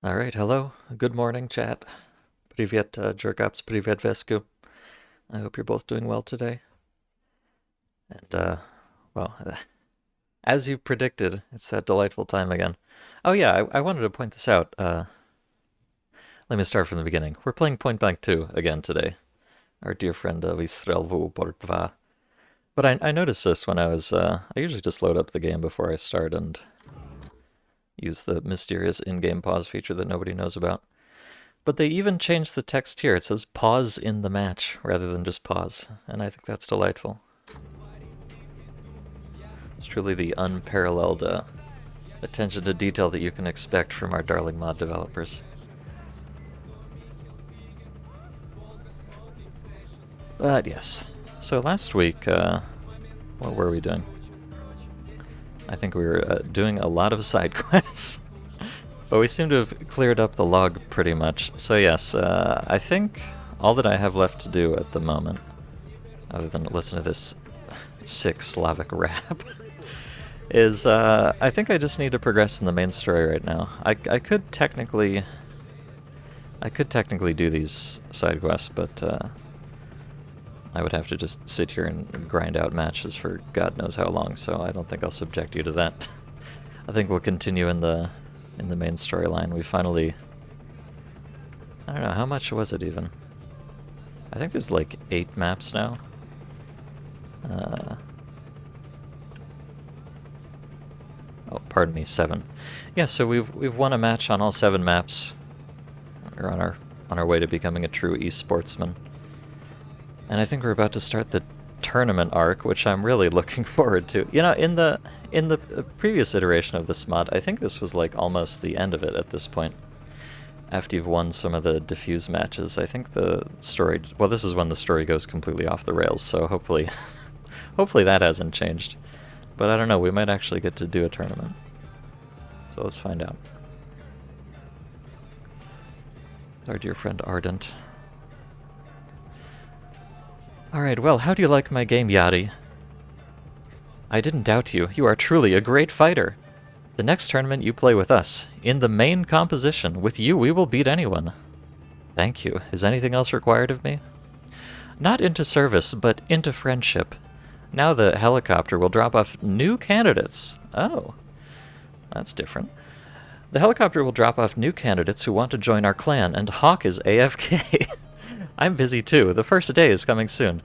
All right, hello. Good morning, chat. Pripyat, Jerkops, Pripyat Vesku. I hope you're both doing well today. And, well, as you predicted, it's that delightful time again. Oh, yeah, I wanted to point this out. Let me start from the beginning. We're playing Point Blank 2 again today. Our dear friend, Vistrelvu Portva. But I noticed this when I usually just load up the game before I start and use the mysterious in-game pause feature that nobody knows about. But they even changed the text here. It says pause in the match rather than just pause. And I think that's delightful. It's truly the unparalleled attention to detail that you can expect from our darling mod developers. But yes. So last week, what were we doing? I think we were doing a lot of side quests. But we seem to have cleared up the log pretty much. So yes, I think all that I have left to do at the moment, other than listen to this sick Slavic rap, is I think I just need to progress in the main story right now. I could technically do these side quests, but I would have to just sit here and grind out matches for God knows how long, so I don't think I'll subject you to that. I think we'll continue in the main storyline. We finally... I don't know, how much was it even? I think there's like 8 maps now. Oh, pardon me, 7. Yeah, so we've won a match on all 7 maps. We're on our way to becoming a true esportsman. And I think we're about to start the tournament arc, which I'm really looking forward to. You know, in the previous iteration of this mod, I think this was like almost the end of it at this point. After you've won some of the diffuse matches, I think the story... Well, this is when the story goes completely off the rails, so hopefully hopefully that hasn't changed. But I don't know, we might actually get to do a tournament. So let's find out. Our dear friend Ardent. Alright, well, how do you like my game, Yari? I didn't doubt you. You are truly a great fighter. The next tournament you play with us, in the main composition. With you, we will beat anyone. Thank you. Is anything else required of me? Not into service, but into friendship. Now the helicopter will drop off new candidates. Oh, that's different. The helicopter will drop off new candidates who want to join our clan, and Hawk is AFK. I'm busy too. The first day is coming soon.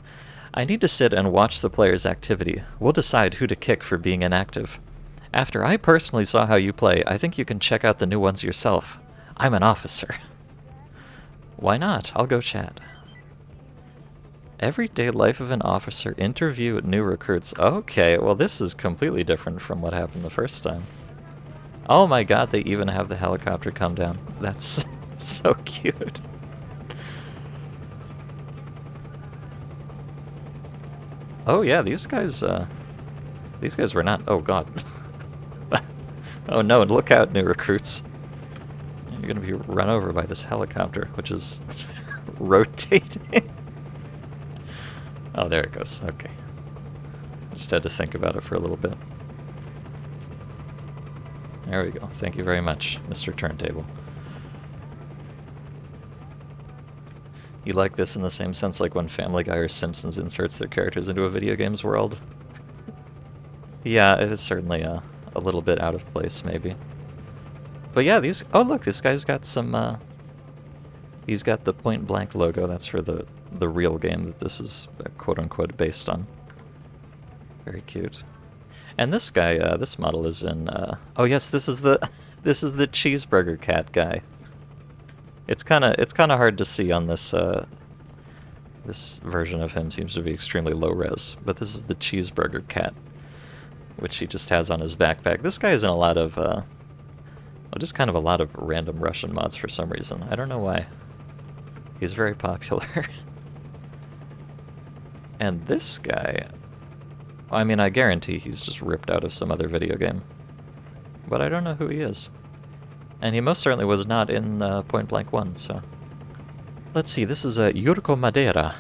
I need to sit and watch the players' activity. We'll decide who to kick for being inactive. After I personally saw how you play, I think you can check out the new ones yourself. I'm an officer. Why not? I'll go chat. Everyday life of an officer. Interview new recruits. Okay, well this is completely different from what happened the first time. Oh my god, they even have the helicopter come down. That's so cute. Oh yeah, these guys were not... Oh god. Oh no, look out, new recruits. You're gonna be run over by this helicopter, which is rotating. Oh, there it goes. Okay. Just had to think about it for a little bit. There we go. Thank you very much, Mr. Turntable. You like this in the same sense like when Family Guy or Simpsons inserts their characters into a video game's world? Yeah, it is certainly a little bit out of place, maybe. But yeah, these... Oh, look, this guy's got some... He's got the Point Blank logo. That's for the real game that this is quote-unquote based on. Very cute. And this guy, this model is in... Oh yes, this is the this is the cheeseburger cat guy. It's kind of hard to see on this this version of him. Seems to be extremely low res, but this is the cheeseburger cat, which he just has on his backpack. This guy is in a lot of well, just kind of a lot of random Russian mods for some reason. I don't know why. He's very popular. And this guy, I mean, I guarantee he's just ripped out of some other video game, but I don't know who he is. And he most certainly was not in Point Blank 1, so... Let's see, this is Yurko Madeira.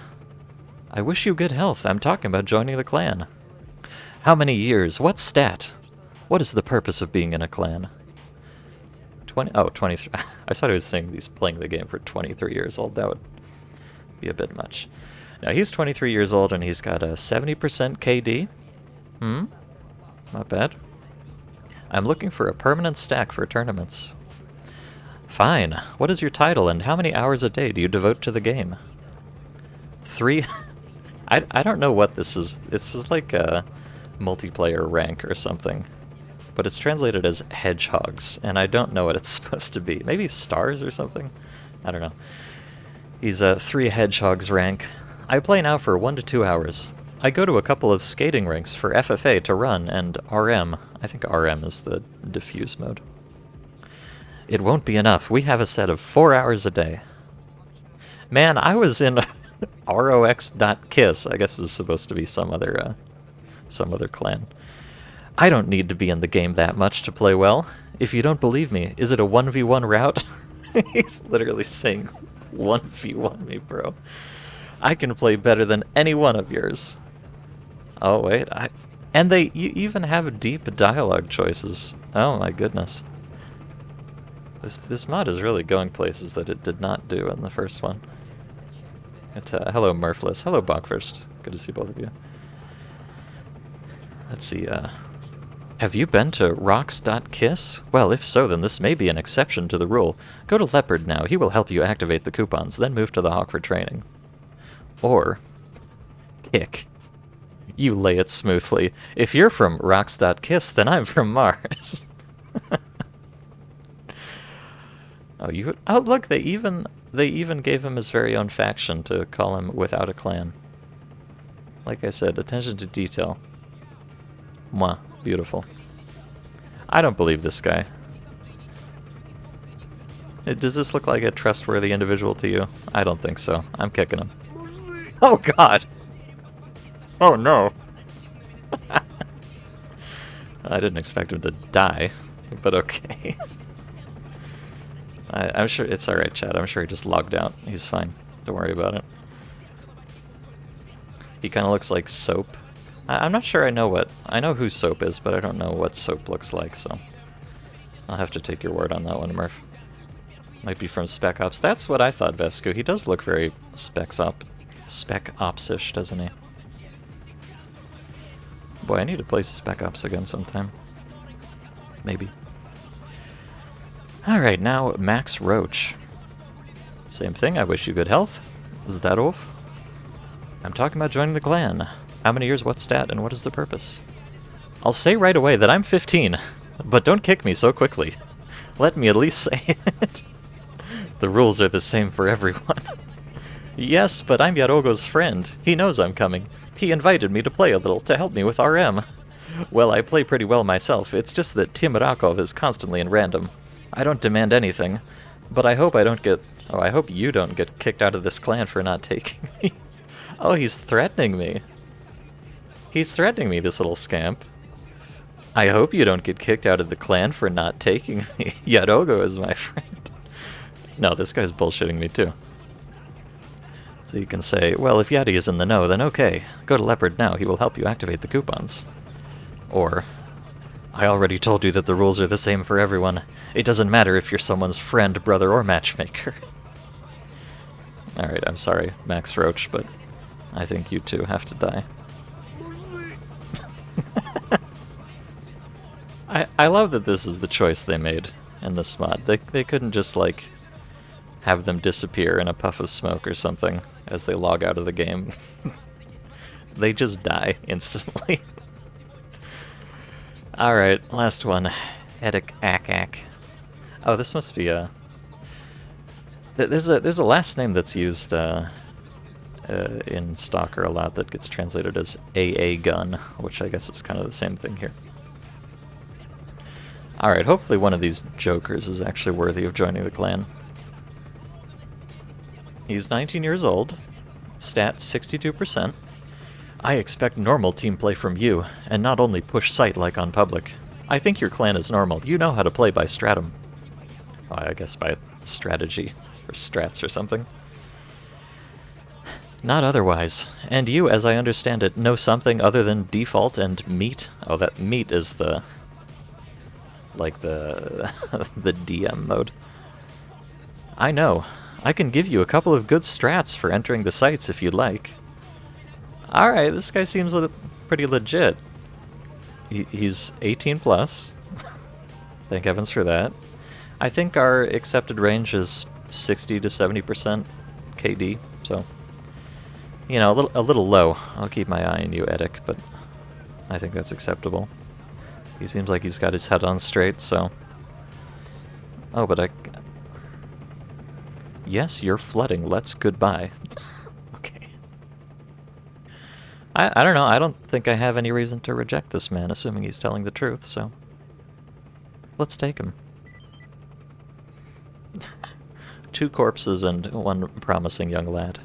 I wish you good health. I'm talking about joining the clan. How many years? What stat? What is the purpose of being in a clan? Oh, 23. I thought he was saying he's playing the game for 23 years old. That would be a bit much. Now, he's 23 years old, and he's got a 70% KD. Not bad. I'm looking for a permanent stack for tournaments. Fine. What is your title, and how many hours a day do you devote to the game? 3... I don't know what this is. This is like a multiplayer rank or something. But it's translated as hedgehogs, and I don't know what it's supposed to be. Maybe stars or something? I don't know. He's a 3 hedgehogs rank. I play now for 1 to 2 hours. I go to a couple of skating rinks for FFA to run, and RM. I think RM is the diffuse mode. It won't be enough. We have a set of 4 hours a day. Man, I was in rox.kiss. I guess this is supposed to be some other clan. I don't need to be in the game that much to play well. If you don't believe me, is it a 1v1 route? He's literally saying 1v1 me, bro. I can play better than any one of yours. Oh, wait. And you even have deep dialogue choices. Oh my goodness. This mod is really going places that it did not do in the first one. Hello, Murphless. Hello, Bachfirst. Good to see both of you. Let's see, have you been to rox.kiss? Well, if so, then this may be an exception to the rule. Go to Leopard now. He will help you activate the coupons, then move to the Hawk for training. Or... Kick. You lay it smoothly. If you're from rox.kiss, then I'm from Mars. Oh, look, they even gave him his very own faction to call him without a clan. Like I said, attention to detail. Mwah, beautiful. I don't believe this guy. Does this look like a trustworthy individual to you? I don't think so. I'm kicking him. Oh god! Oh no! I didn't expect him to die, but okay. I'm sure it's alright, Chad. I'm sure he just logged out. He's fine. Don't worry about it. He kind of looks like Soap. I'm not sure I know who Soap is, but I don't know what Soap looks like, so... I'll have to take your word on that one, Murph. Might be from Spec Ops. That's what I thought, Vesku. He does look very Spec Ops-ish, doesn't he? Boy, I need to play Spec Ops again sometime. Maybe. Alright, now Max Roach. Same thing, I wish you good health. Is that off? I'm talking about joining the clan. How many years, what stat, and what is the purpose? I'll say right away that I'm 15, but don't kick me so quickly. Let me at least say it. The rules are the same for everyone. Yes, but I'm Yarogo's friend. He knows I'm coming. He invited me to play a little to help me with RM. Well, I play pretty well myself. It's just that Tim Rakov is constantly in random. I don't demand anything, but I hope I hope you don't get kicked out of this clan for not taking me. Oh, he's threatening me. He's threatening me, this little scamp. I hope you don't get kicked out of the clan for not taking me. Yarogo is my friend. No, this guy's bullshitting me too. So you can say, well, if Yadi is in the know, then okay. Go to Leopard now, he will help you activate the coupons. Or, I already told you that the rules are the same for everyone. It doesn't matter if you're someone's friend, brother, or matchmaker. Alright, I'm sorry, Max Roach, but I think you two have to die. I love that this is the choice they made in this mod. They couldn't just, like, have them disappear in a puff of smoke or something as they log out of the game. They just die instantly. Alright, last one. Edik Akak. Oh, this must be a... There's a last name that's used in Stalker a lot that gets translated as AA Gun, which I guess is kind of the same thing here. Alright, hopefully one of these jokers is actually worthy of joining the clan. He's 19 years old, stat 62%. I expect normal team play from you, and not only push sight like on public. I think your clan is normal. You know how to play by stratum. Oh, I guess by strategy, or strats or something. Not otherwise. And you, as I understand it, know something other than default and meat? Oh, that meat is the... like the the DM mode. I know. I can give you a couple of good strats for entering the sites if you'd like. Alright, this guy seems pretty legit. He's 18 plus. Thank heavens for that. I think our accepted range is 60 to 70% KD, so you know, a little low. I'll keep my eye on you, Edic, but I think that's acceptable. He seems like he's got his head on straight, so... Oh, but Yes, you're flooding. Let's goodbye. Okay. I don't know. I don't think I have any reason to reject this man, assuming he's telling the truth, so... Let's take him. 2 corpses and 1 promising young lad.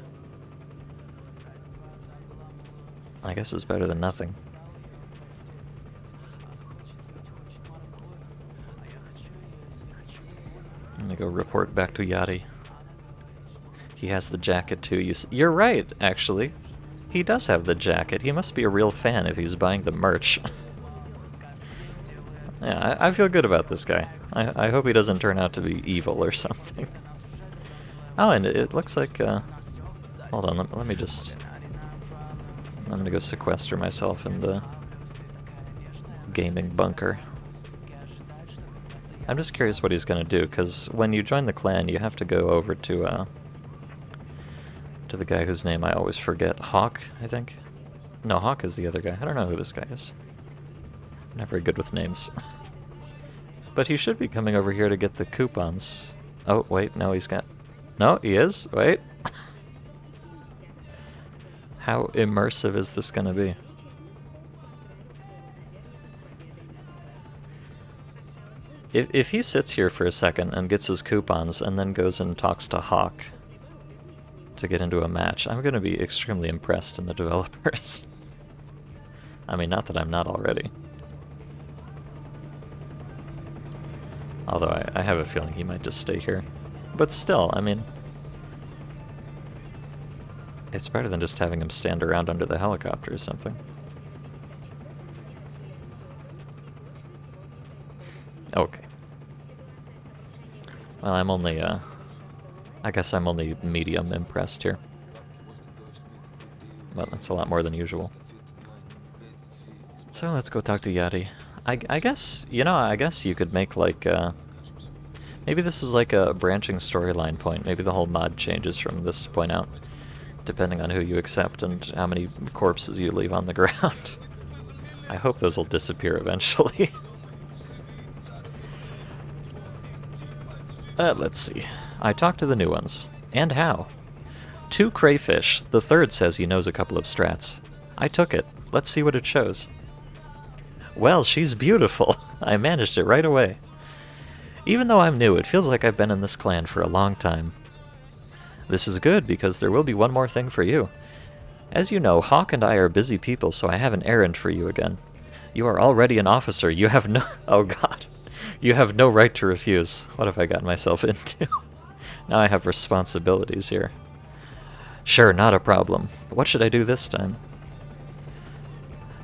I guess it's better than nothing. I'm gonna go report back to Yari. He has the jacket too. You're right, actually. He does have the jacket. He must be a real fan if he's buying the merch. Yeah, I feel good about this guy. I hope he doesn't turn out to be evil or something. Oh, and it looks like... hold on, let me just... I'm gonna go sequester myself in the gaming bunker. I'm just curious what he's gonna do, because when you join the clan, you have to go over to the guy whose name I always forget. Hawk, I think? No, Hawk is the other guy. I don't know who this guy is. I'm not very good with names. But he should be coming over here to get the coupons. Oh, wait, no, he's got... No, he is? Wait. How immersive is this gonna be? If he sits here for a second and gets his coupons and then goes and talks to Hawk to get into a match, I'm gonna be extremely impressed in the developers. I mean, not that I'm not already. Although I have a feeling he might just stay here. But still, I mean... It's better than just having him stand around under the helicopter or something. Okay. Well, I'm only, I guess I'm only medium impressed here. Well, that's a lot more than usual. So let's go talk to Yari. I guess, you know, I guess you could make like, maybe this is like a branching storyline point. Maybe the whole mod changes from this point out, depending on who you accept and how many corpses you leave on the ground. I hope those will disappear eventually. Let's see. I talked to the new ones. And how? 2 crayfish. The third says he knows a couple of strats. I took it. Let's see what it shows. Well, she's beautiful. I managed it right away. Even though I'm new, it feels like I've been in this clan for a long time. This is good, because there will be one more thing for you. As you know, Hawk and I are busy people, so I have an errand for you again. You are already an officer. You have no... Oh, God. You have no right to refuse. What have I gotten myself into? Now I have responsibilities here. Sure, not a problem. What should I do this time?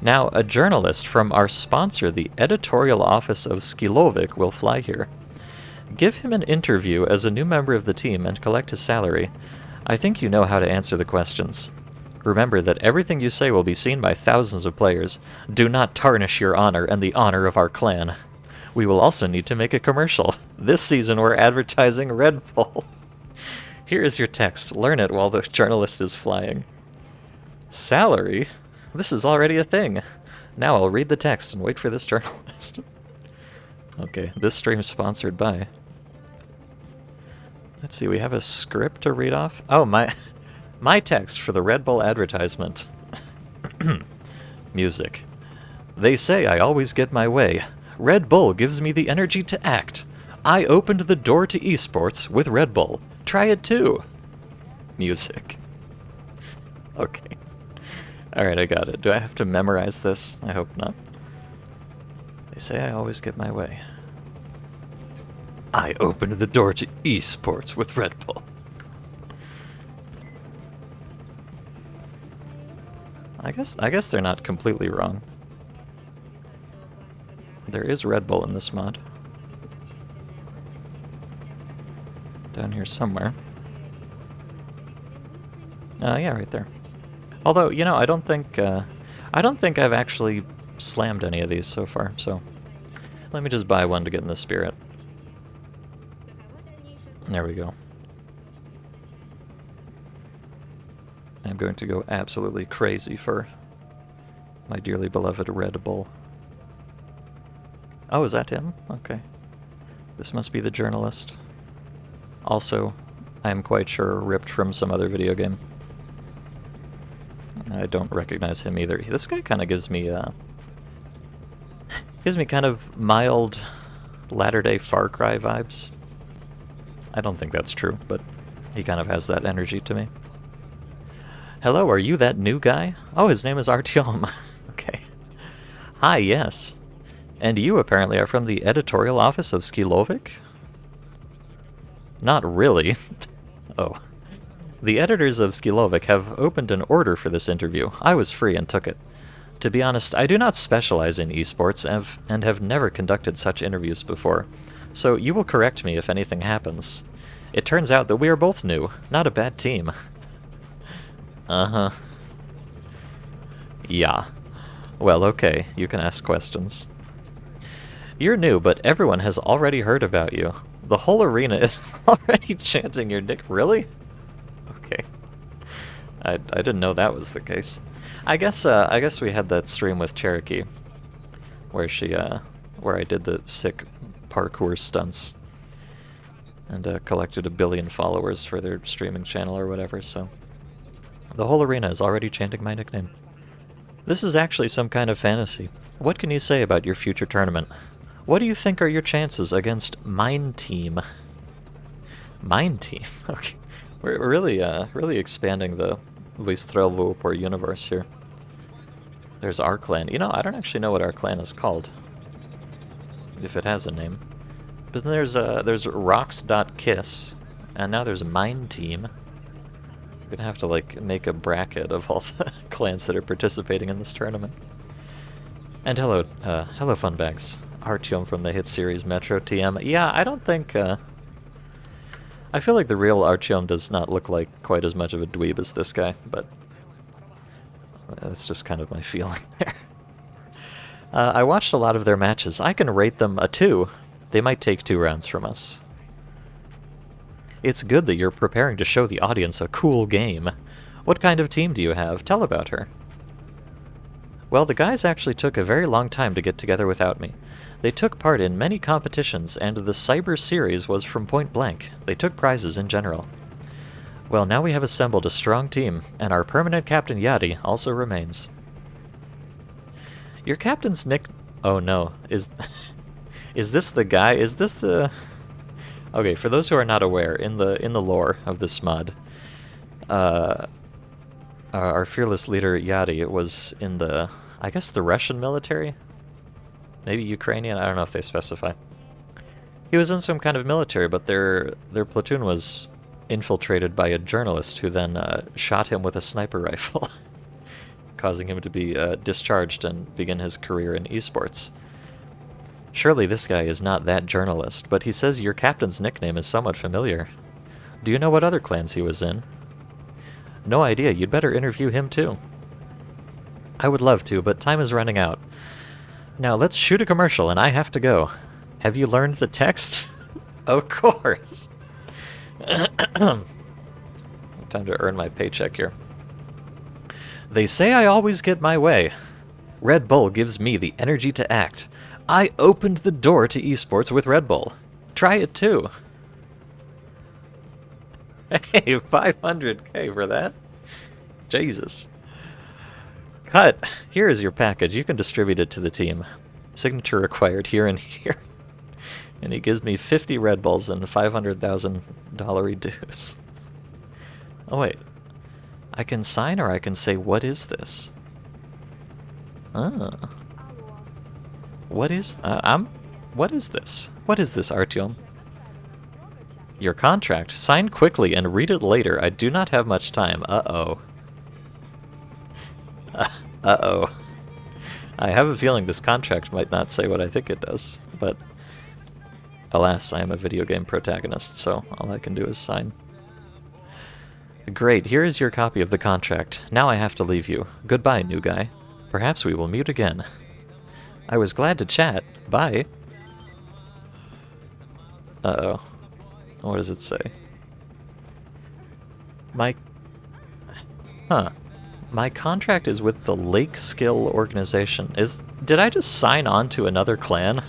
Now, a journalist from our sponsor, the editorial office of Skilovic, will fly here. Give him an interview as a new member of the team and collect his salary. I think you know how to answer the questions. Remember that everything you say will be seen by thousands of players. Do not tarnish your honor and the honor of our clan. We will also need to make a commercial. This season we're advertising Red Bull. Here is your text. Learn it while the journalist is flying. Salary? This is already a thing. Now I'll read the text and wait for this journalist. Okay, this stream's sponsored by... Let's see, we have a script to read off? Oh, my text for the Red Bull advertisement. Music. They say I always get my way. Red Bull gives me the energy to act. I opened the door to esports with Red Bull. Try it too. Music. Okay. Alright, I got it. Do I have to memorize this? I hope not. They say I always get my way. I opened the door to esports with Red Bull. I guess they're not completely wrong. There is Red Bull in this mod. Down here somewhere. Yeah, right there. Although, you know, I don't think I've actually slammed any of these so far, so let me just buy one to get in the spirit. There we go. I'm going to go absolutely crazy for my dearly beloved Red Bull. Oh, is that him? Okay. This must be the journalist. Also, I am quite sure ripped from some other video game. I don't recognize him either. This guy kind of gives me kind of mild latter-day Far Cry vibes. I don't think that's true, but he kind of has that energy to me. Hello, are you that new guy? Oh, his name is Artyom. Okay. Hi, yes. And you apparently are from the editorial office of Skilovic? Not really. Oh. The editors of Skilovic have opened an order for this interview. I was free and took it. To be honest, I do not specialize in esports and have never conducted such interviews before, so you will correct me if anything happens. It turns out that we are both new. Not a bad team. Uh-huh. Yeah. Well, okay, you can ask questions. You're new, but everyone has already heard about you. The whole arena is already chanting your nick. Really? Okay. I didn't know that was the case. I guess we had that stream with Cherokee, where where I did the sick parkour stunts, and collected 1 billion followers for their streaming channel or whatever. So the whole arena is already chanting my nickname. This is actually some kind of fantasy. What can you say about your future tournament? What do you think are your chances against Mine Team? Mine Team? Okay. We're really expanding the Vystrelvopor universe here. There's our clan. You know, I don't actually know what our clan is called, if it has a name. But then there's Rocks.Kiss, and now there's Mine Team. I'm gonna have to, like, make a bracket of all the clans that are participating in this tournament. And hello Funbags. Artyom from the hit series Metro TM. Yeah, I don't think, I feel like the real Artyom does not look like quite as much of a dweeb as this guy, but that's just kind of my feeling there. I watched a lot of their matches. I can rate them a 2. They might take 2 rounds from us. It's good that you're preparing to show the audience a cool game. What kind of team do you have? Tell about her. Well, the guys actually took a very long time to get together without me. They took part in many competitions, and the Cyber Series was from Point Blank. They took prizes in general. Well, now we have assembled a strong team, and our permanent captain Yadi also remains. Your captain's nick... Oh no, is this the guy? Is this the... Okay, for those who are not aware, in the lore of this mod, our fearless leader Yadi was in the, I guess, the Russian military? Maybe Ukrainian? I don't know if they specify. He was in some kind of military, but their platoon was infiltrated by a journalist who then shot him with a sniper rifle, causing him to be discharged and begin his career in esports. Surely this guy is not that journalist, but he says your captain's nickname is somewhat familiar. Do you know what other clans he was in? No idea. You'd better interview him too. I would love to, but time is running out. Now let's shoot a commercial and I have to go. Have you learned the text? Of course. Time to earn my paycheck here. They say I always get my way. Red Bull gives me the energy to act. I opened the door to esports with Red Bull. Try it too. Hey, 500k for that? Jesus. Cut. Here is your package. You can distribute it to the team. Signature required here and here. And he gives me 50 Red Bulls and $500,000 dues. Oh wait. I can sign or I can say, what is this? Ah. What is this? What is this, Artyom? Your contract. Sign quickly and read it later. I do not have much time. Uh-oh. Uh-oh. I have a feeling this contract might not say what I think it does, but Alas, I am a video game protagonist, so all I can do is sign. Great, here is your copy of the contract. Now I have to leave you. Goodbye, new guy. Perhaps we will meet again. I was glad to chat. Bye. Uh-oh. What does it say? My contract is with the Lake Skill organization. Did I just sign on to another clan?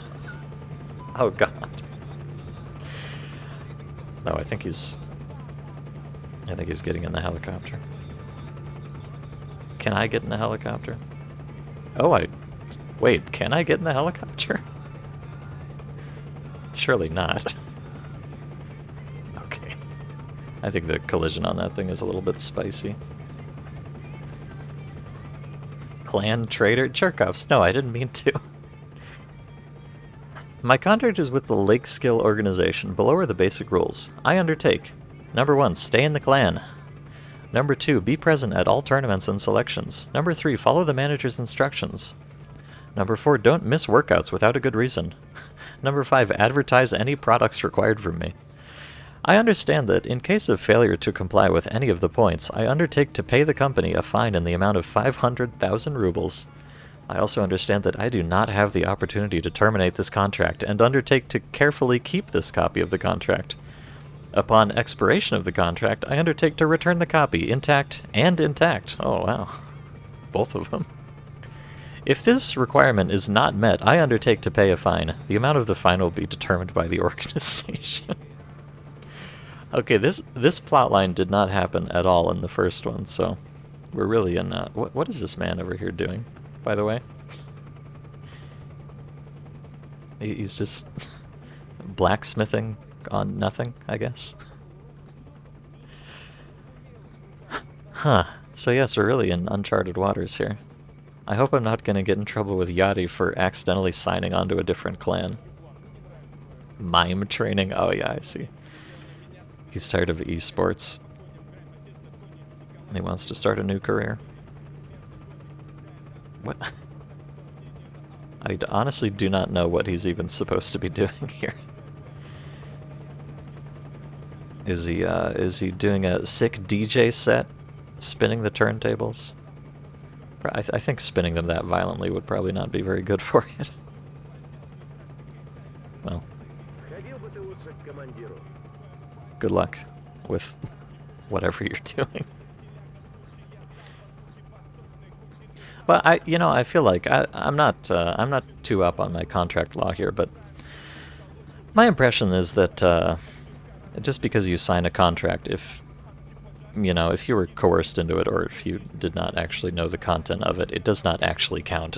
Oh god. No, I think he's getting in the helicopter. Can I get in the helicopter? Oh, wait, can I get in the helicopter? Surely not. Okay. I think the collision on that thing is a little bit spicy. Clan Trader Cherkovs. No, I didn't mean to. My contract is with the Lake Skill organization. Below are the basic rules. I undertake. Number 1, stay in the clan. Number 2, be present at all tournaments and selections. Number 3, follow the manager's instructions. Number 4, don't miss workouts without a good reason. Number 5, advertise any products required from me. I understand that, in case of failure to comply with any of the points, I undertake to pay the company a fine in the amount of 500,000 rubles. I also understand that I do not have the opportunity to terminate this contract, and undertake to carefully keep this copy of the contract. Upon expiration of the contract, I undertake to return the copy, intact and intact. Oh, wow. Both of them. If this requirement is not met, I undertake to pay a fine. The amount of the fine will be determined by the organization. Okay, this plotline did not happen at all in the first one, so we're really in... what is this man over here doing, by the way? He's just blacksmithing on nothing, I guess. Huh. So yes, we're really in uncharted waters here. I hope I'm not going to get in trouble with Yachty for accidentally signing on to a different clan. Mime training? Oh yeah, I see. He's tired of esports. He wants to start a new career. What? I honestly do not know what he's even supposed to be doing here. Is he doing a sick DJ set? Spinning the turntables? I think spinning them that violently would probably not be very good for it. Well. Good luck with whatever you're doing. But I feel like I'm not too up on my contract law here, but my impression is that just because you sign a contract, if you were coerced into it, or if you did not actually know the content of it, it does not actually count.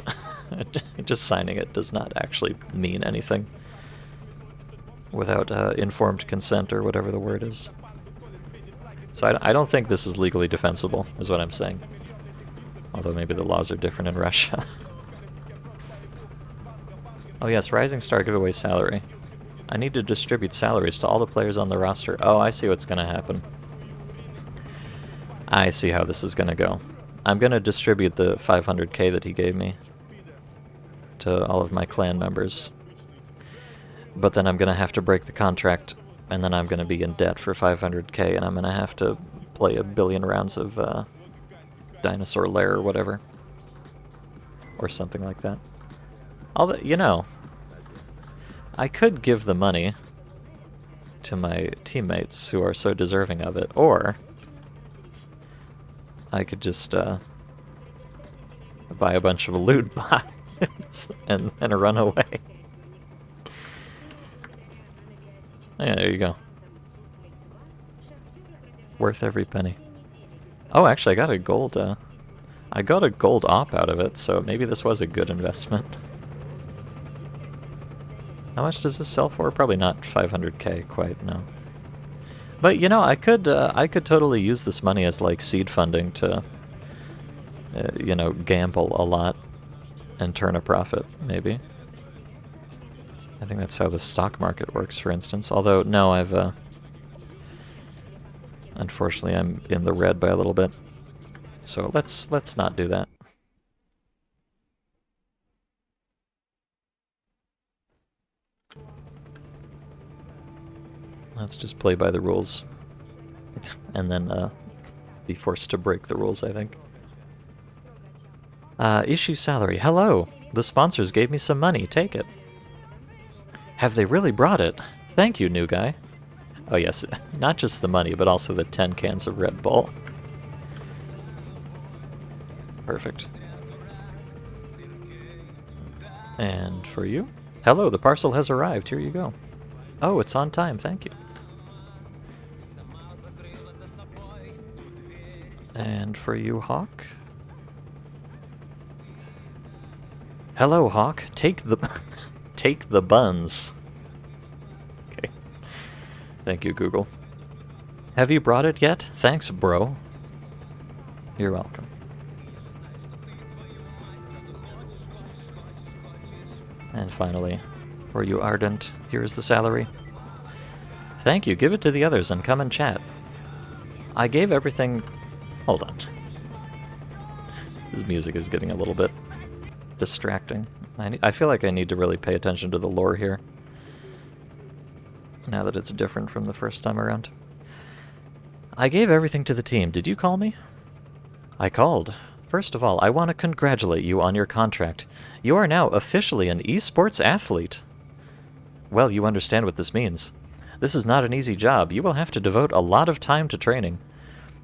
Just signing it does not actually mean anything without informed consent, or whatever the word is. So I don't think this is legally defensible, is what I'm saying. Although maybe the laws are different in Russia. Oh yes, Rising Star giveaway salary. I need to distribute salaries to all the players on the roster. Oh, I see what's going to happen. I see how this is going to go. I'm going to distribute the 500k that he gave me to all of my clan members. But then I'm going to have to break the contract, and then I'm going to be in debt for 500k, and I'm going to have to play a billion rounds of Dinosaur Lair or whatever. Or something like that. Although, I could give the money to my teammates who are so deserving of it, or I could just buy a bunch of loot boxes and run away. Yeah, there you go. Worth every penny. Oh, actually, I got a gold op out of it, so maybe this was a good investment. How much does this sell for? Probably not 500k quite, no. But I could totally use this money as like seed funding to gamble a lot and turn a profit, maybe. I think that's how the stock market works, for instance. Although, no, unfortunately, I'm in the red by a little bit. So let's not do that. Let's just play by the rules. And then be forced to break the rules, I think. Issue salary. Hello! The sponsors gave me some money. Take it. Have they really brought it? Thank you, new guy. Oh yes, not just the money, but also the 10 cans of Red Bull. Perfect. And for you? Hello, the parcel has arrived. Here you go. Oh, it's on time. Thank you. And for you, Hawk? Hello, Hawk. Take the take the buns. Okay. Thank you, Google. Have you brought it yet? Thanks, bro. You're welcome. And finally, for you, Ardent, here's the salary. Thank you. Give it to the others and come and chat. I gave everything... Hold on. This music is getting a little bit distracting. I feel like I need to really pay attention to the lore here, now that it's different from the first time around. I gave everything to the team. Did you call me? I called. First of all, I want to congratulate you on your contract. You are now officially an esports athlete. Well, you understand what this means. This is not an easy job. You will have to devote a lot of time to training.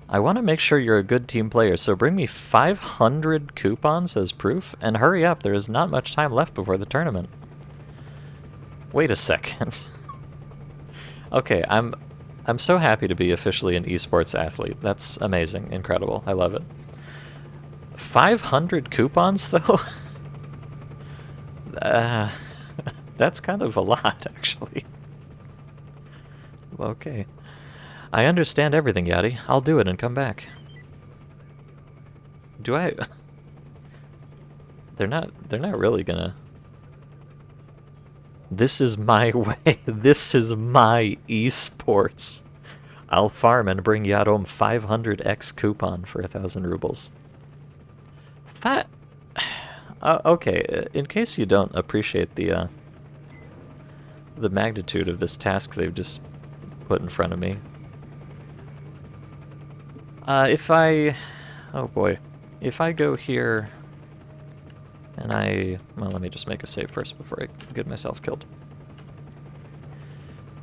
I want to make sure you're a good team player, so bring me 500 coupons as proof, and hurry up, there is not much time left before the tournament. Wait a second. Okay, I'm so happy to be officially an esports athlete. That's amazing, incredible, I love it. 500 coupons, though? That's kind of a lot, actually. Okay. I understand everything, Yachty. I'll do it and come back. Do I... They're not really gonna... This is my way. This is my esports. I'll farm and bring Yarom 500x coupon for 1,000 rubles. That... okay, in case you don't appreciate the magnitude of this task they've just put in front of me. If I... Oh boy. If I go here... And well, let me just make a save first before I get myself killed.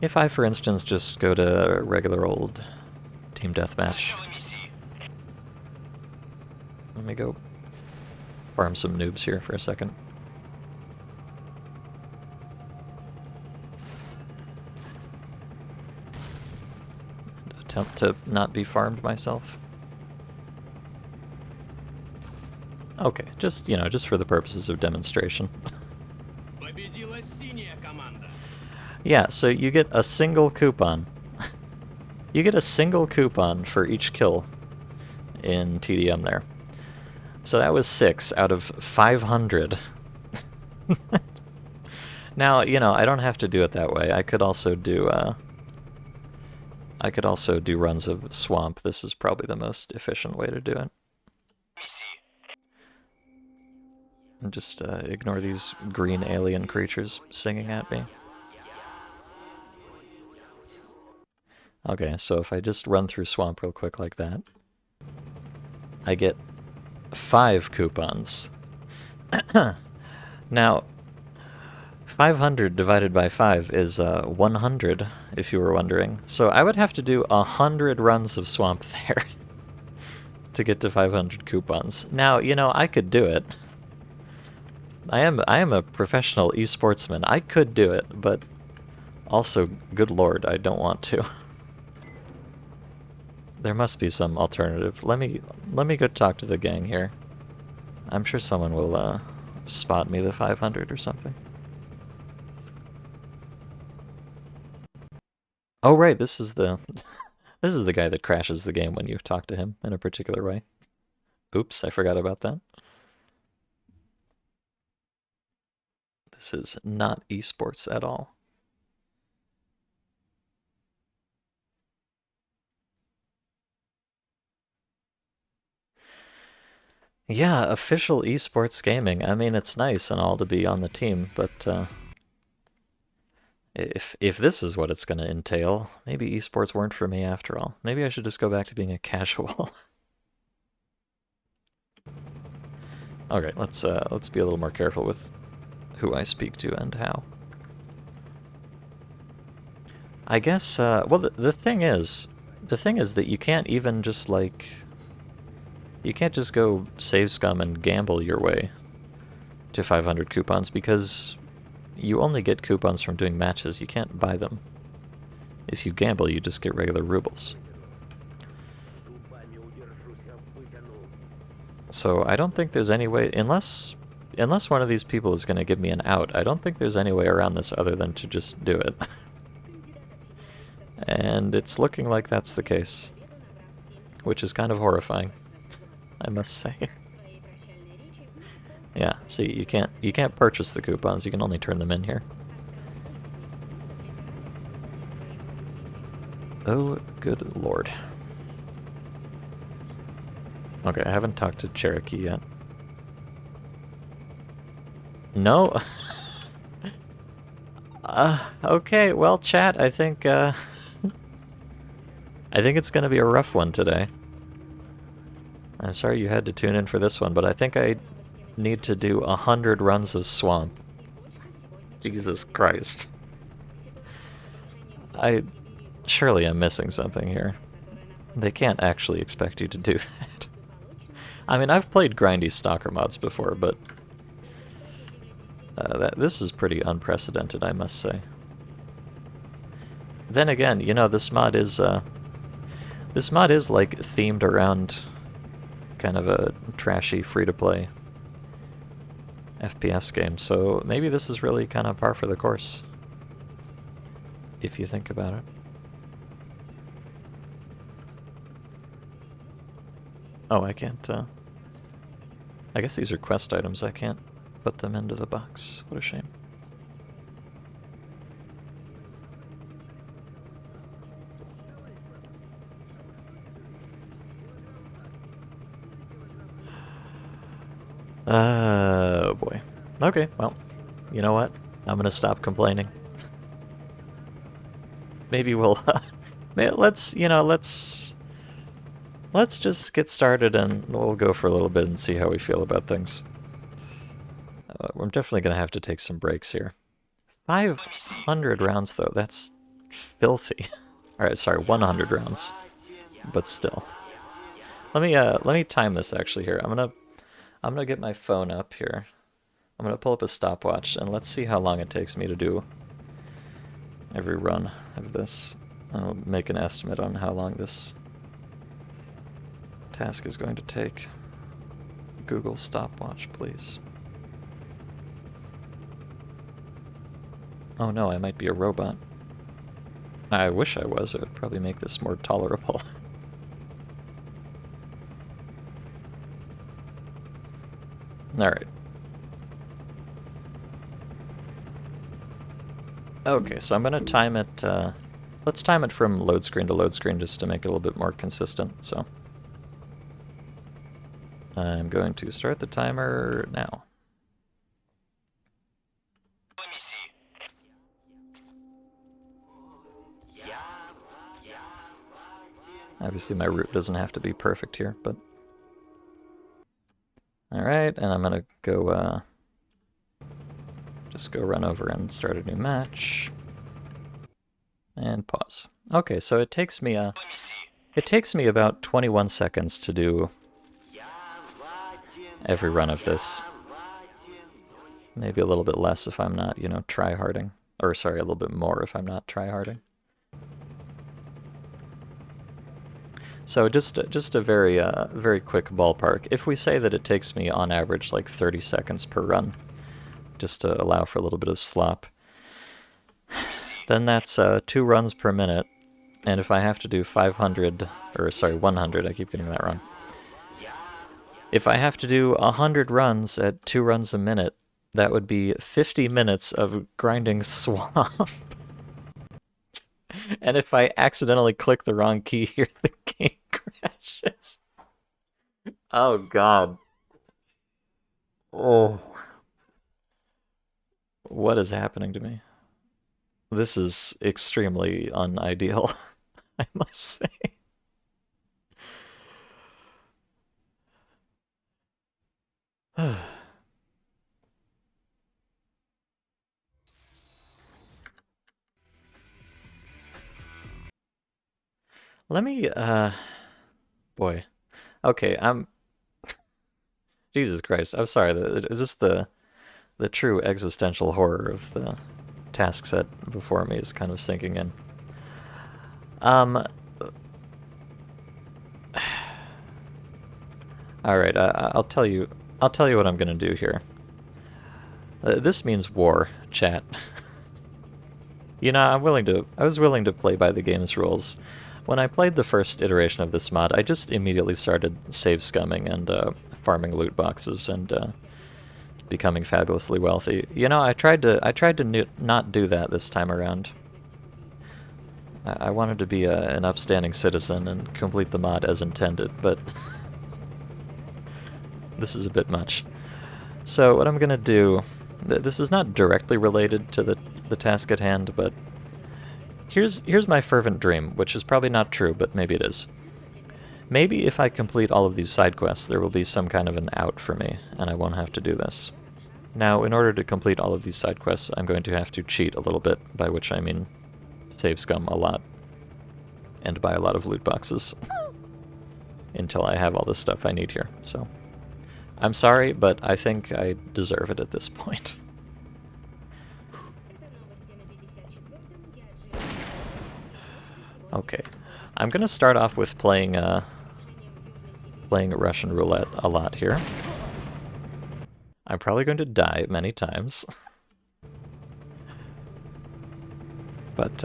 If I, for instance, just go to a regular old team deathmatch. Let me go farm some noobs here for a second. Attempt to not be farmed myself. Okay, just, you know, just for the purposes of demonstration. Yeah, so you get a single coupon. You get a single coupon for each kill in TDM there. So that was 6 out of 500. Now, you know, I don't have to do it that way. I could also do runs of Swamp. This is probably the most efficient way to do it. And just ignore these green alien creatures singing at me. Okay, so if I just run through Swamp real quick like that, I get 5 coupons. Now, 500 divided by 5 is 100, if you were wondering. So I would have to do 100 runs of Swamp there to get to 500 coupons. Now, you know, I could do it. I am a professional esportsman. I could do it, but also, good lord, I don't want to. There must be some alternative. Let me go talk to the gang here. I'm sure someone will spot me the 500 or something. Oh right, this is the this is the guy that crashes the game when you talk to him in a particular way. Oops, I forgot about that. This is not esports at all. Yeah, official esports gaming. I mean, it's nice and all to be on the team, but If this is what it's going to entail, maybe esports weren't for me after all. Maybe I should just go back to being a casual. Okay, let's be a little more careful with who I speak to and how. I guess well the thing is that you can't even just like you can't just go save scum and gamble your way to 500 coupons because you only get coupons from doing matches. You can't buy them. If you gamble, you just get regular rubles. So I don't think there's any way, unless one of these people is going to give me an out, I don't think there's any way around this other than to just do it. And it's looking like that's the case, which is kind of horrifying, I must say. Yeah, see, you can't purchase the coupons, you can only turn them in here. Oh, good lord. Okay, I haven't talked to Cherokee yet. No? Okay, well, chat, I think it's gonna be a rough one today. I'm sorry you had to tune in for this one, but I think I need to do 100 runs of Swamp. Jesus Christ. Surely I'm missing something here. They can't actually expect you to do that. I mean, I've played grindy stalker mods before, but this is pretty unprecedented, I must say. Then again, you know, this mod is like themed around kind of a trashy free-to-play FPS game, so maybe this is really kind of par for the course, if you think about it. Oh, I can't, I guess these are quest items, I can't put them into the box. What a shame. Oh boy. Okay, well, you know what? I'm gonna stop complaining. Maybe we'll, let's just get started and we'll go for a little bit and see how we feel about things. We're definitely gonna have to take some breaks here. 500 rounds though, that's filthy. Alright, sorry, 100 rounds. But still. Let me time this actually here. I'm gonna get my phone up here. I'm gonna pull up a stopwatch and let's see how long it takes me to do every run of this. I'll make an estimate on how long this task is going to take. Google stopwatch, please. Oh no, I might be a robot. I wish I was. It would probably make this more tolerable. Alright. Okay, so I'm gonna time it, let's time it from load screen to load screen just to make it a little bit more consistent, so. I'm going to start the timer now. Obviously my route doesn't have to be perfect here, but... Alright, and I'm gonna go, just go run over and start a new match. And pause. Okay, so it takes me about 21 seconds to do every run of this. Maybe a little bit less if I'm not, you know, try-harding. Or sorry, a little bit more if I'm not try-harding. So just a very very quick ballpark. If we say that it takes me on average like 30 seconds per run, just to allow for a little bit of slop, then that's 2 runs per minute. And if I have to do 500, or sorry, 100, I keep getting that wrong. If I have to do 100 runs at 2 runs a minute, that would be 50 minutes of grinding Swamp. And if I accidentally click the wrong key here, the game crashes. Oh god. Oh. What is happening to me? This is extremely unideal, I must say. Let me, boy. Okay, Jesus Christ, I'm sorry. Is this the true existential horror of the task set before me is kind of sinking in. Um, all right, I'll tell you. I'll tell you what I'm gonna do here. This means war, chat. You know, I was willing to play by the game's rules. When I played the first iteration of this mod, I just immediately started save scumming and farming loot boxes and becoming fabulously wealthy. You know, I tried to not do that this time around. I wanted to be an upstanding citizen and complete the mod as intended, but this is a bit much. So what I'm gonna do, this is not directly related to the task at hand, but here's my fervent dream, which is probably not true, but maybe it is. Maybe if I complete all of these side quests, there will be some kind of an out for me, and I won't have to do this. Now, in order to complete all of these side quests, I'm going to have to cheat a little bit, by which I mean save scum a lot, and buy a lot of loot boxes, until I have all the stuff I need here, so... I'm sorry, but I think I deserve it at this point. Okay, I'm gonna start off with playing Russian roulette a lot here. I'm probably going to die many times. But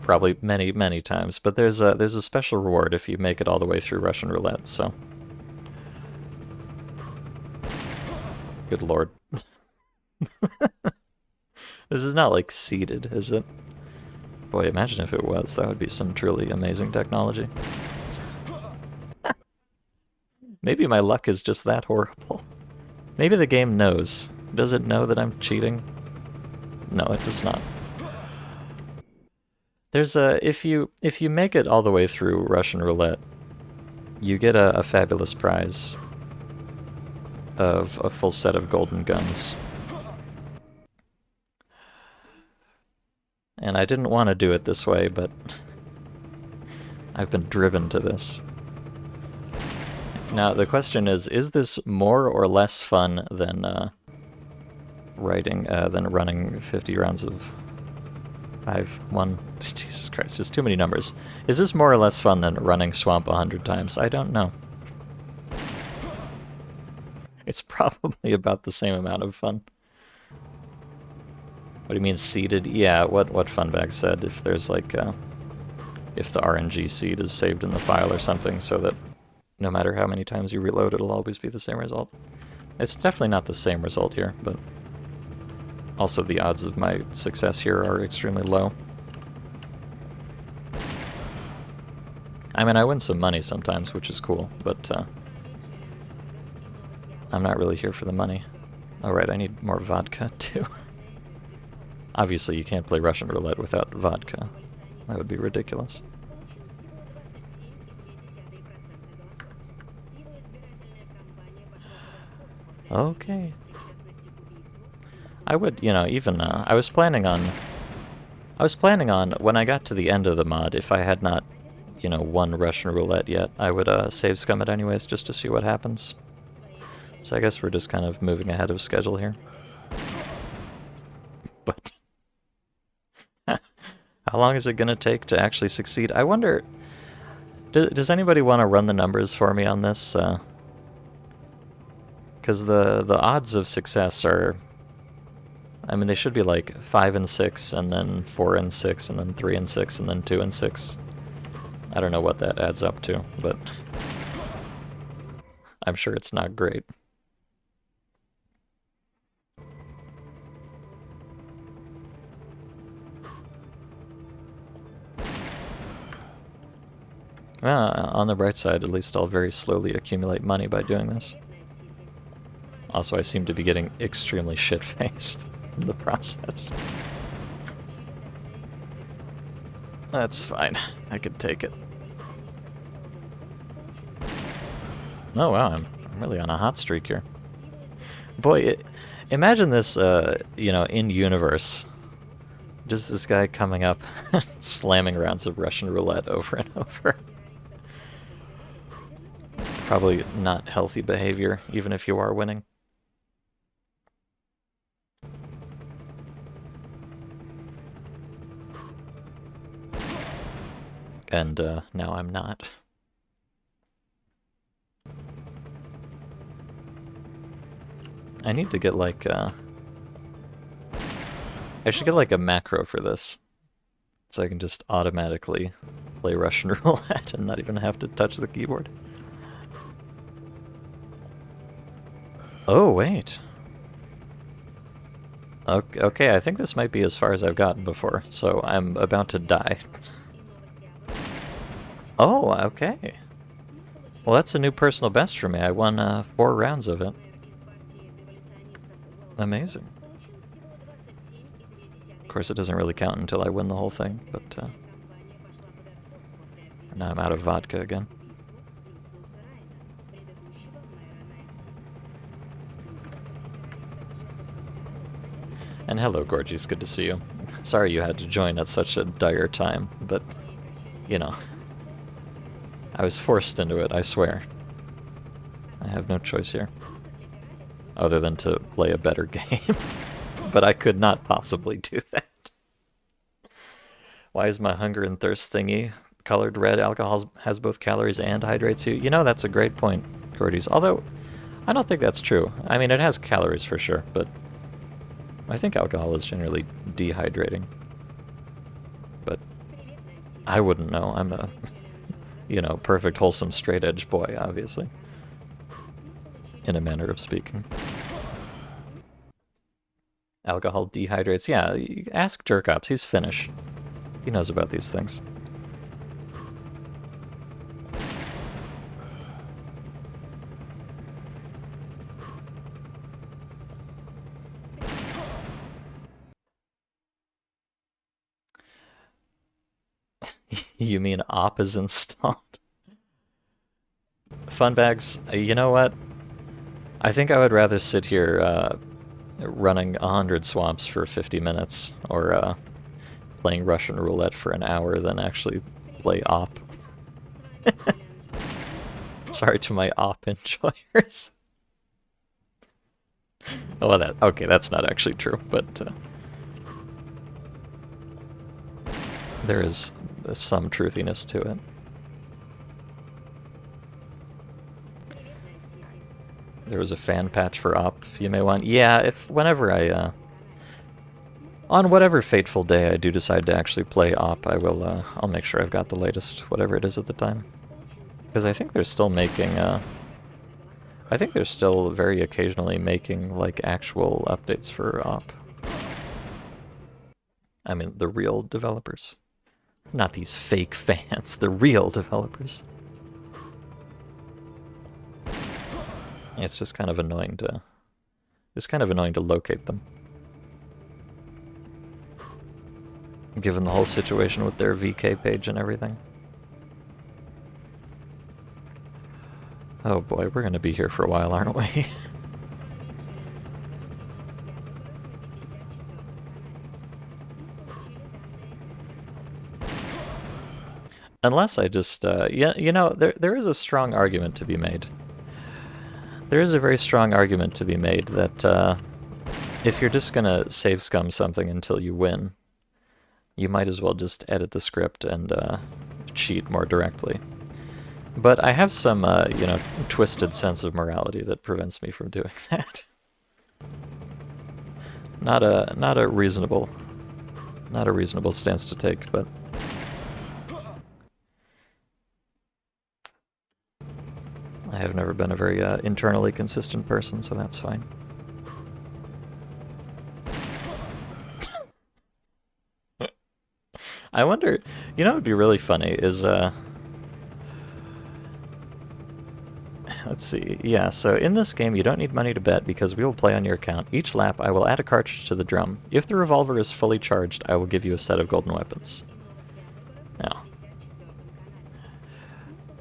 probably many times. But there's a special reward if you make it all the way through Russian roulette, so good lord. This is not like seeded, is it? Boy, imagine if it was. That would be some truly amazing technology. Maybe my luck is just that horrible. Maybe the game knows. Does it know that I'm cheating? No, it does not. There's if you make it all the way through Russian roulette, you get a fabulous prize of a full set of golden guns. And I didn't want to do it this way, but I've been driven to this. Now, the question is this more or less fun than running 50 rounds of 5-1? Jesus Christ, there's too many numbers. Is this more or less fun than running Swamp 100 times? I don't know. It's probably about the same amount of fun. What do you mean seeded? Yeah, what Funbag said, if there's like, if the RNG seed is saved in the file or something so that no matter how many times you reload, it'll always be the same result. It's definitely not the same result here, but also the odds of my success here are extremely low. I mean, I win some money sometimes, which is cool, but I'm not really here for the money. Oh right, I need more vodka too. Obviously you can't play Russian roulette without vodka. That would be ridiculous. Okay. I would, you know, even, I was planning on, when I got to the end of the mod, if I had not, you know, won Russian roulette yet, I would, save scum it anyways, just to see what happens. So I guess we're just kind of moving ahead of schedule here. But how long is it gonna take to actually succeed? I wonder, does anybody want to run the numbers for me on this? Because the odds of success are, I mean, they should be like 5 and 6, and then 4 and 6, and then 3 and 6, and then 2 and 6. I don't know what that adds up to, but I'm sure it's not great. On the bright side, at least I'll very slowly accumulate money by doing this. Also, I seem to be getting extremely shit-faced in the process. That's fine. I could take it. Oh wow, I'm really on a hot streak here. Boy, imagine this, in universe. Just this guy coming up, slamming rounds of Russian roulette over and over. Probably not healthy behavior, even if you are winning. And now I'm not. I need to get like I should get like a macro for this, so I can just automatically play Russian roulette and not even have to touch the keyboard. Oh, wait. Okay, I think this might be as far as I've gotten before, so I'm about to die. Oh, okay. Well, that's a new personal best for me. I won 4 rounds of it. Amazing. Of course, it doesn't really count until I win the whole thing, but now I'm out of vodka again. And hello, Gorgies, good to see you. Sorry you had to join at such a dire time, but, you know, I was forced into it, I swear. I have no choice here, other than to play a better game. But I could not possibly do that. Why is my hunger and thirst thingy colored red? Alcohol has both calories and hydrates you. You know, that's a great point, Gorgies. Although, I don't think that's true. I mean, it has calories for sure, but I think alcohol is generally dehydrating. But I wouldn't know. I'm a, perfect, wholesome, straight-edge boy, obviously. In a manner of speaking. Alcohol dehydrates. Yeah, ask Jerkops. He's Finnish. He knows about these things. You mean op is installed? Fun bags, you know what? I think I would rather sit here running 100 swamps for 50 minutes, or playing Russian roulette for an hour than actually play op. Sorry to my op enjoyers. Oh, okay, that's not actually true, but there is some truthiness to it. There was a fan patch for op you may want. Yeah, whenever I on whatever fateful day I do decide to actually play op, I'll make sure I've got the latest, whatever it is at the time. Because I think they're still making I think they're still very occasionally making like actual updates for op. I mean, the real developers. Not these fake fans, the real developers. It's just kind of annoying to locate them. Given the whole situation with their VK page and everything. Oh boy, we're gonna be here for a while, aren't we? Unless I just, there is a strong argument to be made. There is a very strong argument to be made that if you're just gonna save scum something until you win, you might as well just edit the script and cheat more directly. But I have some, twisted sense of morality that prevents me from doing that. Not a reasonable stance to take, but I have never been a very internally consistent person, so that's fine. I wonder, what would be really funny is, let's Let's see. Yeah, so in this game, you don't need money to bet because we will play on your account. Each lap, I will add a cartridge to the drum. If the revolver is fully charged, I will give you a set of golden weapons.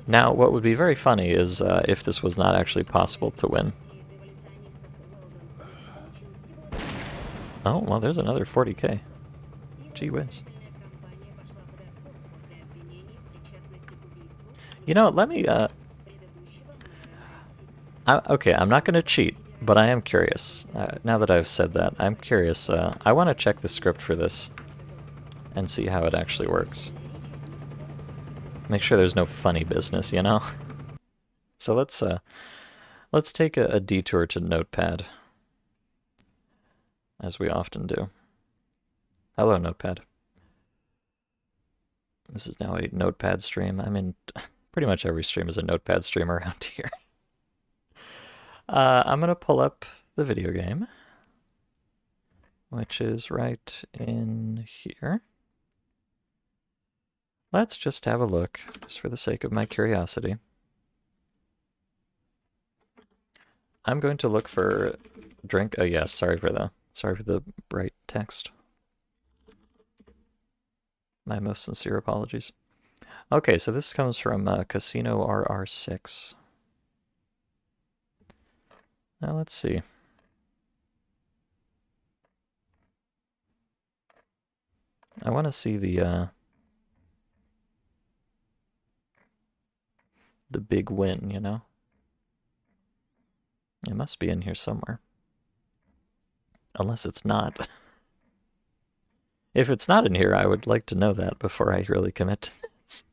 Now, what would be very funny is if this was not actually possible to win. Oh, well, there's another 40k. Gee whiz. You know, let me, okay, I'm not going to cheat, but I am curious. Now that I've said that, I'm curious. I want to check the script for this and see how it actually works. Make sure there's no funny business, you know? So let's take a detour to Notepad, as we often do. Hello, Notepad. This is now a Notepad stream. I mean, pretty much every stream is a Notepad stream around here. I'm going to pull up the video game, which is right in here. Let's just have a look, just for the sake of my curiosity. I'm going to look for drink. Oh yes, sorry for the bright text. My most sincere apologies. Okay, so this comes from Casino RR6. Now let's see. I want to see the big win, you know? It must be in here somewhere. Unless it's not. If it's not in here, I would like to know that before I really commit to this.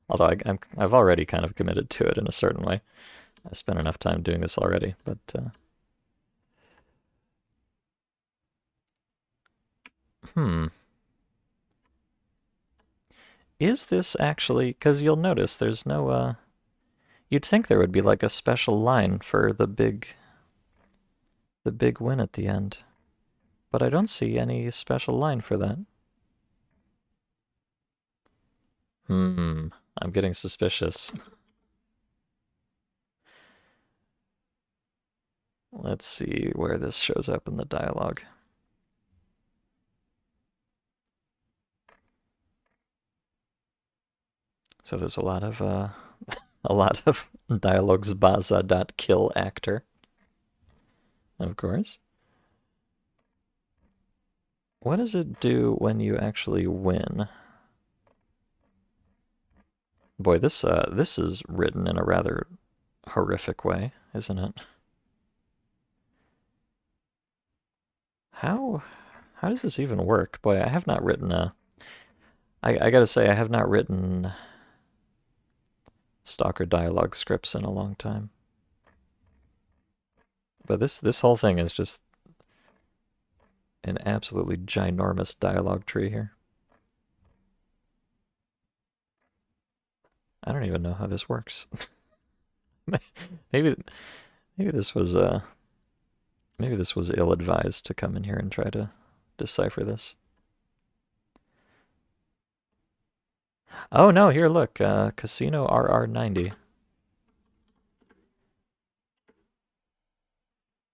Although I've already kind of committed to it in a certain way. I spent enough time doing this already, but Is this actually, because you'll notice there's no, you'd think there would be like a special line for the big win at the end. But I don't see any special line for that. I'm getting suspicious. Let's see where this shows up in the dialogue. So there's a lot of dialogues baza.kill actor. Of course. What does it do when you actually win? Boy, this is written in a rather horrific way, isn't it? How does this even work? Boy, I have not written I gotta say, I have not written Stalker dialogue scripts in a long time. But this whole thing is just an absolutely ginormous dialogue tree here. I don't even know how this works. maybe this was ill-advised to come in here and try to decipher this. Oh no, here look, Casino RR90.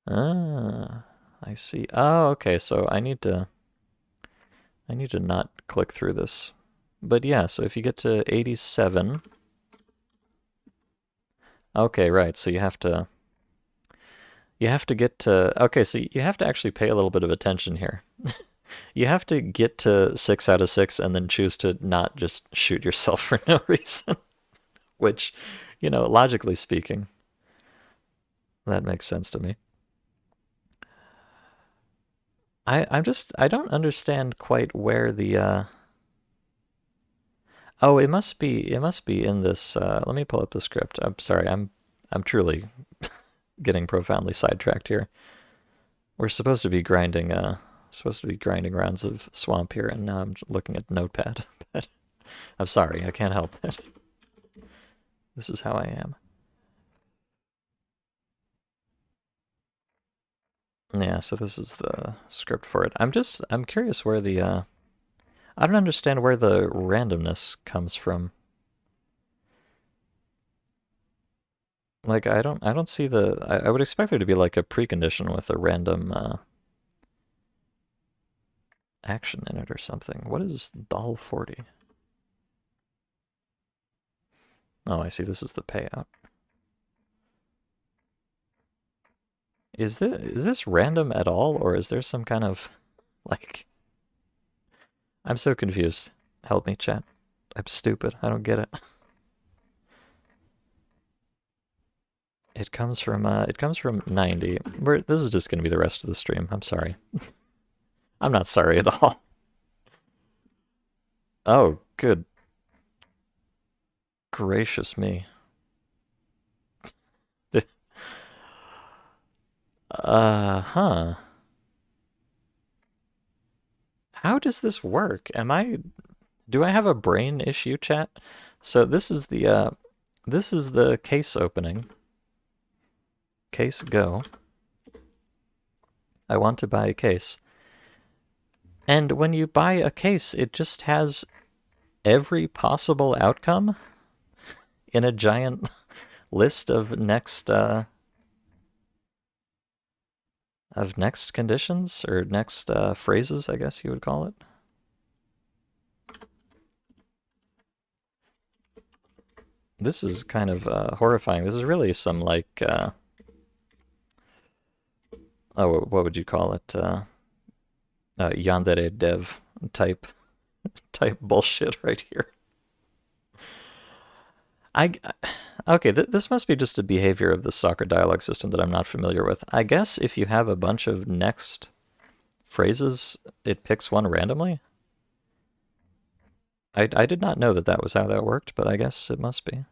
Ah, I see. Oh, okay, so I need to not click through this. But yeah, so if you get to 87. Okay, right, so you have to get to, okay, so you have to actually pay a little bit of attention here. You have to get to 6 out of 6 and then choose to not just shoot yourself for no reason. Which, you know, logically speaking, that makes sense to me. I don't understand quite where the oh, it must be in this let me pull up the script. I'm sorry, I'm truly getting profoundly sidetracked here. We're supposed to be grinding rounds of swamp here, and now I'm looking at Notepad. But I'm sorry, I can't help it. This is how I am. Yeah, so this is the script for it. I'm curious where the I don't understand where the randomness comes from. Like, I don't see the... I would expect there to be, like, a precondition with a random, action in it or something. What is doll 40? Oh, I see. This is the payout. Is this random at all, or is there some kind of, like... I'm so confused. Help me, chat. I'm stupid. I don't get it. It comes from 90. This is just gonna be the rest of the stream. I'm sorry. I'm not sorry at all. Oh, good gracious me. Huh. How does this work? Do I have a brain issue, chat? So this is the case opening. Case go. I want to buy a case. And when you buy a case, it just has every possible outcome in a giant list of next conditions or next phrases, I guess you would call it. This is kind of horrifying. This is really some like what would you call it? Yandere dev type bullshit right here. I okay, this must be just a behavior of the Stalker dialogue system that I'm not familiar with. I guess if you have a bunch of next phrases, it picks one randomly. I did not know that that was how that worked, but I guess it must be.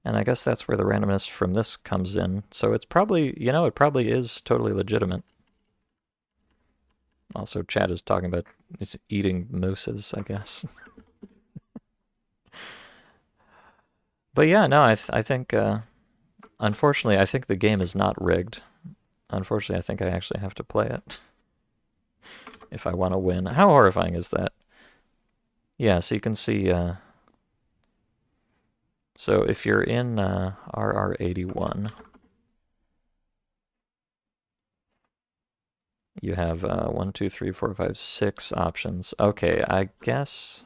And I guess that's where the randomness from this comes in. So it's probably, it probably is totally legitimate. Also, Chad is talking about eating mooses, I guess. But yeah, no, I think, unfortunately, I think the game is not rigged. Unfortunately, I think I actually have to play it if I want to win. How horrifying is that? Yeah, so you can see, so if you're in RR81, you have 1, 2, 3, 4, 5, 6 options. Okay, I guess...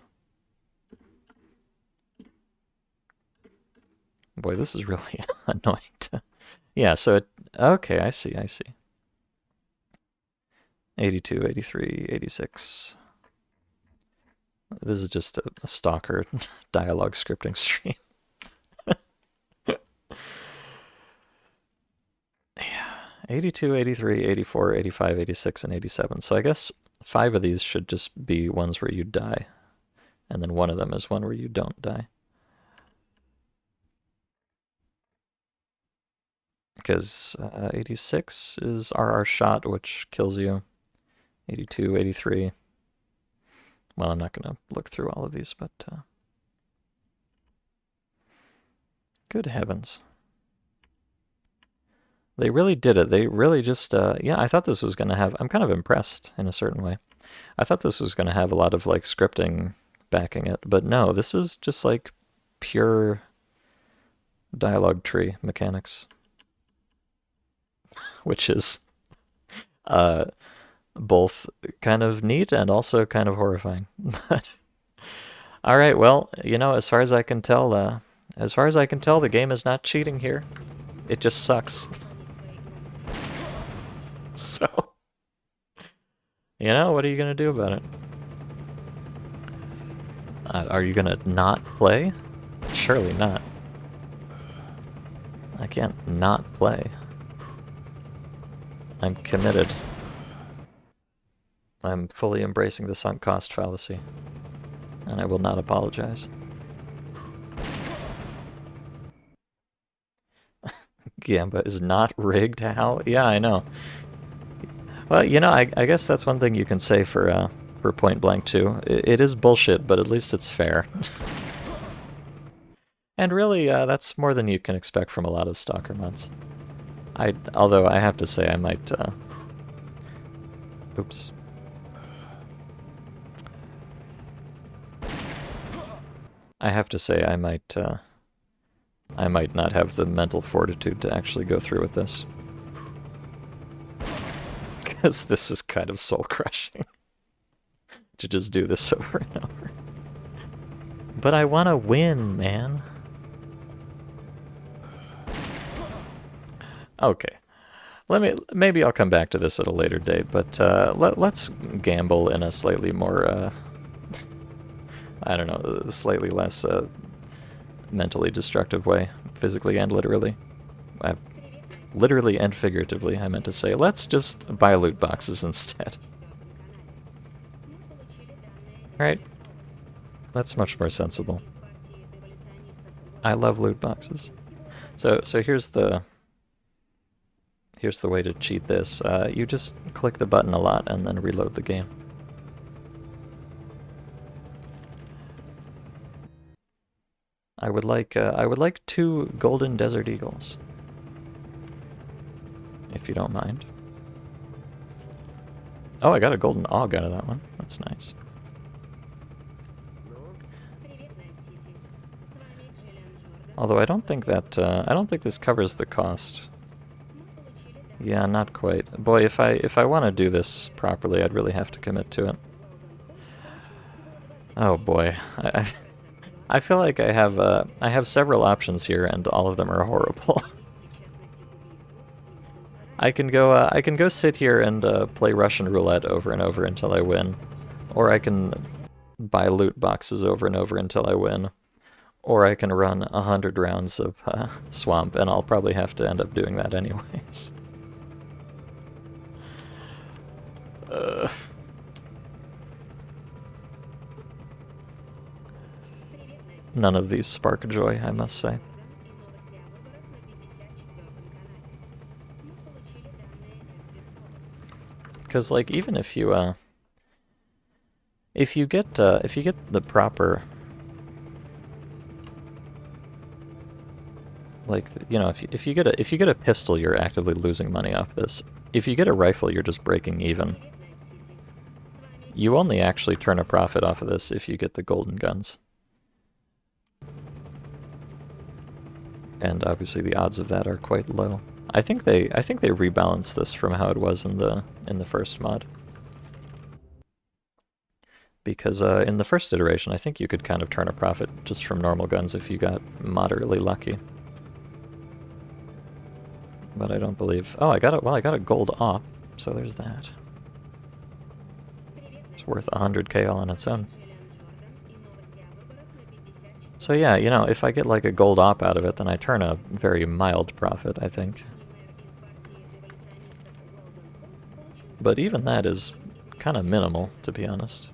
Boy, this is really annoying. Yeah, so okay, I see. 82, 83, 86. This is just a stalker dialogue scripting stream. Yeah, 82, 83, 84, 85, 86, and 87. So I guess 5 of these should just be ones where you die. And then one of them is one where you don't die. Because 86 is RR shot, which kills you. 82, 83. Well, I'm not going to look through all of these, but... good heavens. They really did it. They really just... yeah, I thought this was going to have... I'm kind of impressed in a certain way. I thought this was going to have a lot of, like, scripting backing it. But no, this is just, like, pure dialogue tree mechanics. Which is both kind of neat and also kind of horrifying. All right, well, as far as I can tell, the game is not cheating here. It just sucks. So, what are you gonna do about it? Are you gonna not play? Surely not. I can't not play. I'm committed. I'm fully embracing the sunk cost fallacy. And I will not apologize. Gamba is not rigged, how? Yeah, I know. Well, I guess that's one thing you can say for Point Blank 2. It is bullshit, but at least it's fair. And really, that's more than you can expect from a lot of Stalker mods. Although I have to say I might... oops. I have to say I might I might not have the mental fortitude to actually go through with this. Because this is kind of soul-crushing. To just do this over and over. But I want to win, man. Okay. Maybe I'll come back to this at a later date, but let's gamble in a slightly more, I don't know, slightly less mentally destructive way, physically and literally. Literally and figuratively, I meant to say. Let's just buy loot boxes instead. Right? That's much more sensible. I love loot boxes. So here's the way to cheat this. You just click the button a lot and then reload the game. I would like 2 golden desert eagles, if you don't mind. Oh, I got a golden aug out of that one. That's nice. Although I don't think this covers the cost. Yeah, not quite. Boy, if I want to do this properly, I'd really have to commit to it. Oh boy, I feel like I have several options here, and all of them are horrible. I can go sit here and play Russian roulette over and over until I win, or I can buy loot boxes over and over until I win, or I can run 100 rounds of swamp, and I'll probably have to end up doing that anyways. None of these spark joy, I must say. Because, like, even if you get the proper, like, you know, if you get a pistol, you're actively losing money off this. If you get a rifle, you're just breaking even. You only actually turn a profit off of this if you get the golden guns. And obviously the odds of that are quite low. I think they rebalanced this from how it was in the first mod. Because in the first iteration, I think you could kind of turn a profit just from normal guns if you got moderately lucky. But I don't believe... Oh, I got a gold op, so there's that. It's worth 100k all on its own. So yeah, you know, if I get like a gold op out of it, then I turn a very mild profit, I think. But even that is kind of minimal, to be honest.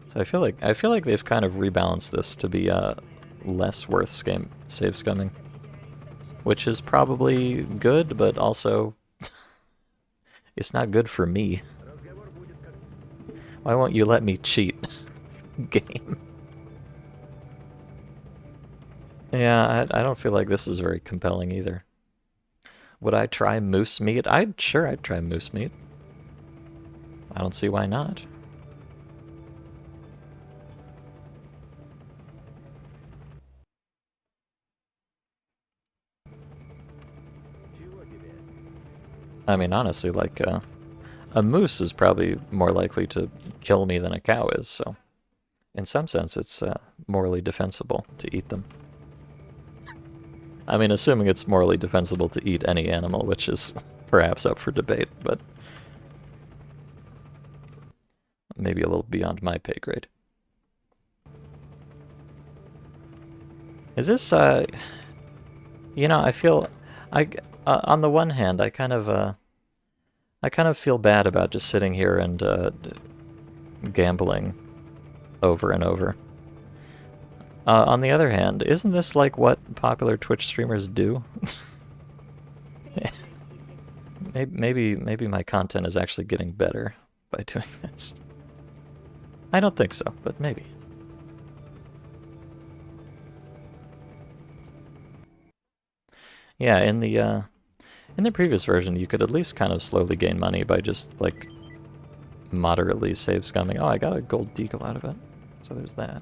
So I feel like they've kind of rebalanced this to be less worth save scumming, which is probably good, but also it's not good for me. Why won't you let me cheat, game? Yeah, I don't feel like this is very compelling either. Would I try moose meat? I'd try moose meat. I don't see why not. I mean, honestly, like, a moose is probably more likely to kill me than a cow is, so in some sense it's morally defensible to eat them. I mean, assuming it's morally defensible to eat any animal, which is perhaps up for debate, but maybe a little beyond my pay grade. Is this, you know, I feel, on the one hand, I kind of feel bad about just sitting here and gambling over and over. On the other hand, isn't this like what popular Twitch streamers do? maybe my content is actually getting better by doing this. I don't think so, but maybe. Yeah, in the previous version, you could at least kind of slowly gain money by just, like, moderately save scumming. Oh, I got a gold deagle out of it, so there's that.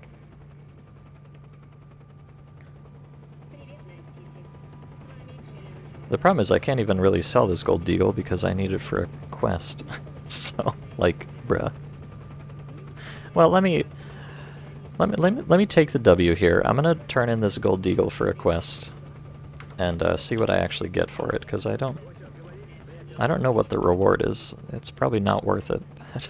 The problem is I can't even really sell this gold deagle because I need it for a quest. So, like, bruh. Well, let me take the W here. I'm gonna turn in this gold deagle for a quest and see what I actually get for it, because I don't know what the reward is. It's probably not worth it. But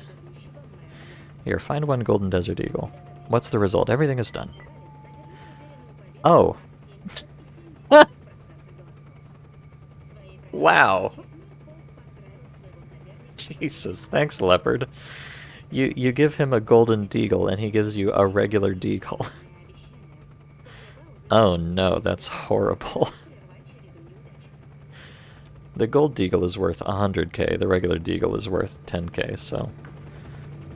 here, find one golden desert eagle. What's the result? Everything is done. Oh. Wow. Jesus, thanks, leopard. You give him a golden deagle and he gives you a regular deagle. Oh no, that's horrible. The gold deagle is worth 100k, the regular deagle is worth 10k, so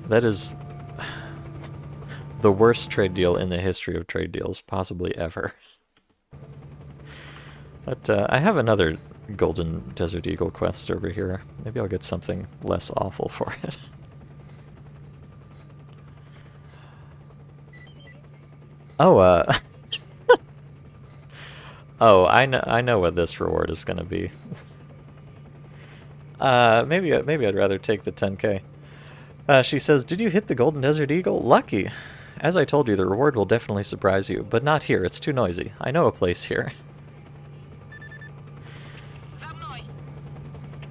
that is the worst trade deal in the history of trade deals, possibly ever. But I have another golden desert eagle quest over here. Maybe I'll get something less awful for it. Oh, oh, I know what this reward is gonna be. Maybe I'd rather take the 10k. She says, "Did you hit the golden desert eagle? Lucky. As I told you, the reward will definitely surprise you, but not here. It's too noisy. I know a place here."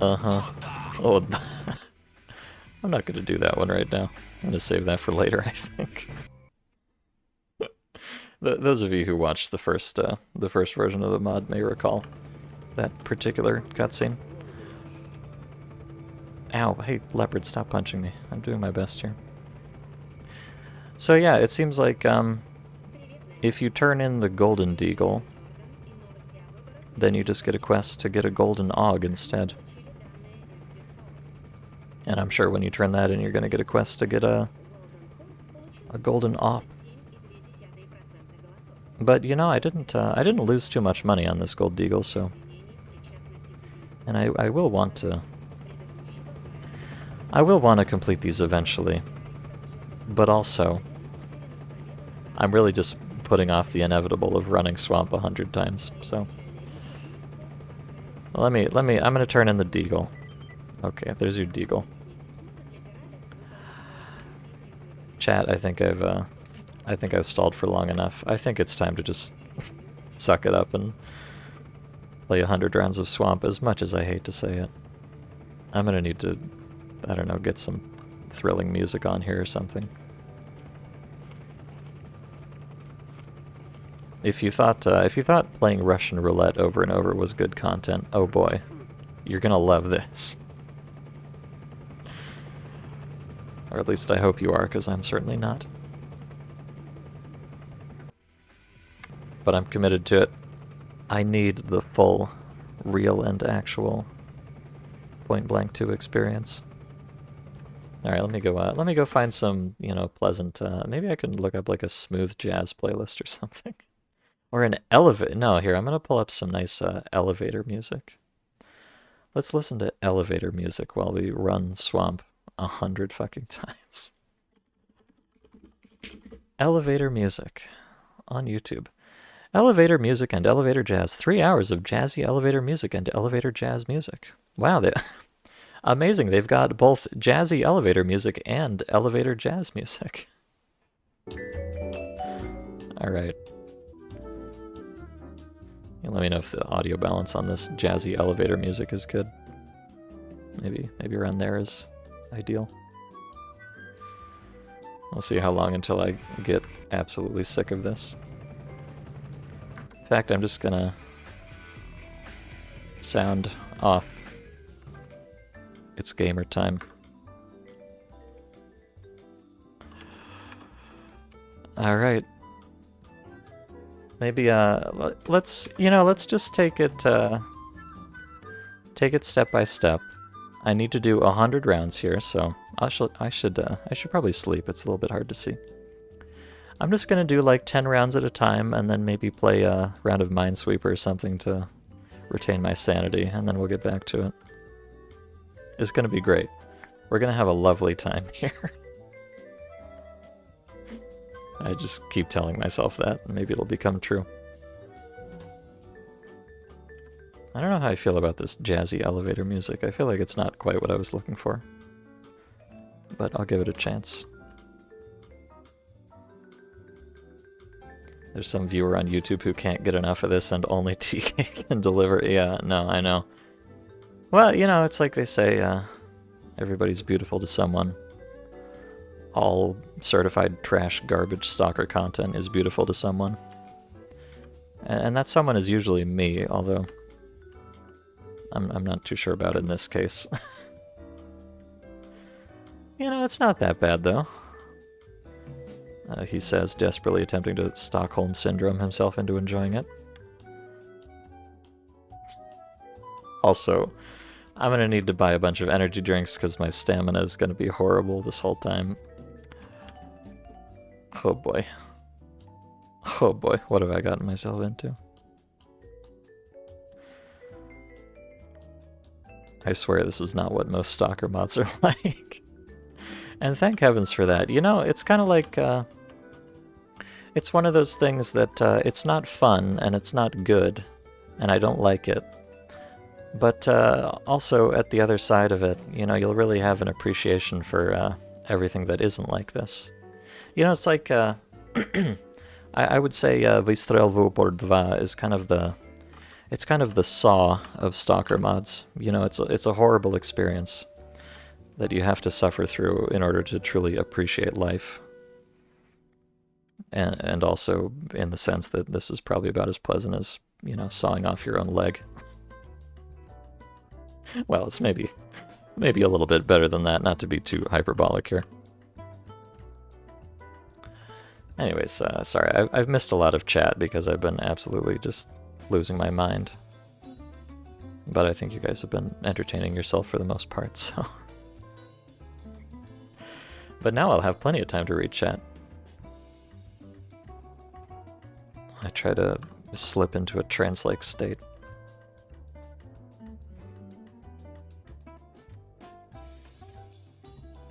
Uh-huh. Oh, I'm not gonna do that one right now. I'm gonna save that for later, I think. Those of you who watched the first version of the mod may recall that particular cutscene. Ow, hey, leopard, stop punching me. I'm doing my best here. So yeah, it seems like if you turn in the golden deagle, then you just get a quest to get a golden og instead. And I'm sure when you turn that in, you're going to get a quest to get a golden op. But you know, I didn't lose too much money on this gold deagle, so, and I will want to complete these eventually. But also, I'm really just putting off the inevitable of running swamp 100 times. So I'm gonna turn in the deagle. Okay, there's your deagle. Chat, I think I've stalled for long enough. I think it's time to just suck it up and play 100 rounds of swamp, as much as I hate to say it. I'm gonna need to, I don't know, get some thrilling music on here or something. If you thought playing Russian roulette over and over was good content, oh boy, you're gonna love this. Or at least I hope you are, because I'm certainly not. But I'm committed to it. I need the full, real and actual Point Blank 2 experience. Alright, let me go find some, you know, pleasant, maybe I can look up like a smooth jazz playlist or something. Or an elevator, no, here, I'm gonna pull up some nice elevator music. Let's listen to elevator music while we run swamp 100 fucking times. Elevator music on YouTube. Elevator music and elevator jazz. 3 hours of jazzy elevator music and elevator jazz music. Wow, amazing. They've got both jazzy elevator music and elevator jazz music. Alright. Let me know if the audio balance on this jazzy elevator music is good. Maybe around there is ideal. We'll see how long until I get absolutely sick of this. In fact, I'm just gonna sound off. It's gamer time. Alright. Maybe, let's just take it step by step. I need to do 100 rounds here, so I should probably sleep. It's a little bit hard to see. I'm just gonna do like 10 rounds at a time, and then maybe play a round of Minesweeper or something to retain my sanity, and then we'll get back to it. It's gonna be great. We're gonna have a lovely time here. I just keep telling myself that, and maybe it'll become true. I don't know how I feel about this jazzy elevator music. I feel like it's not quite what I was looking for. But I'll give it a chance. There's some viewer on YouTube who can't get enough of this and only TK can deliver. Yeah, no, I know. Well, you know, it's like they say, everybody's beautiful to someone. All certified trash garbage stalker content is beautiful to someone. And that someone is usually me, although I'm not too sure about it in this case. You know, it's not that bad, though. He says, desperately attempting to Stockholm Syndrome himself into enjoying it. Also, I'm gonna need to buy a bunch of energy drinks because my stamina is gonna be horrible this whole time. Oh boy. Oh boy, what have I gotten myself into? I swear this is not what most stalker mods are like. And thank heavens for that. You know, it's kind of like, it's one of those things that it's not fun and it's not good, and I don't like it. But also, at the other side of it, you know, you'll really have an appreciation for everything that isn't like this. You know, it's like, I would say Vystrelvu Bordva is kind of the, it's kind of the Saw of stalker mods. You know, it's a horrible experience that you have to suffer through in order to truly appreciate life. And also in the sense that this is probably about as pleasant as, you know, sawing off your own leg. Well, it's maybe a little bit better than that, not to be too hyperbolic here. Anyways, sorry, I've missed a lot of chat because I've been absolutely just losing my mind. But I think you guys have been entertaining yourself for the most part, so... But now I'll have plenty of time to read chat. I try to slip into a trance-like state.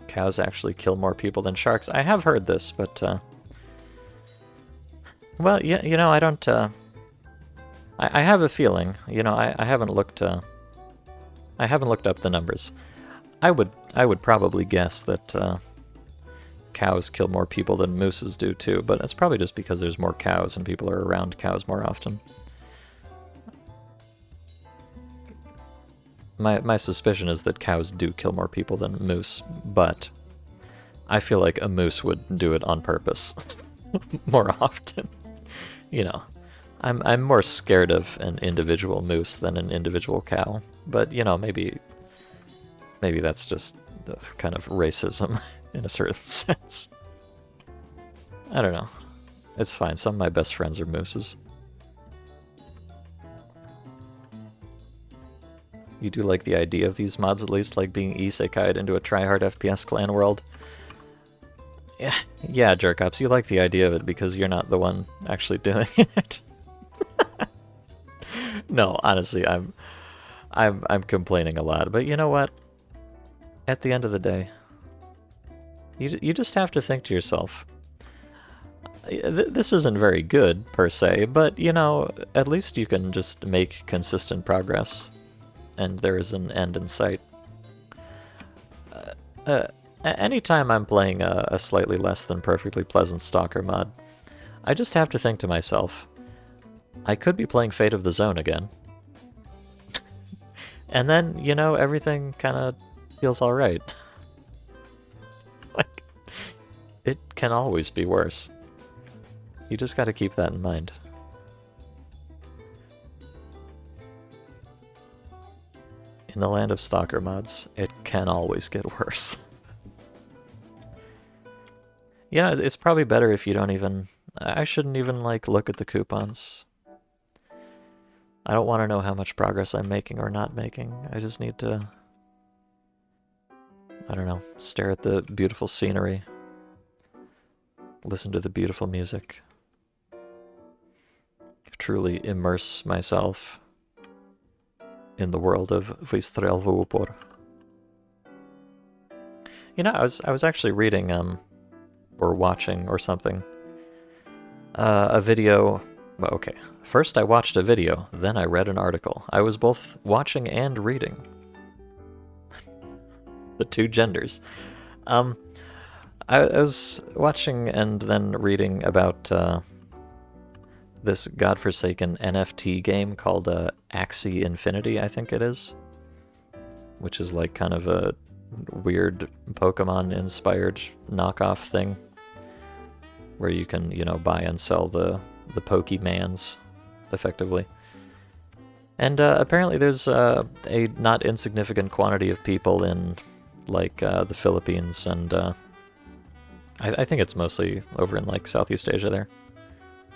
Cows actually kill more people than sharks. I have heard this, but well, yeah, you know, I don't. I have a feeling. You know, I haven't looked. I haven't looked up the numbers. I would probably guess that cows kill more people than mooses do too, but it's probably just because there's more cows and people are around cows more often. My suspicion is that cows do kill more people than moose, but I feel like a moose would do it on purpose more often. You know, I'm more scared of an individual moose than an individual cow, but you know, maybe that's just the kind of racism in a certain sense. I don't know. It's fine. Some of my best friends are mooses. You do like the idea of these mods at least, like being isekai'd into a tryhard FPS clan world? Yeah, Jerkops, you like the idea of it because you're not the one actually doing it. No, honestly, I'm complaining a lot, but you know what? At the end of the day, you just have to think to yourself, this isn't very good per se, but you know, at least you can just make consistent progress. And there is an end in sight. Anytime I'm playing a slightly less than perfectly pleasant stalker mod, I just have to think to myself, I could be playing Fate of the Zone again. And then, you know, everything kind of feels alright. Like, it can always be worse. You just gotta keep that in mind. In the land of stalker mods, it can always get worse. You know, it's probably better if you don't even... I shouldn't even, like, look at the coupons. I don't want to know how much progress I'm making or not making. I just need to... I don't know, stare at the beautiful scenery. Listen to the beautiful music. Truly immerse myself in the world of Vystrelvu. You know, I was actually reading or watching or something a video Well, okay. First I watched a video, then I read an article. I was both watching and reading. The two genders. Um, I was watching and then reading about this godforsaken NFT game called Axie Infinity, I think it is, which is like kind of a weird Pokemon-inspired knockoff thing, where you can, buy and sell the Pokemans, effectively. And apparently there's a not insignificant quantity of people in, like, the Philippines, and I think it's mostly over in, like, Southeast Asia there.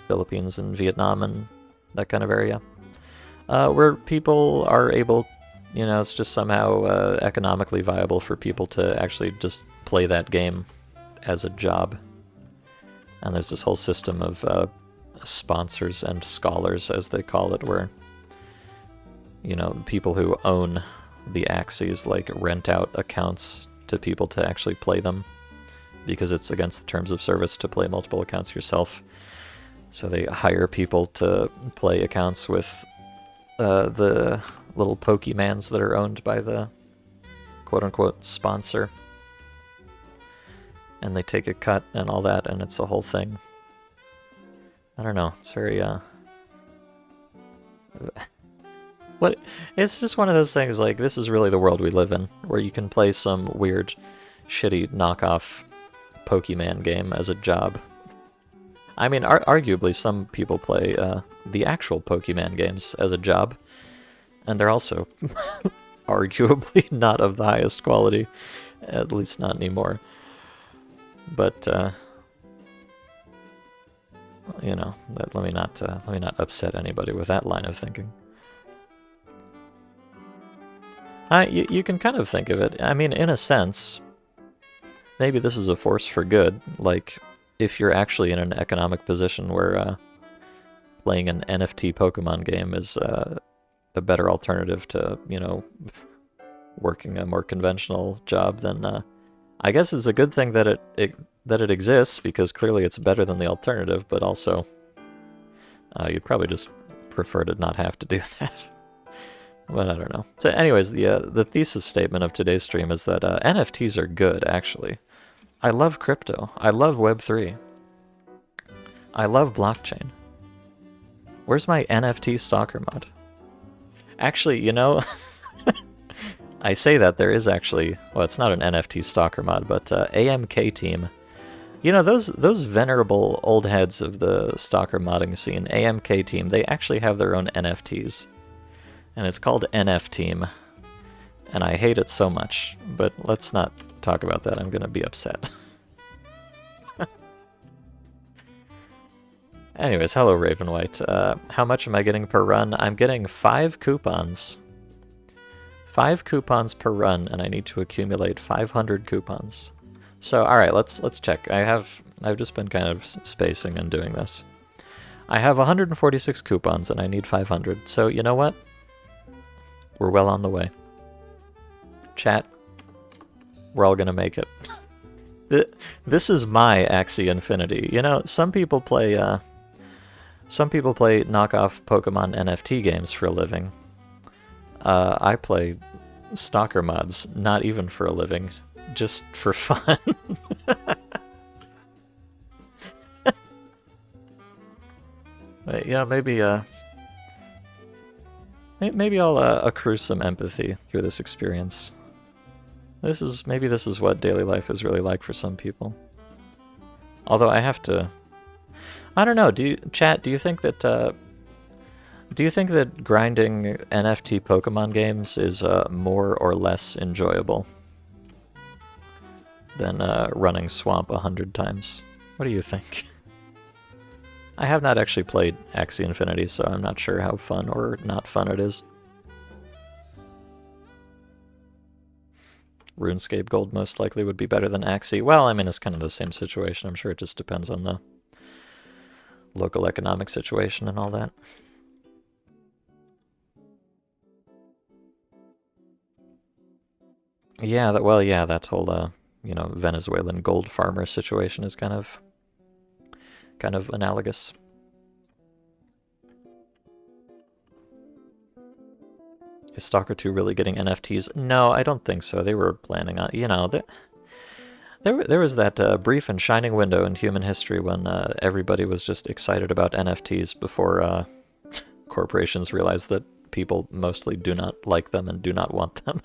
Philippines and Vietnam and that kind of area. Where people are able, it's just somehow economically viable for people to actually just play that game as a job. And there's this whole system of sponsors and scholars, as they call it, where, people who own the Axies, like, rent out accounts to people to actually play them, because it's against the terms of service to play multiple accounts yourself. So they hire people to play accounts with the little Pokemans that are owned by the quote-unquote sponsor. And they take a cut and all that, and it's a whole thing. I don't know, it's very, what? It's just one of those things, like, this is really the world we live in, where you can play some weird, shitty knockoff Pokemon game as a job. I mean, arguably, some people play the actual Pokemon games as a job, and they're also arguably not of the highest quality, at least not anymore. But let me not upset anybody with that line of thinking. You can kind of think of it. I mean, in a sense, maybe this is a force for good. Like, if you're actually in an economic position where playing an NFT Pokemon game is a better alternative to, working a more conventional job, then I guess it's a good thing that it exists, because clearly it's better than the alternative, but also you'd probably just prefer to not have to do that. But I don't know. So anyways, the thesis statement of today's stream is that NFTs are good, actually. I love crypto. I love Web3. I love blockchain. Where's my NFT stalker mod? Actually, I say that there is actually, well, it's not an NFT stalker mod, but AMK Team. Those venerable old heads of the stalker modding scene, AMK Team, they actually have their own NFTs. And it's called NF Team. And I hate it so much, but let's not talk about that. I'm going to be upset. Anyways, hello Raven White. How much am I getting per run? I'm getting 5 coupons. 5 coupons per run, and I need to accumulate 500 coupons. So, alright, let's check. I've just been kind of spacing and doing this. I have 146 coupons, and I need 500. So, you know what? We're well on the way. Chat, we're all gonna make it. This is my Axie Infinity. Some people play knockoff Pokemon NFT games for a living. I play stalker mods, not even for a living, just for fun. But, maybe I'll accrue some empathy through this experience. Maybe this is what daily life is really like for some people. Although I have to, I don't know. Do you think that grinding NFT Pokemon games is more or less enjoyable than running Swamp 100 times? What do you think? I have not actually played Axie Infinity, so I'm not sure how fun or not fun it is. RuneScape Gold most likely would be better than Axie. Well, I mean, it's kind of the same situation. I'm sure it just depends on the local economic situation and all that. Yeah, that whole Venezuelan gold farmer situation is kind of analogous. Is Stalker 2 really getting NFTs? No, I don't think so. They were planning on, there was that brief and shining window in human history when everybody was just excited about NFTs before corporations realized that people mostly do not like them and do not want them.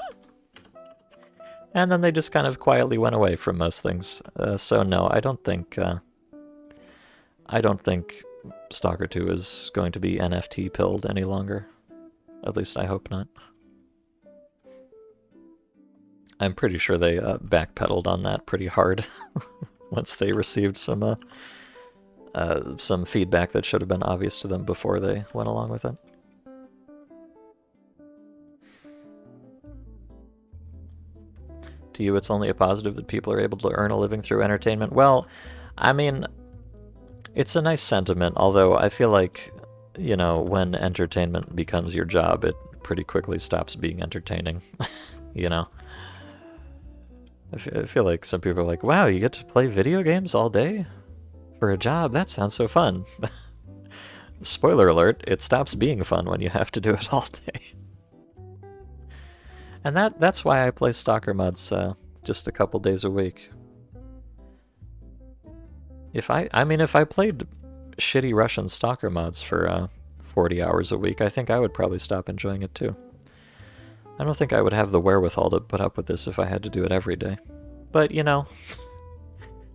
And then they just kind of quietly went away from most things. So no, I don't think Stalker 2 is going to be NFT pilled any longer. At least I hope not. I'm pretty sure they backpedaled on that pretty hard once they received some feedback that should have been obvious to them before they went along with it. To you, it's only a positive that people are able to earn a living through entertainment. Well, I mean, it's a nice sentiment, although I feel like, when entertainment becomes your job, it pretty quickly stops being entertaining, I feel like some people are like, wow, you get to play video games all day for a job? That sounds so fun. Spoiler alert, it stops being fun when you have to do it all day. And that's why I play Stalker mods just a couple days a week. If I played shitty Russian Stalker mods for 40 hours a week, I think I would probably stop enjoying it too. I don't think I would have the wherewithal to put up with this if I had to do it every day. But,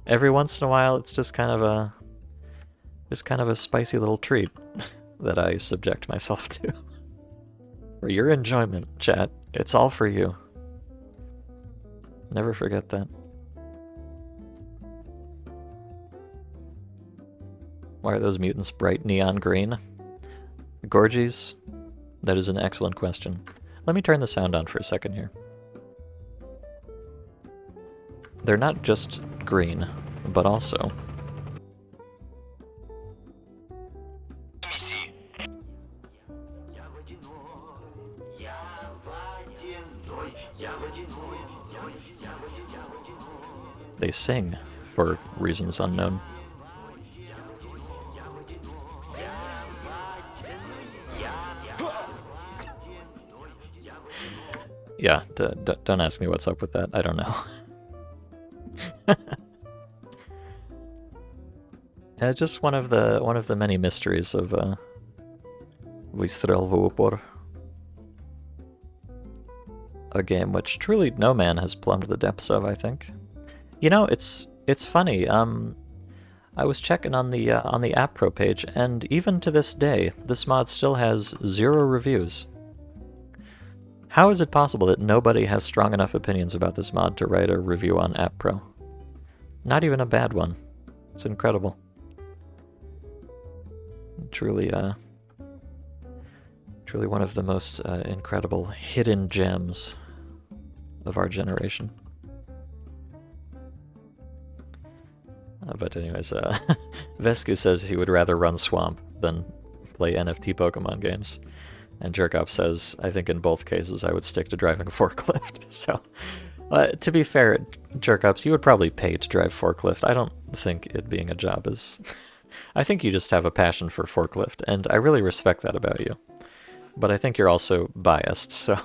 every once in a while it's just kind of a spicy little treat that I subject myself to. For your enjoyment, chat. It's all for you. Never forget that. Why are those mutants bright neon green? Gorgies? That is an excellent question. Let me turn the sound on for a second here. They're not just green, but also... They sing, for reasons unknown. Yeah, don't ask me what's up with that. I don't know. Just one of the many mysteries of Vystrelvu Upor. A game which truly no man has plumbed the depths of, I think. It's funny. I was checking on the App Pro page, and even to this day, this mod still has 0 reviews. How is it possible that nobody has strong enough opinions about this mod to write a review on App Pro? Not even a bad one. It's incredible. Truly one of the most incredible hidden gems of our generation. But anyways, Vesku says he would rather run Swamp than play NFT Pokemon games. And Jerkop says, I think in both cases I would stick to driving a forklift. So, to be fair, Jerkops, you would probably pay to drive forklift. I don't think it being a job is... I think you just have a passion for forklift, and I really respect that about you. But I think you're also biased, so...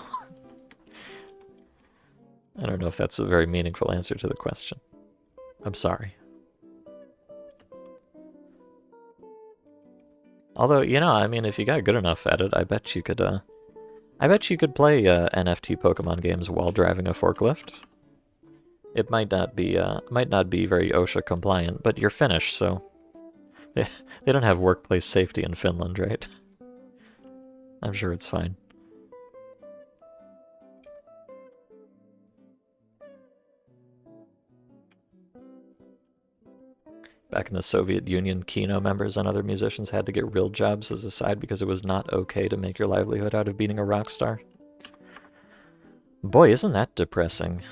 I don't know if that's a very meaningful answer to the question. I'm sorry. Although, if you got good enough at it, I bet you could play NFT Pokemon games while driving a forklift. It might not be very OSHA compliant, but you're Finnish, so they don't have workplace safety in Finland, right? I'm sure it's fine. Back in the Soviet Union, Kino members and other musicians had to get real jobs as a side because it was not okay to make your livelihood out of being a rock star. Boy, isn't that depressing.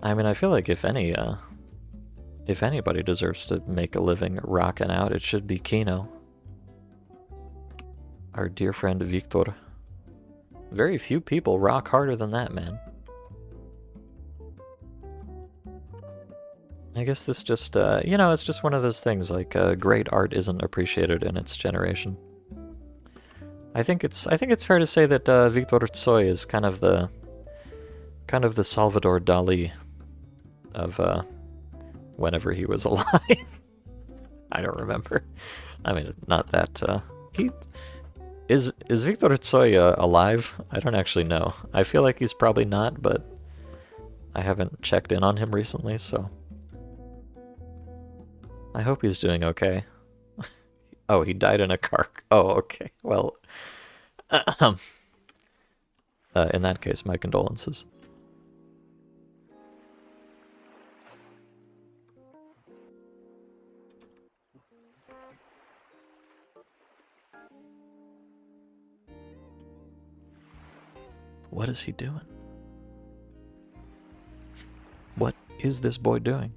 I feel like if anybody deserves to make a living rocking out, it should be Kino. Our dear friend Victor. Very few people rock harder than that man. I guess this just, it's just one of those things, like, great art isn't appreciated in its generation. I think it's fair to say that Victor Tsoi is kind of the Salvador Dali of whenever he was alive. I don't remember. I mean, not that he is Victor Tsoi alive? I don't actually know. I feel like he's probably not, but I haven't checked in on him recently, so I hope he's doing okay. Oh, he died in a car. Oh, okay. Well, in that case, my condolences. What is he doing? What is this boy doing?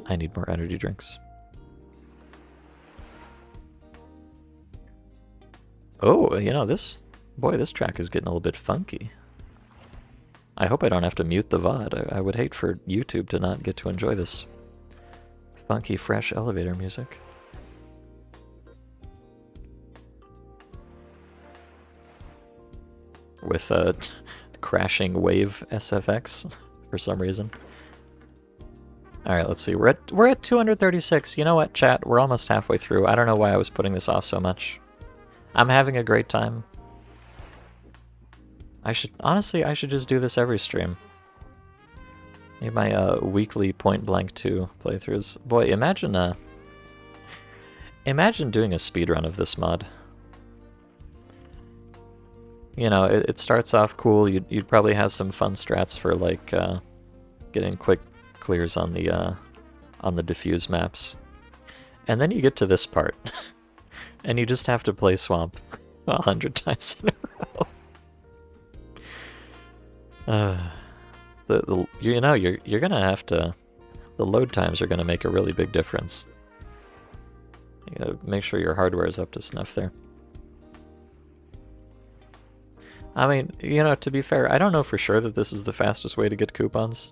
I need more energy drinks. Oh, you know, this track is getting a little bit funky. I hope I don't have to mute the VOD. I would hate for YouTube to not get to enjoy this funky, fresh elevator music. With a crashing wave SFX for some reason. Alright, let's see. We're at 236. You know what, chat? We're almost halfway through. I don't know why I was putting this off so much. I'm having a great time. Honestly, I should just do this every stream. Need my weekly Point Blank 2 playthroughs. Boy, imagine doing a speedrun of this mod. You know, it starts off cool. You'd probably have some fun strats for like getting quick clears on the diffuse maps, and then you get to this part, and you just have to play Swamp 100 times in a row. You know, you're gonna have to. The load times are gonna make a really big difference. You gotta make sure your hardware is up to snuff there. I mean, you know, to be fair, I don't know for sure that this is the fastest way to get coupons.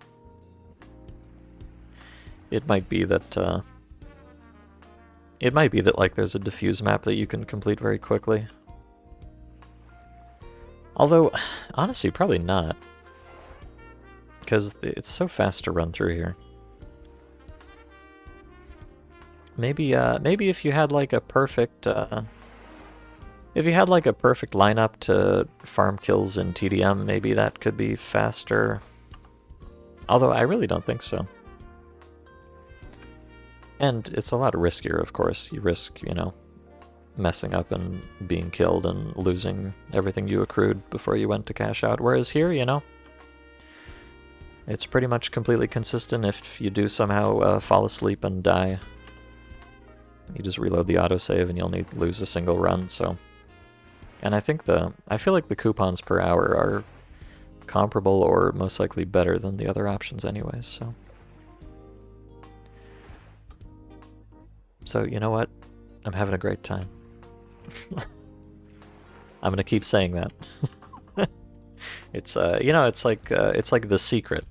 It might be that like there's a diffuse map that you can complete very quickly. Although, honestly, probably not, because it's so fast to run through here. Maybe if you had like a perfect lineup to farm kills in TDM, maybe that could be faster. Although I really don't think so. And it's a lot riskier, of course. You risk, you know, messing up and being killed and losing everything you accrued before you went to cash out. Whereas here, you know, it's pretty much completely consistent. If you do somehow fall asleep and die, you just reload the autosave and you'll lose a single run, so... And I feel like the coupons per hour are comparable or most likely better than the other options anyways, so... So, you know what? I'm having a great time. I'm gonna keep saying that. It's, you know, it's like The Secret.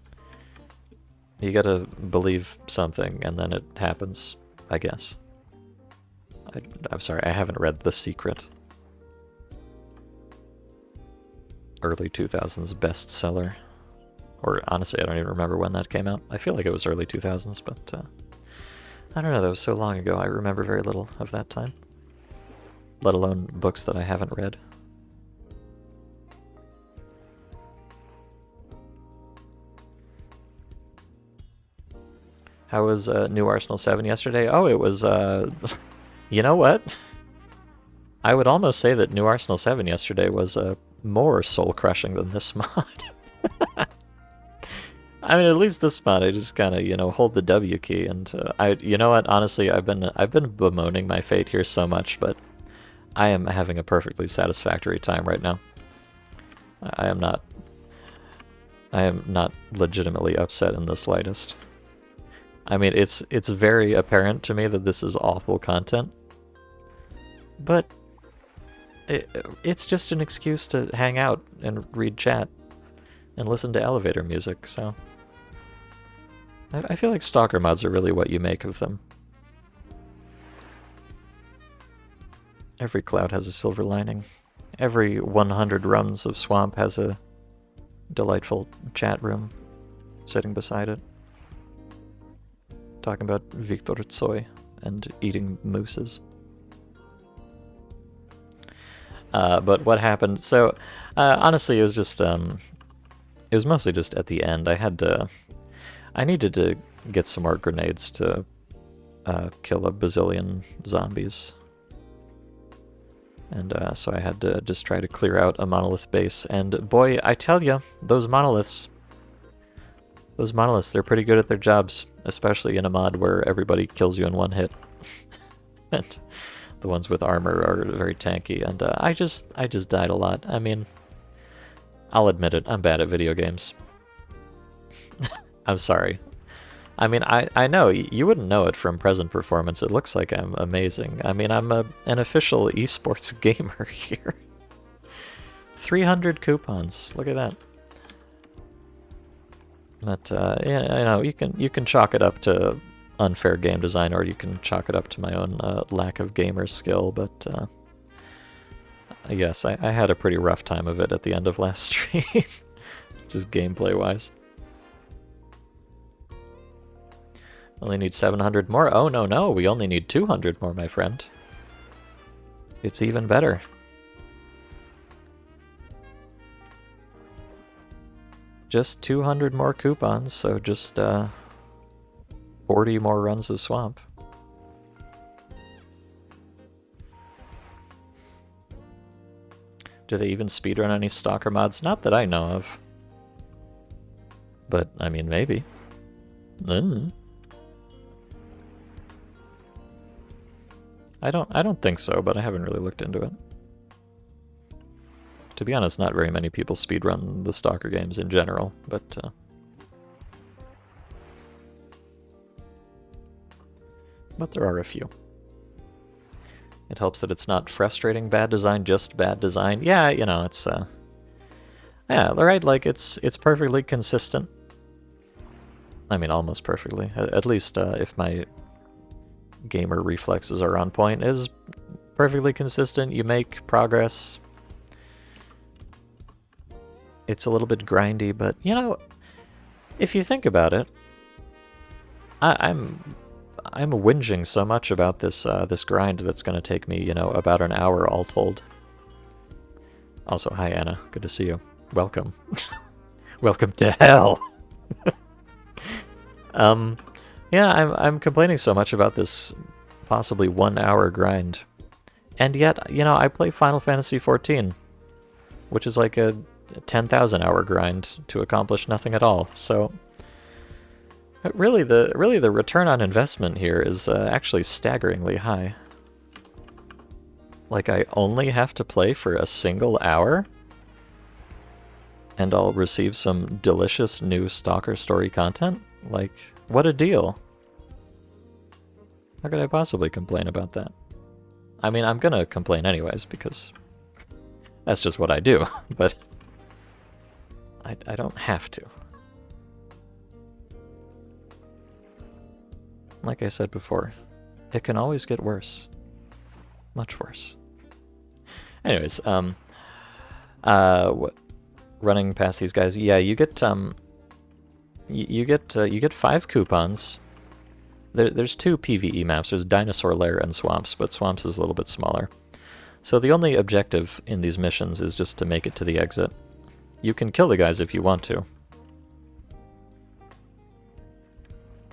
You gotta believe something, and then it happens, I guess. I'm sorry, I haven't read The Secret. Early 2000s bestseller. Or, honestly, I don't even remember when that came out. I feel like it was early 2000s, but, I don't know, that was so long ago, I remember very little of that time. Let alone books that I haven't read. How was New Arsenal 7 yesterday? Oh, it was, you know what? I would almost say that New Arsenal 7 yesterday was more soul-crushing than this mod. I mean, at least this mod, I just kind of, you know, hold the W key, and you know what? Honestly, I've been bemoaning my fate here so much, but I am having a perfectly satisfactory time right now. I am not legitimately upset in the slightest. I mean, it's very apparent to me that this is awful content, but it's just an excuse to hang out and read chat and listen to elevator music, so... I feel like stalker mods are really what you make of them. Every cloud has a silver lining. Every 100 runs of swamp has a delightful chat room sitting beside it, talking about Viktor Tsoi and eating mooses. But what happened? So, honestly, it was just it was mostly just at the end. I needed to get some more grenades to kill a bazillion zombies. And so I had to just try to clear out a monolith base. And boy, I tell you, those monoliths, they're pretty good at their jobs, especially in a mod where everybody kills you in one hit. And the ones with armor are very tanky. And I just died a lot. I mean, I'll admit it, I'm bad at video games. I'm sorry. I mean, I know, you wouldn't know it from present performance. It looks like I'm amazing. I mean, I'm an official esports gamer here. 300 coupons, look at that. But, yeah, you know, you can chalk it up to unfair game design, or you can chalk it up to my own lack of gamer skill, but, yes, I had a pretty rough time of it at the end of last stream, just gameplay-wise. Only need 700 more? Oh, no, we only need 200 more, my friend. It's even better. Just 200 more coupons, so just 40 more runs of swamp. Do they even speedrun any stalker mods? Not that I know of. But, I mean, maybe. I don't think so, but I haven't really looked into it. To be honest, not very many people speedrun the Stalker games in general, but there are a few. It helps that it's not frustrating bad design, just bad design. Yeah, you know, it's yeah, right, like it's perfectly consistent. I mean, almost perfectly. At least if my gamer reflexes are on point, is perfectly consistent. You make progress. It's a little bit grindy, but you know, if you think about it, I'm whinging so much about this this grind that's going to take me, you know, about an hour all told. Also, hi Anna, good to see you. Welcome. Welcome to hell. Yeah, I'm complaining so much about this possibly 1 hour grind. And yet, you know, I play Final Fantasy XIV, which is like a 10,000 hour grind to accomplish nothing at all. So really the return on investment here is actually staggeringly high. Like, I only have to play for a single hour, and I'll receive some delicious new Stalker story content? Like, what a deal. How could I possibly complain about that? I mean, I'm gonna complain anyways, because that's just what I do, but I don't have to. Like I said before, it can always get worse. Much worse. Anyways, running past these guys, yeah, you get you get 5 coupons. There's 2 PvE maps. There's Dinosaur Lair and Swamps, but Swamps is a little bit smaller. So the only objective in these missions is just to make it to the exit. You can kill the guys if you want to,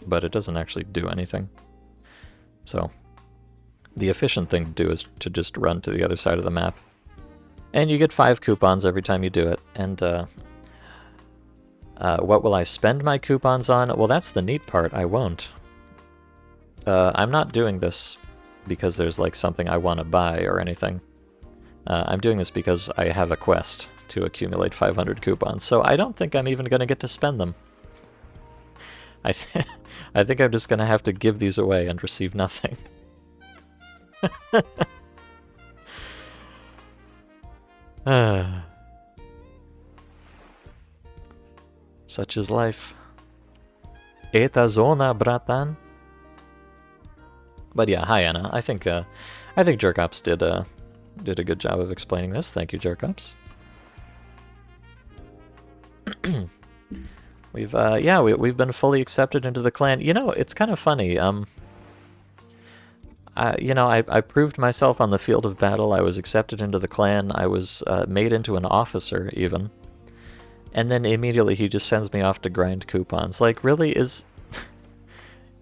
but it doesn't actually do anything. So the efficient thing to do is to just run to the other side of the map. And you get 5 coupons every time you do it. And what will I spend my coupons on? Well, that's the neat part. I won't. I'm not doing this because there's like something I want to buy or anything. I'm doing this because I have a quest to accumulate 500 coupons, so I don't think I'm even going to get to spend them. I think I'm just going to have to give these away and receive nothing. Such is life. Eta zona, bratan. But yeah, hi Anna. I think Jerkops did a good job of explaining this. Thank you, Jerkops. We've been fully accepted into the clan. You know, it's kind of funny. I proved myself on the field of battle. I was accepted into the clan. I was made into an officer, even. And then immediately he just sends me off to grind coupons. Like, really, is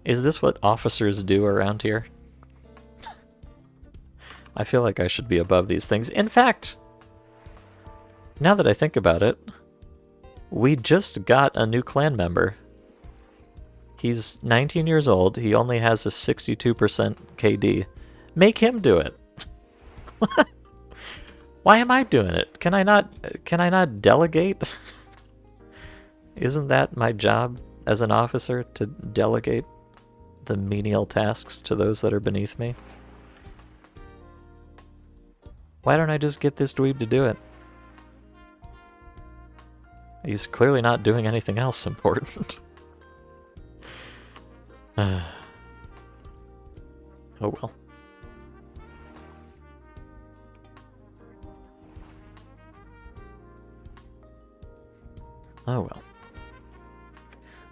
this what officers do around here? I feel like I should be above these things. In fact, now that I think about it, we just got a new clan member. He's 19 years old. He only has a 62% KD. Make him do it. Why am I doing it? Can I not delegate? Isn't that my job as an officer, to delegate the menial tasks to those that are beneath me? Why don't I just get this dweeb to do it? He's clearly not doing anything else important. Oh well. Oh well.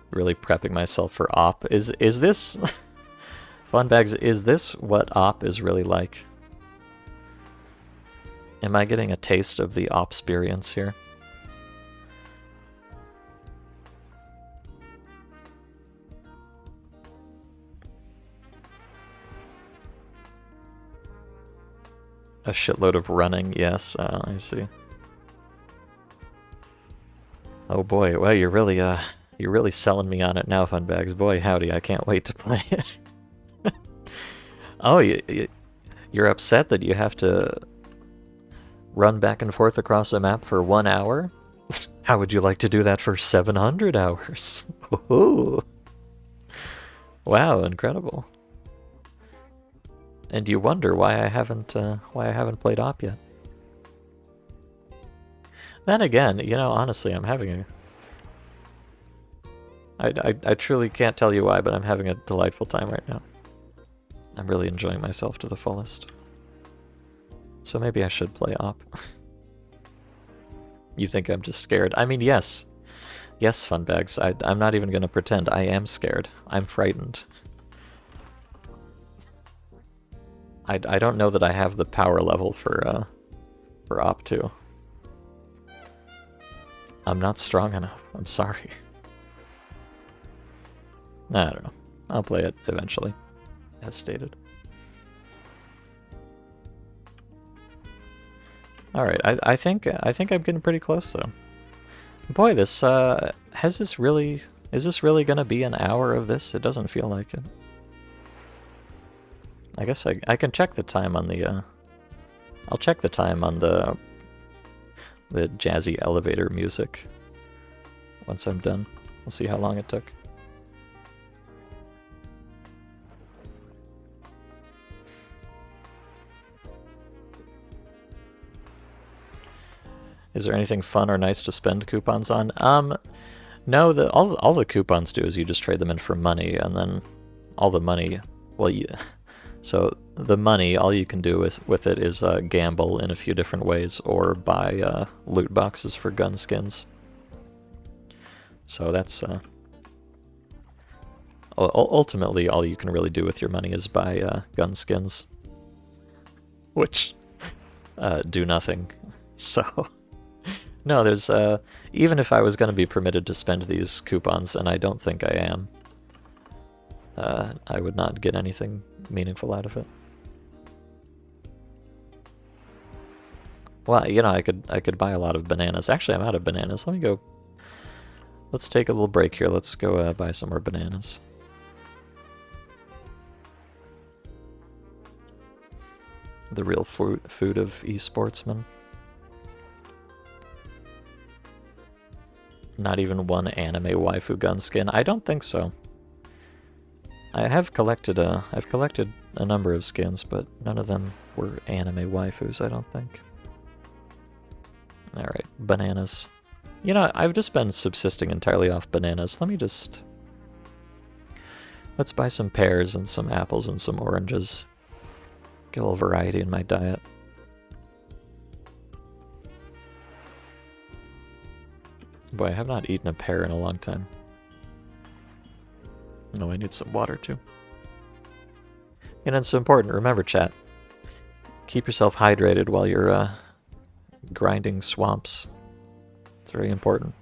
Really prepping myself for op. Is this Funbags, is this what op is really like? Am I getting a taste of the op experience here? A shitload of running, yes, I see. Oh boy, well you're really selling me on it now, Funbags. Boy howdy, I can't wait to play it. Oh, you're upset that you have to run back and forth across a map for 1 hour? How would you like to do that for 700 hours? Ooh. Wow, incredible. And you wonder why I haven't played op yet. Then again, you know, honestly, I'm having I truly can't tell you why, but I'm having a delightful time right now. I'm really enjoying myself to the fullest. So maybe I should play op. You think I'm just scared? I mean, yes. Yes, Funbags. I'm not even going to pretend. I am scared. I'm frightened. I don't know that I have the power level for op 2. I'm not strong enough. I'm sorry. I don't know. I'll play it eventually, as stated. All right, I think I'm getting pretty close though. Boy, this is this really gonna be an hour of this? It doesn't feel like it. I guess I can check the time on the I'll check the time on the jazzy elevator music once I'm done. We'll see how long it took. Is there anything fun or nice to spend coupons on? No, all the coupons do is you just trade them in for money, and then all the money, well, so the money, all you can do with it is gamble in a few different ways, or buy loot boxes for gun skins. So that's ultimately all you can really do with your money is buy gun skins, which do nothing. So. No, there's, even if I was going to be permitted to spend these coupons, and I don't think I am, I would not get anything meaningful out of it. Well, you know, I could buy a lot of bananas. Actually, I'm out of bananas. Let me go. Let's take a little break here. Let's go buy some more bananas. The real food of esportsmen. Not even one anime waifu gun skin? I don't think so. I've collected a number of skins, but none of them were anime waifus, I don't think. Alright, bananas. You know, I've just been subsisting entirely off bananas. Let me Let's buy some pears and some apples and some oranges. Get a little variety in my diet. Boy, I have not eaten a pear in a long time. No, I need some water too. And it's important, remember chat, keep yourself hydrated while you're grinding swamps. It's very important.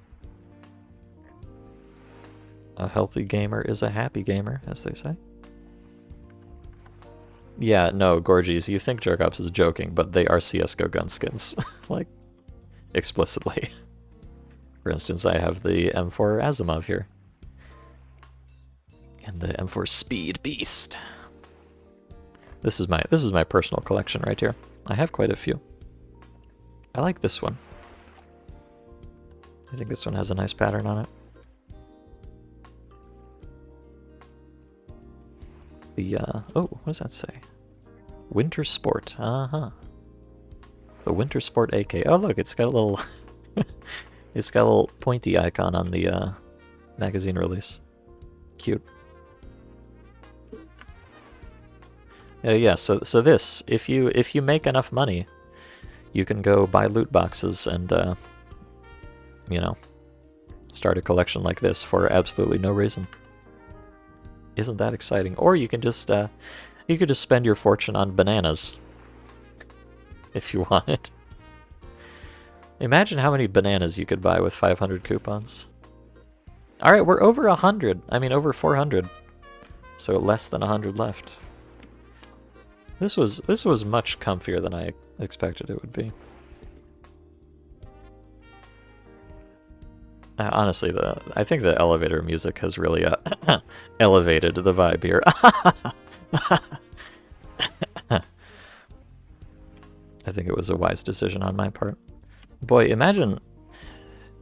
A healthy gamer is a happy gamer, as they say. Yeah, no, Gorgies, you think Jerkops is joking, but they are CSGO gunskins. Like, explicitly. For instance, I have the M4 Asimov here. And the M4 Speed Beast. This is my personal collection right here. I have quite a few. I like this one. I think this one has a nice pattern on it. The, oh, what does that say? Winter Sport. Uh-huh. The Winter Sport AK. Oh, look, it's got a little... it's got a little pointy icon on the, magazine release. Cute. Yeah, so this, if you make enough money, you can go buy loot boxes and, you know, start a collection like this for absolutely no reason. Isn't that exciting? Or you can just, you could just spend your fortune on bananas. If you want it. Imagine how many bananas you could buy with 500 coupons. Alright, we're over 100. I mean, over 400. So less than 100 left. This was much comfier than I expected it would be. Honestly, I think the elevator music has really elevated the vibe here. I think it was a wise decision on my part. Boy, imagine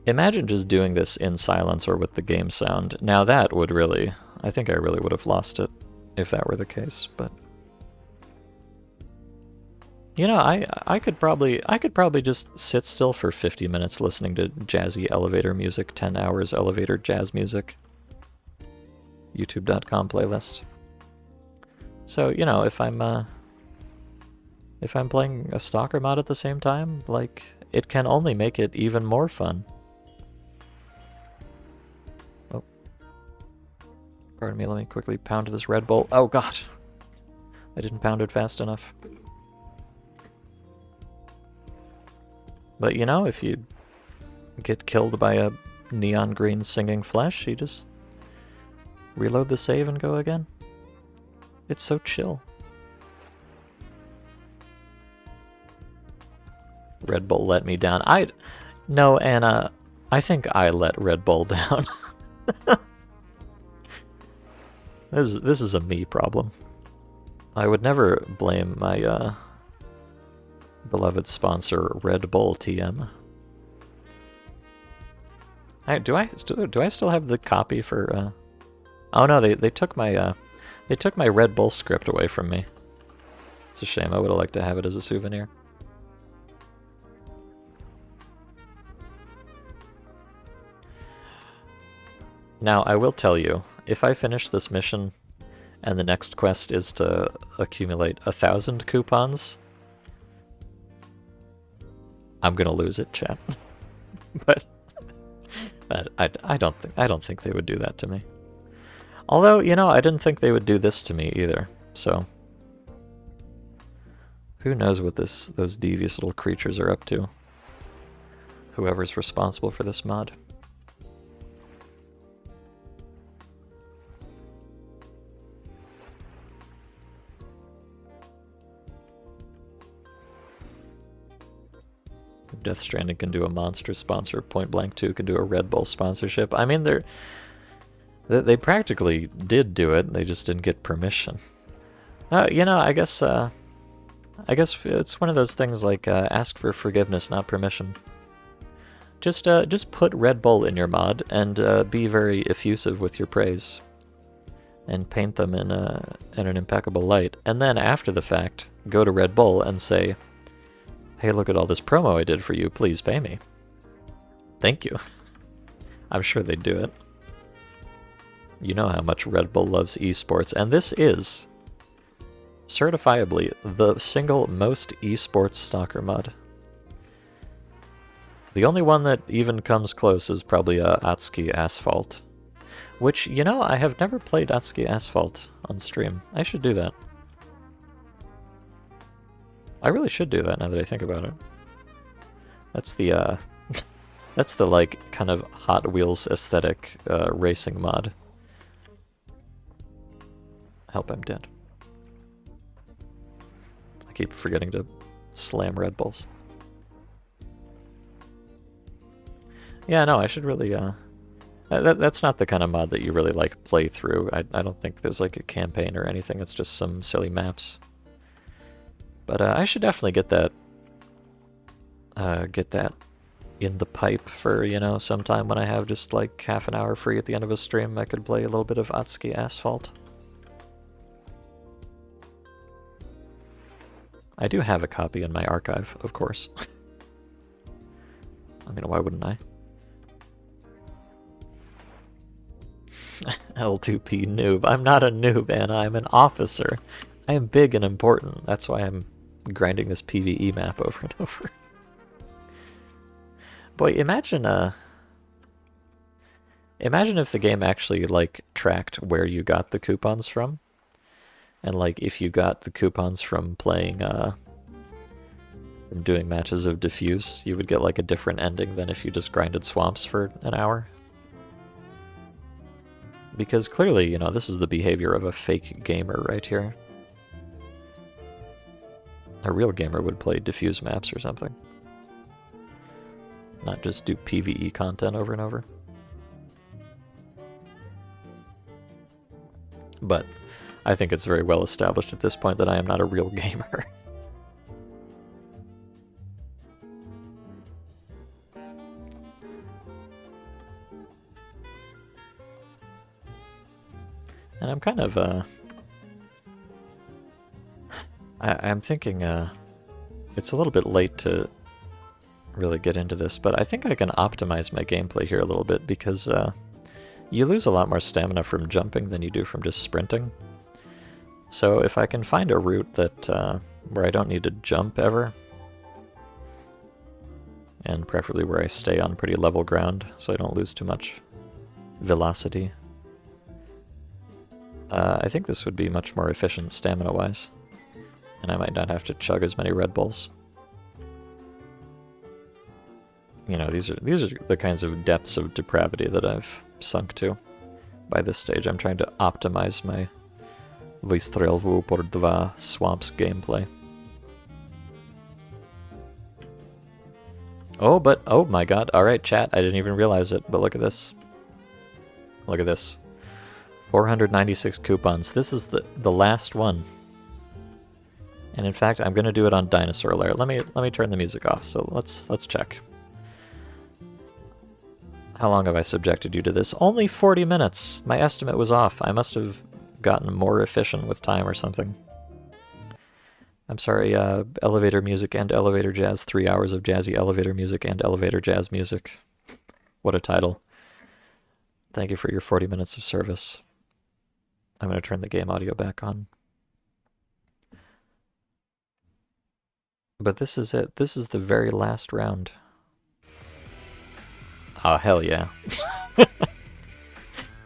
just doing this in silence or with the game sound. Now that would really, I think I really would have lost it if that were the case, but you know, I could probably just sit still for 50 minutes listening to jazzy elevator music, 10 hours elevator jazz music. YouTube.com playlist. So, you know, if I'm playing a stalker mod at the same time, like, it can only make it even more fun. Oh. Pardon me, let me quickly pound this Red Bull. Oh god! I didn't pound it fast enough. But you know, if you get killed by a neon green singing flesh, you just reload the save and go again. It's so chill. Red Bull let me down. No, Anna, I think I let Red Bull down. This is a me problem. I would never blame my beloved sponsor, Red Bull TM. Do I still have the copy for? Oh no, they took my Red Bull script away from me. It's a shame. I would have liked to have it as a souvenir. Now, I will tell you, if I finish this mission, and the next quest is to accumulate 1,000 coupons, I'm gonna lose it, chat. But I don't think they would do that to me. Although, you know, I didn't think they would do this to me either. So who knows what those devious little creatures are up to? Whoever's responsible for this mod. Death Stranding can do a monster sponsor. Point Blank 2 can do a Red Bull sponsorship. I mean, they practically did do it. They just didn't get permission. You know, I guess it's one of those things like ask for forgiveness, not permission. Just put Red Bull in your mod and be very effusive with your praise, and paint them in an impeccable light. And then after the fact, go to Red Bull and say, hey, look at all this promo I did for you, please pay me. Thank you. I'm sure they'd do it. You know how much Red Bull loves esports, and this is certifiably the single most esports stalker mod. The only one that even comes close is probably Atsuki Asphalt. Which, you know, I have never played Atsuki Asphalt on stream. I should do that. I really should do that now that I think about it. That's the, that's the, like, kind of Hot Wheels aesthetic racing mod. Help, I'm dead. I keep forgetting to slam Red Bulls. Yeah, no, I should really, that's not the kind of mod that you really, like, play through. I don't think there's, like, a campaign or anything. It's just some silly maps. But I should definitely get that in the pipe for, you know, sometime when I have just, like, half an hour free at the end of a stream. I could play a little bit of Atsuki Asphalt. I do have a copy in my archive, of course. I mean, why wouldn't I? L2P noob. I'm not a noob, Anna. I'm an officer. I am big and important. That's why I'm grinding this PvE map over and over. Boy, imagine if the game actually, like, tracked where you got the coupons from. And, like, if you got the coupons from playing, from doing matches of Diffuse, you would get, like, a different ending than if you just grinded swamps for an hour. Because clearly, you know, this is the behavior of a fake gamer right here. A real gamer would play Diffuse maps or something. Not just do PvE content over and over. But I think it's very well established at this point that I am not a real gamer. And I'm kind of, I'm thinking, it's a little bit late to really get into this, but I think I can optimize my gameplay here a little bit because, you lose a lot more stamina from jumping than you do from just sprinting. So if I can find a route that, where I don't need to jump ever, and preferably where I stay on pretty level ground so I don't lose too much velocity, I think this would be much more efficient stamina-wise, and I might not have to chug as many Red Bulls. You know, these are the kinds of depths of depravity that I've sunk to. By this stage, I'm trying to optimize my Vystrelvu por dva Swamps gameplay. Oh, but, oh my god, alright chat, I didn't even realize it, but look at this. Look at this. 496 coupons. This is the last one. And in fact, I'm gonna do it on Dinosaur Lair. Let me turn the music off, so let's check. How long have I subjected you to this? Only 40 minutes! My estimate was off. I must have gotten more efficient with time or something. I'm sorry, elevator music and elevator jazz. 3 hours of jazzy elevator music and elevator jazz music. What a title. Thank you for your 40 minutes of service. I'm going to turn the game audio back on. But this is it. This is the very last round. Oh, hell yeah.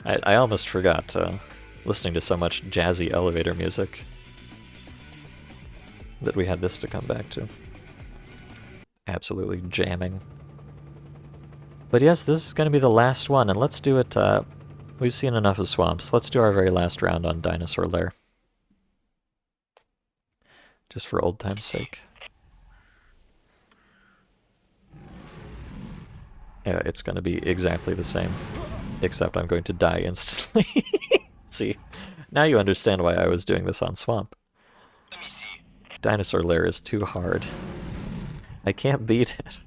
I almost forgot, listening to so much jazzy elevator music, that we had this to come back to. Absolutely jamming. But yes, this is going to be the last one, and let's do it, we've seen enough of swamps. Let's do our very last round on Dinosaur Lair. Just for old time's sake. Yeah, it's going to be exactly the same, except I'm going to die instantly. See, now you understand why I was doing this on Swamp. Dinosaur Lair is too hard. I can't beat it.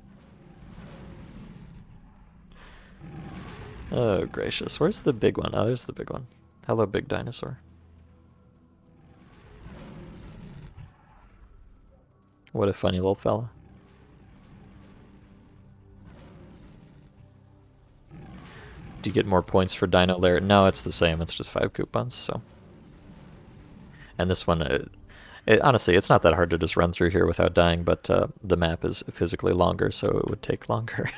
Oh, gracious. Where's the big one? Oh, there's the big one. Hello, big dinosaur. What a funny little fella. Do you get more points for Dino Lair? No, it's the same. It's just 5 coupons, so. And this one, honestly, it's not that hard to just run through here without dying, but the map is physically longer, so it would take longer.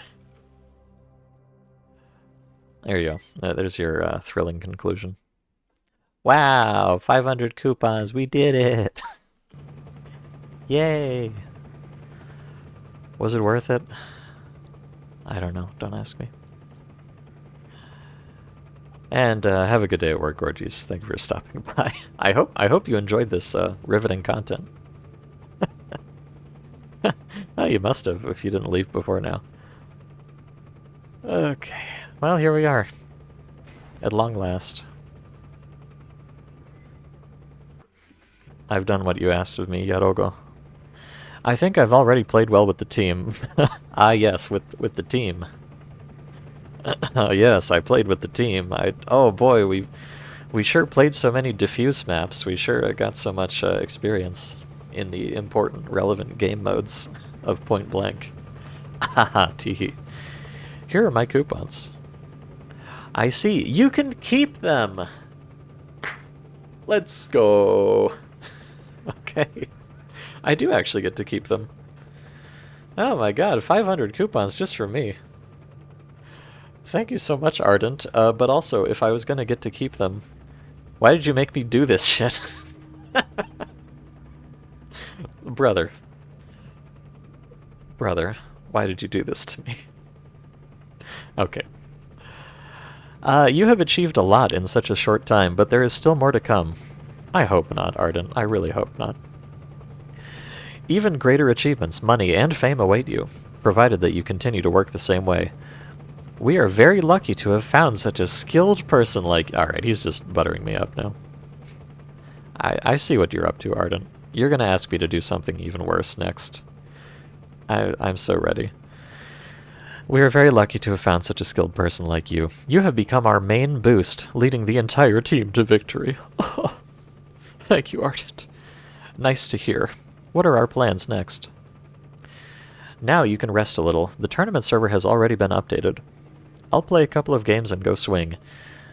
There you go. There's your thrilling conclusion. Wow, 500 coupons. We did it. Yay. Was it worth it? I don't know. Don't ask me. And have a good day at work, Gorgies. Thank you for stopping by. I hope you enjoyed this riveting content. Oh, you must have if you didn't leave before now. Okay. Well, here we are. At long last. I've done what you asked of me, Yarogo. I think I've already played well with the team. Ah, yes, with the team. Yes, I played with the team. Oh boy, we sure played so many diffuse maps. We sure got so much experience in the important, relevant game modes of Point Blank. Haha, teehee. Here are my coupons. I see. You can keep them! Let's go. Okay. I do actually get to keep them. Oh my god, 500 coupons just for me. Thank you so much, Ardent. But also, if I was gonna get to keep them, why did you make me do this shit? Brother. Brother, why did you do this to me? Okay. You have achieved a lot in such a short time, but there is still more to come. I hope not, Ardent. I really hope not. Even greater achievements, money, and fame await you, provided that you continue to work the same way. We are very lucky to have found such a skilled person like... Alright, he's just buttering me up now. I see what you're up to, Ardent. You're gonna ask me to do something even worse next. I'm so ready. We are very lucky to have found such a skilled person like you. You have become our main boost, leading the entire team to victory. Thank you, Ardent. Nice to hear. What are our plans next? Now you can rest a little. The tournament server has already been updated. I'll play a couple of games and go swing.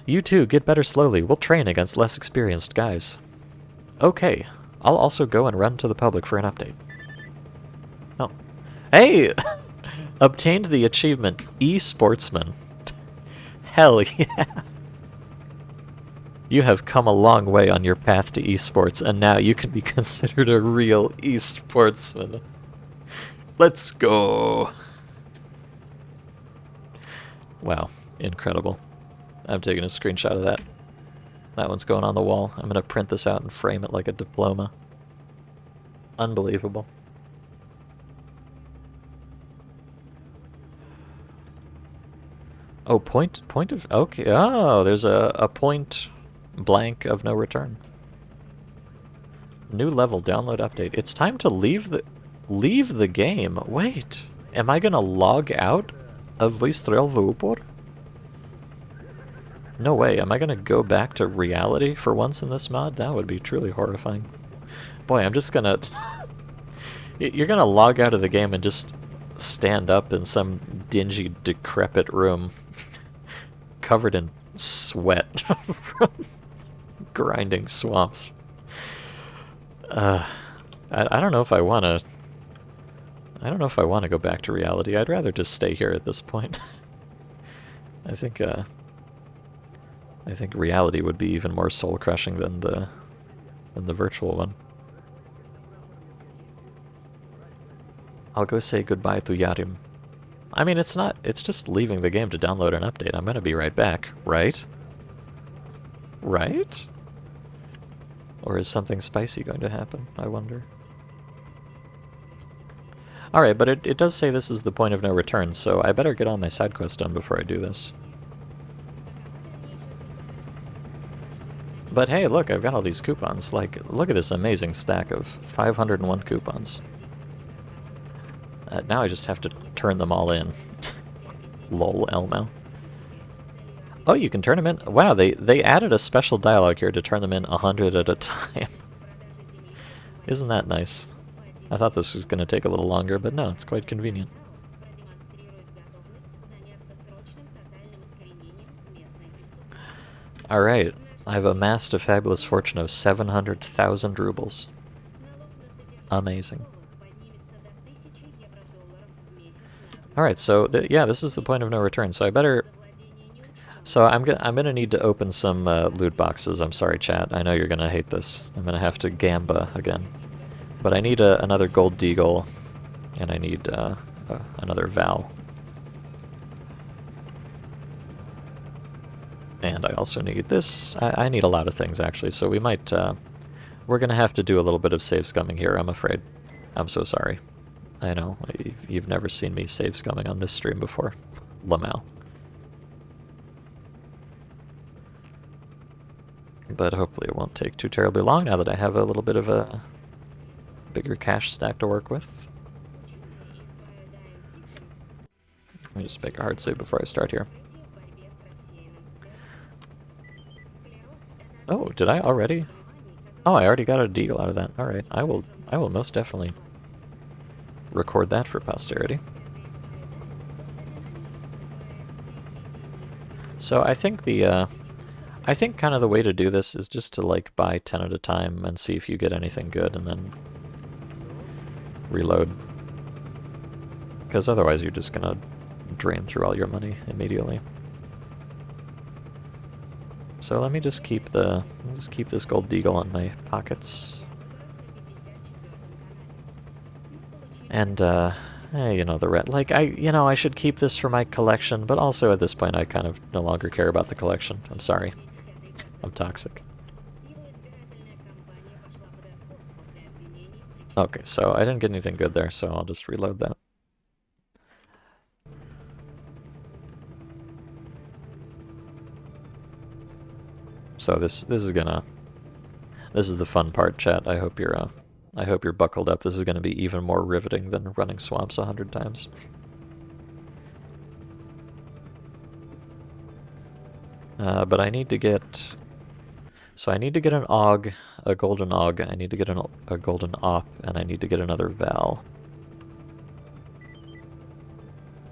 You too, get better slowly. We'll train against less experienced guys. Okay. I'll also go and run to the public for an update. Oh. Hey! Obtained the achievement eSportsman. Hell yeah. You have come a long way on your path to esports, and now you can be considered a real esportsman. Let's go. Wow, incredible. I'm taking a screenshot of that. That one's going on the wall. I'm gonna print this out and frame it like a diploma. Unbelievable. Oh, point of... Okay, oh, there's a point blank of no return. New level, download update. It's time to leave the game. Wait, am I gonna log out of Vystrel Vupor? No way, am I gonna go back to reality for once in this mod? That would be truly horrifying. Boy, I'm just gonna... You're gonna log out of the game and just stand up in some dingy, decrepit room covered in sweat from grinding swamps. I don't know if I want to... I don't know if I want to go back to reality. I'd rather just stay here at this point. I think reality would be even more soul-crushing than the virtual one. I'll go say goodbye to Yarim. I mean, it's just leaving the game to download an update. I'm gonna be right back, right? Right? Or is something spicy going to happen, I wonder? Alright, but it does say this is the point of no return, so I better get all my side quests done before I do this. But hey, look, I've got all these coupons. Like, look at this amazing stack of 501 coupons. Now I just have to turn them all in. Lol, Elmo. Oh, you can turn them in. Wow, they added a special dialogue here to turn them in 100 at a time. Isn't that nice? I thought this was going to take a little longer, but no, it's quite convenient. Alright, I've amassed a fabulous fortune of 700,000 rubles. Amazing. Alright, so yeah, this is the point of no return, so I better... So I'm gonna need to open some loot boxes. I'm sorry, chat. I know you're gonna hate this. I'm gonna have to gamba again. But I need another gold deagle, and I need another Val. And I also need this. I need a lot of things, actually, so we might... we're gonna have to do a little bit of save scumming here, I'm afraid. I'm so sorry. I know, you've never seen me save scumming on this stream before. Lamau. But hopefully it won't take too terribly long now that I have a little bit of a bigger cash stack to work with. Let me just make a hard save before I start here. Oh, did I already? Oh, I already got a deagle out of that. Alright, I will most definitely record that for posterity. So I think I think kind of the way to do this is just to like buy 10 at a time and see if you get anything good and then reload. Because otherwise you're just gonna drain through all your money immediately. So let me just keep this gold deagle in my pockets. And you know, the red, like I should keep this for my collection, but also at this point I kind of no longer care about the collection. I'm sorry. I'm toxic. Okay, so I didn't get anything good there, so I'll just reload that. So this is the fun part, chat. I hope you're buckled up. This is gonna be even more riveting than running swamps 100 times. But I need to get... So I need to get an AUG, a golden AUG, I need to get a golden AWP, and I need to get another Val.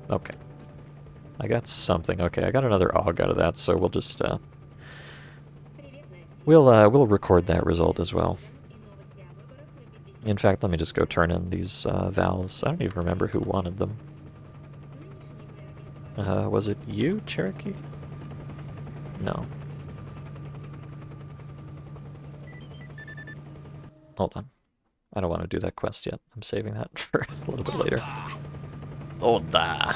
Okay. I got something. Okay, I got another AUG out of that, so we'll just... We'll record that result as well. In fact, let me just go turn in these Vals. I don't even remember who wanted them. Was it you, Cherokee? No. Hold on. I don't want to do that quest yet. I'm saving that for a little bit later. Oda!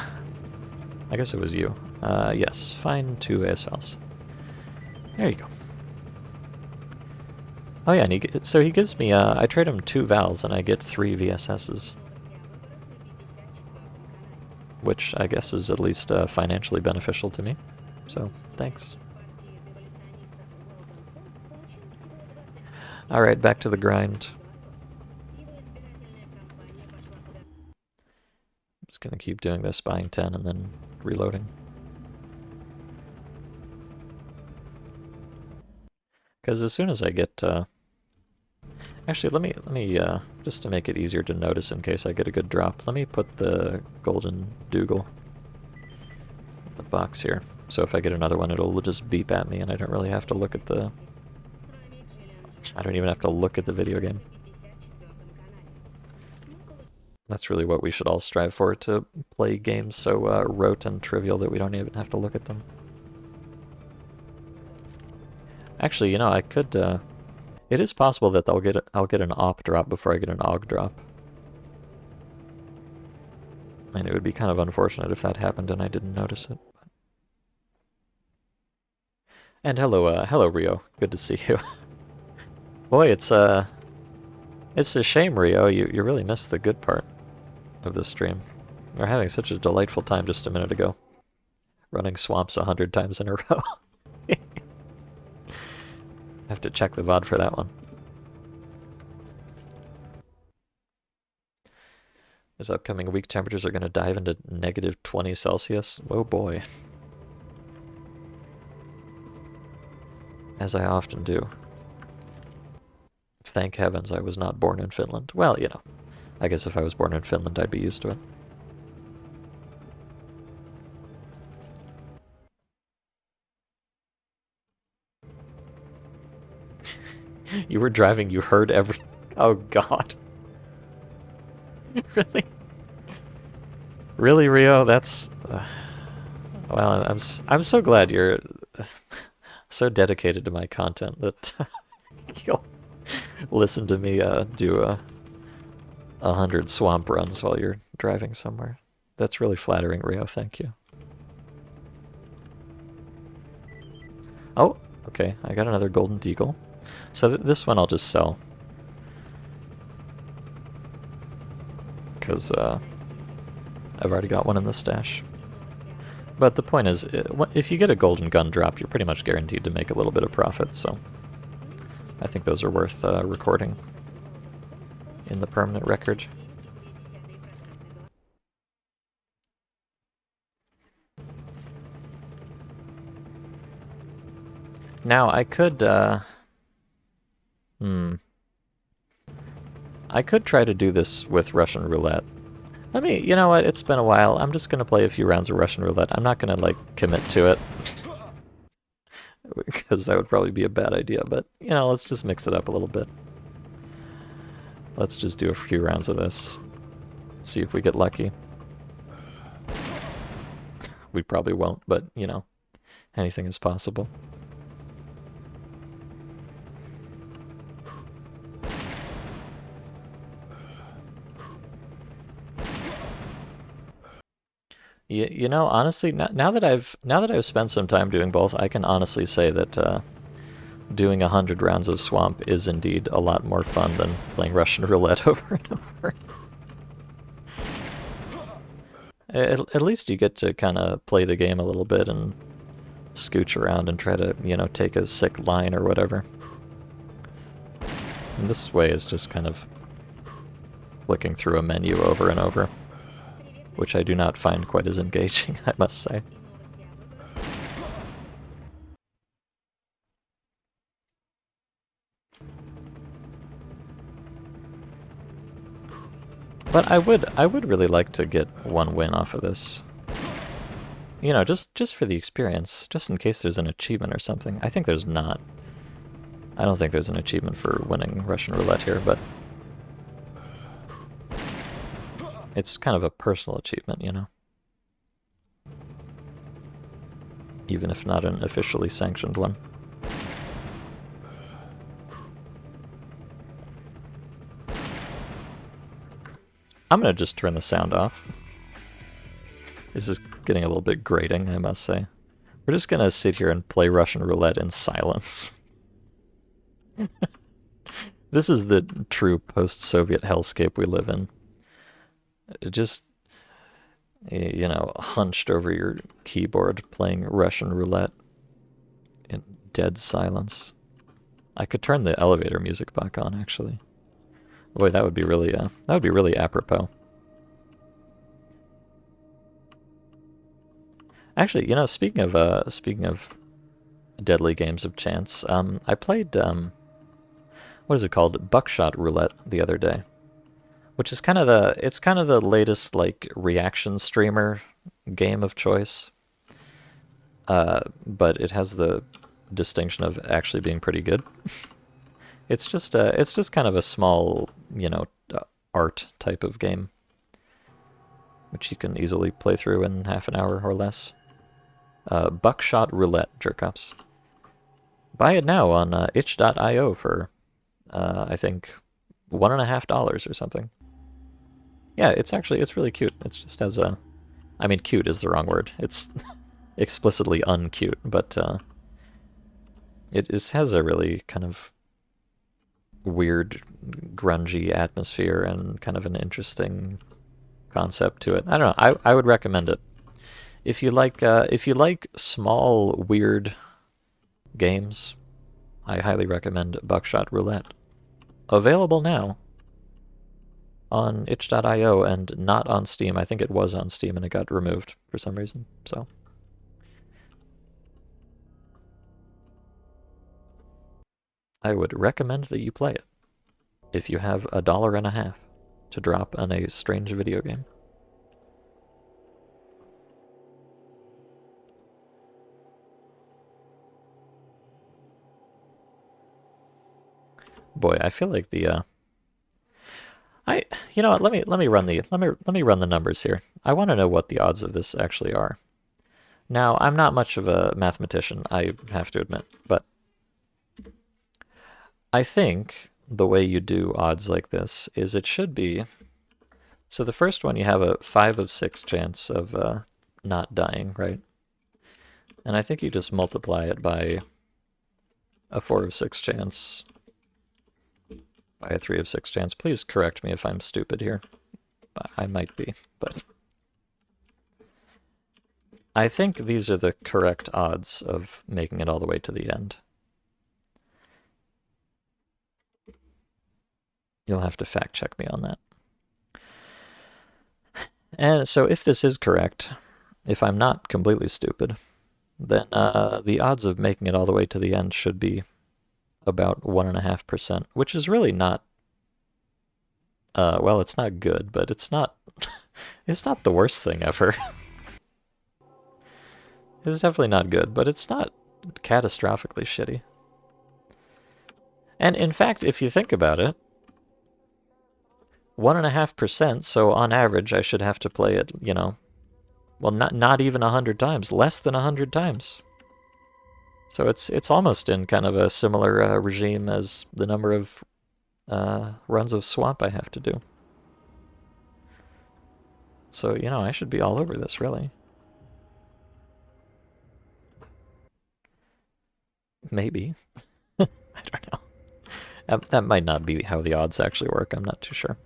I guess it was you. Yes. Find 2 ASVALs. There you go. Oh yeah, and so he gives me, I trade him 2 Vals and I get 3 VSSs. Which I guess is at least financially beneficial to me. So, thanks. Alright, back to the grind. I'm just gonna keep doing this, buying 10 and then reloading. Because as soon as I get, actually, let me, just to make it easier to notice in case I get a good drop, let me put the golden Dougal in the box here. So if I get another one, it'll just beep at me and I don't really have to look at the... I don't even have to look at the video game. That's really what we should all strive for, to play games so rote and trivial that we don't even have to look at them. Actually, you know, I could... it is possible that I'll get an AWP drop before I get an AUG drop. And it would be kind of unfortunate if that happened and I didn't notice it. And hello Rio. Good to see you. Boy, it's a shame, Rio. You really missed the good part of this stream. We're having such a delightful time just a minute ago. Running swamps 100 times in a row. I have to check the VOD for that one. This upcoming week, temperatures are going to dive into negative 20 Celsius. Oh boy. As I often do. Thank heavens I was not born in Finland. Well, you know, I guess if I was born in Finland, I'd be used to it. You were driving, you heard everything. Oh god. Really? Really, Rio? That's... well, I'm so glad you're so dedicated to my content that you'll listen to me do 100 swamp runs while you're driving somewhere. That's really flattering, Rio. Thank you. Oh, okay. I got another golden deagle. So this one I'll just sell. Because I've already got one in the stash. But the point is, if you get a golden gun drop, you're pretty much guaranteed to make a little bit of profit, so I think those are worth recording in the permanent record. Now, I could, I could try to do this with Russian roulette. You know what, it's been a while. I'm just gonna play a few rounds of Russian roulette. I'm not gonna, like, commit to it. Because that would probably be a bad idea, but, you know, let's just mix it up a little bit. Let's just do a few rounds of this. See if we get lucky. We probably won't, but, you know, anything is possible. You know, honestly, now that I've spent some time doing both, I can honestly say that doing 100 rounds of Swamp is indeed a lot more fun than playing Russian roulette over and over. At least you get to kind of play the game a little bit and scooch around and try to, you know, take a sick line or whatever. And this way is just kind of flicking through a menu over and over, which I do not find quite as engaging, I must say. But I would really like to get one win off of this. You know, just for the experience, just in case there's an achievement or something. I think there's not. I don't think there's an achievement for winning Russian roulette here, but it's kind of a personal achievement, you know? Even if not an officially sanctioned one. I'm gonna just turn the sound off. This is getting a little bit grating, I must say. We're just gonna sit here and play Russian roulette in silence. This is the true post-Soviet hellscape we live in. Just, you know, hunched over your keyboard playing Russian roulette in dead silence. I could turn the elevator music back on, actually. Boy, that would be really apropos. Actually, you know, speaking of deadly games of chance, I played what is it called? Buckshot Roulette the other day, which is kind of the latest like reaction streamer game of choice. But it has the distinction of actually being pretty good. It's just kind of a small, you know, art type of game, which you can easily play through in half an hour or less. Buckshot Roulette, Jerkops. Buy it now on itch.io for, I think, $1.50 or something. Yeah, it's really cute. It's just has a, I mean, cute is the wrong word. It's explicitly uncute, but has a really kind of weird, grungy atmosphere and kind of an interesting concept to it. I don't know. I would recommend it. If you like small, weird games, I highly recommend Buckshot Roulette. Available now on itch.io and not on Steam. I think it was on Steam and it got removed for some reason. So I would recommend that you play it if you have $1.50 to drop on a strange video game. boy, I feel like the you know what, let me run the numbers here. I want to know what the odds of this actually are. Now, I'm not much of a mathematician, I have to admit, but I think the way you do odds like this is it should be, so the first one you have a 5 of 6 chance of not dying, right? And I think you just multiply it by a 4 of 6 chance, by a 3 of 6 chance. Please correct me if I'm stupid here. I might be, but I think these are the correct odds of making it all the way to the end. You'll have to fact check me on that. And so if this is correct, if I'm not completely stupid, then the odds of making it all the way to the end should be about 1.5%, which is really not, well, it's not good, but it's not, it's not the worst thing ever. It's definitely not good, but it's not catastrophically shitty. And in fact, if you think about it, 1.5%, so on average I should have to play it, you know, well, not even 100 times, less than 100 times. So it's almost in kind of a similar regime as the number of runs of Swamp I have to do. So, you know, I should be all over this, really. Maybe. I don't know. That might not be how the odds actually work, I'm not too sure.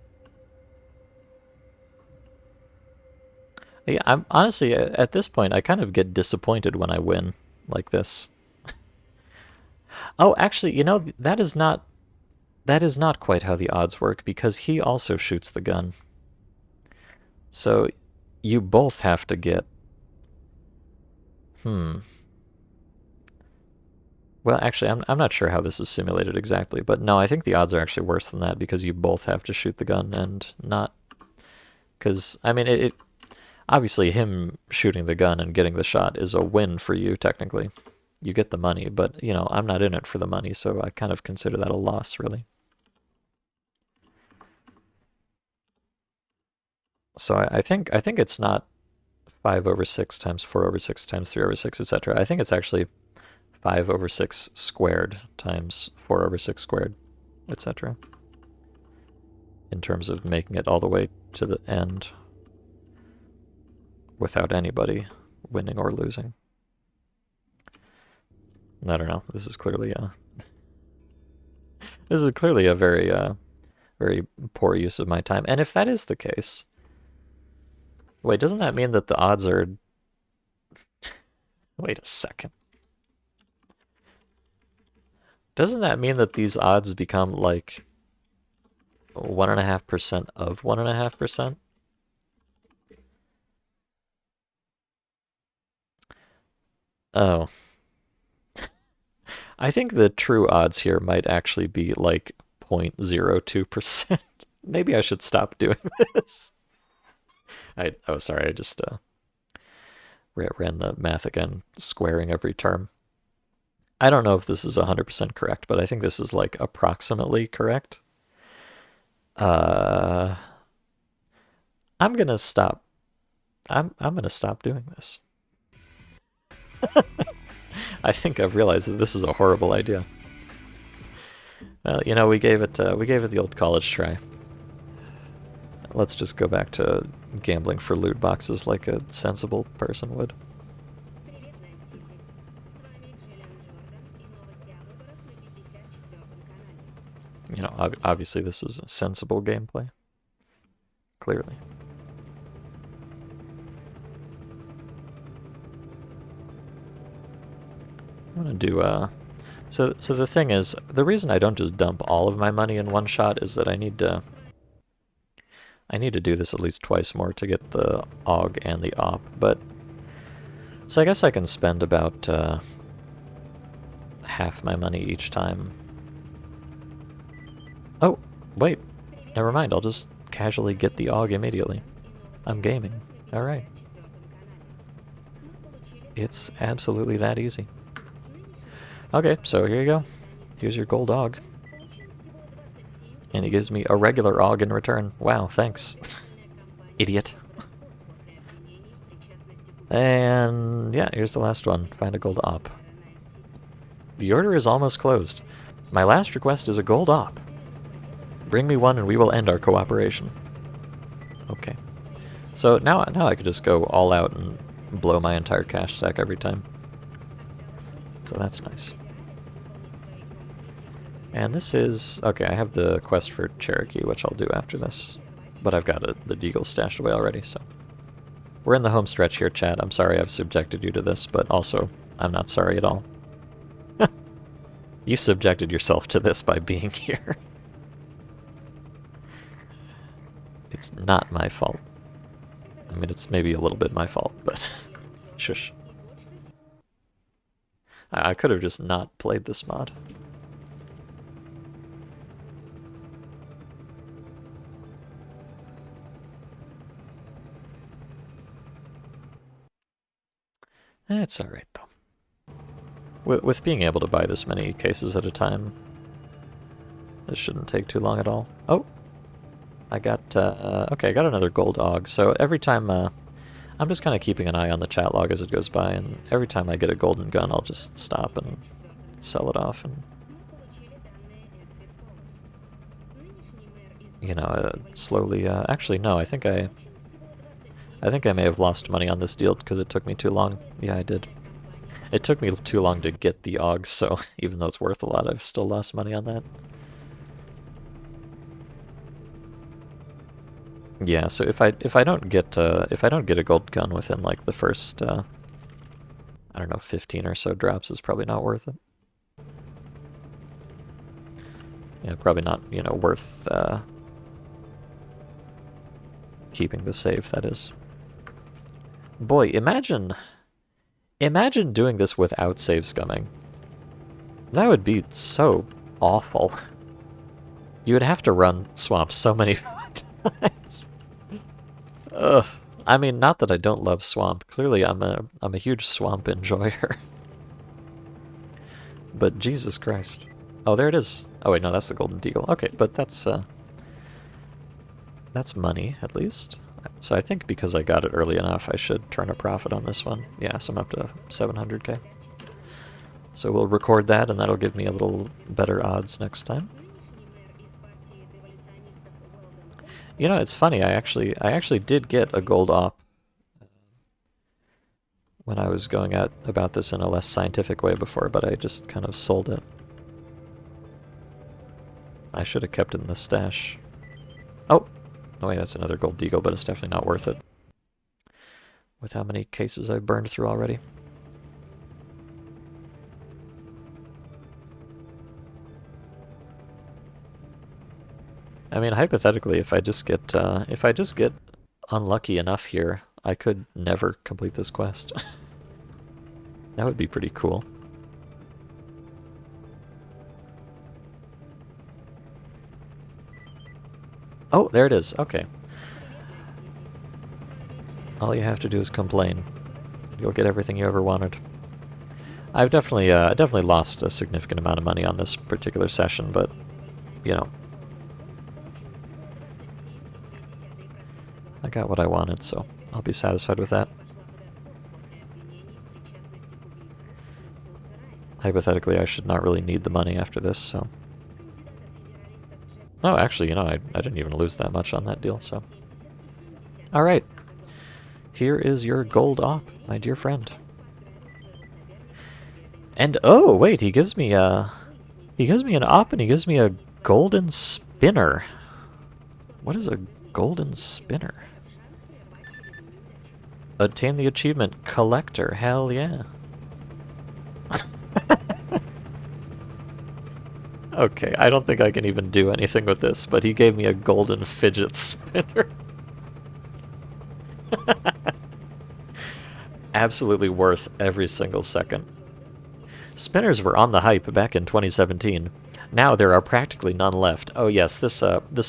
Yeah, I'm honestly, at this point, I kind of get disappointed when I win like this. Oh, actually, you know, that is not quite how the odds work, because he also shoots the gun. So you both have to get... Well, actually, I'm not sure how this is simulated exactly, but no, I think the odds are actually worse than that, because you both have to shoot the gun and not... Because, I mean, it obviously him shooting the gun and getting the shot is a win for you, technically. You get the money, but, you know, I'm not in it for the money, so I kind of consider that a loss, really. So I think it's not 5 over 6 times 4 over 6 times 3 over 6, etc. I think it's actually 5 over 6 squared times 4 over 6 squared, etc. In terms of making it all the way to the end without anybody winning or losing. I don't know. This is clearly a very very poor use of my time. And if that is the case, wait, doesn't that mean that the odds are... Wait a second. Doesn't that mean that these odds become like 1.5% of 1.5%? Oh. I think the true odds here might actually be like 0.02%. Maybe I should stop doing this. Oh, sorry, I just ran the math again, squaring every term. I don't know if this is 100% correct, but I think this is like approximately correct. I'm gonna stop. I'm gonna stop doing this. I think I've realized that this is a horrible idea. Well, you know, we gave it the old college try. Let's just go back to gambling for loot boxes like a sensible person would. You know, obviously this is sensible gameplay. Clearly. I'm gonna do so the thing is, the reason I don't just dump all of my money in one shot is that I need to do this at least twice more to get the AUG and the OP, but so I guess I can spend about half my money each time. Oh, wait, never mind, I'll just casually get the AUG immediately. I'm gaming. Alright. It's absolutely that easy. Okay, so here you go. Here's your gold AUG. And he gives me a regular AUG in return. Wow, thanks. Idiot. And yeah, here's the last one. Find a gold op. The order is almost closed. My last request is a gold op. Bring me one and we will end our cooperation. Okay. So now I could just go all out and blow my entire cash stack every time. So that's nice. And this is... okay, I have the quest for Cherokee, which I'll do after this. But I've got the deagle stashed away already, so... we're in the home stretch here, chat. I'm sorry I've subjected you to this, but also, I'm not sorry at all. You subjected yourself to this by being here. It's not my fault. I mean, it's maybe a little bit my fault, but... shush. I could have just not played this mod. It's alright, though. With being able to buy this many cases at a time, this shouldn't take too long at all. Oh! I got, okay, I got another gold AUG, so every time, I'm just kind of keeping an eye on the chat log as it goes by, and every time I get a golden gun, I'll just stop and sell it off, and... you know, slowly, actually, no, I think I may have lost money on this deal because it took me too long. Yeah, I did. It took me too long to get the AUGs, so even though it's worth a lot, I've still lost money on that. Yeah, so if I don't get a gold gun within like the first I don't know, 15 or so drops, is probably not worth it. Yeah, probably not, you know, worth keeping the save, that is. Boy, imagine doing this without save scumming. That would be so awful. You would have to run swamps so many times. Ugh. I mean, not that I don't love swamp. Clearly, I'm a huge swamp enjoyer. But Jesus Christ. Oh, there it is. Oh wait, no, that's the golden deagle. Okay, but that's money at least. So I think because I got it early enough, I should turn a profit on this one. Yeah, so I'm up to 700k. So we'll record that, and that'll give me a little better odds next time. You know, it's funny. I actually did get a gold op when I was going out about this in a less scientific way before, but I just kind of sold it. I should have kept it in the stash. Oh! No way, that's another gold deagle, but it's definitely not worth it. With how many cases I've burned through already. I mean, hypothetically, if I just get unlucky enough here, I could never complete this quest. That would be pretty cool. Oh, there it is. Okay. All you have to do is complain. You'll get everything you ever wanted. I've definitely lost a significant amount of money on this particular session, but, you know, I got what I wanted, so I'll be satisfied with that. Hypothetically, I should not really need the money after this, so... Oh, actually, you know, I didn't even lose that much on that deal, so... Alright. Here is your gold op, my dear friend. And, oh, wait, he gives me an op and he gives me a golden spinner. What is a golden spinner? Obtain the achievement Collector. Hell yeah. Okay, I don't think I can even do anything with this, but he gave me a golden fidget spinner. Absolutely worth every single second. Spinners were on the hype back in 2017. Now there are practically none left. Oh yes, this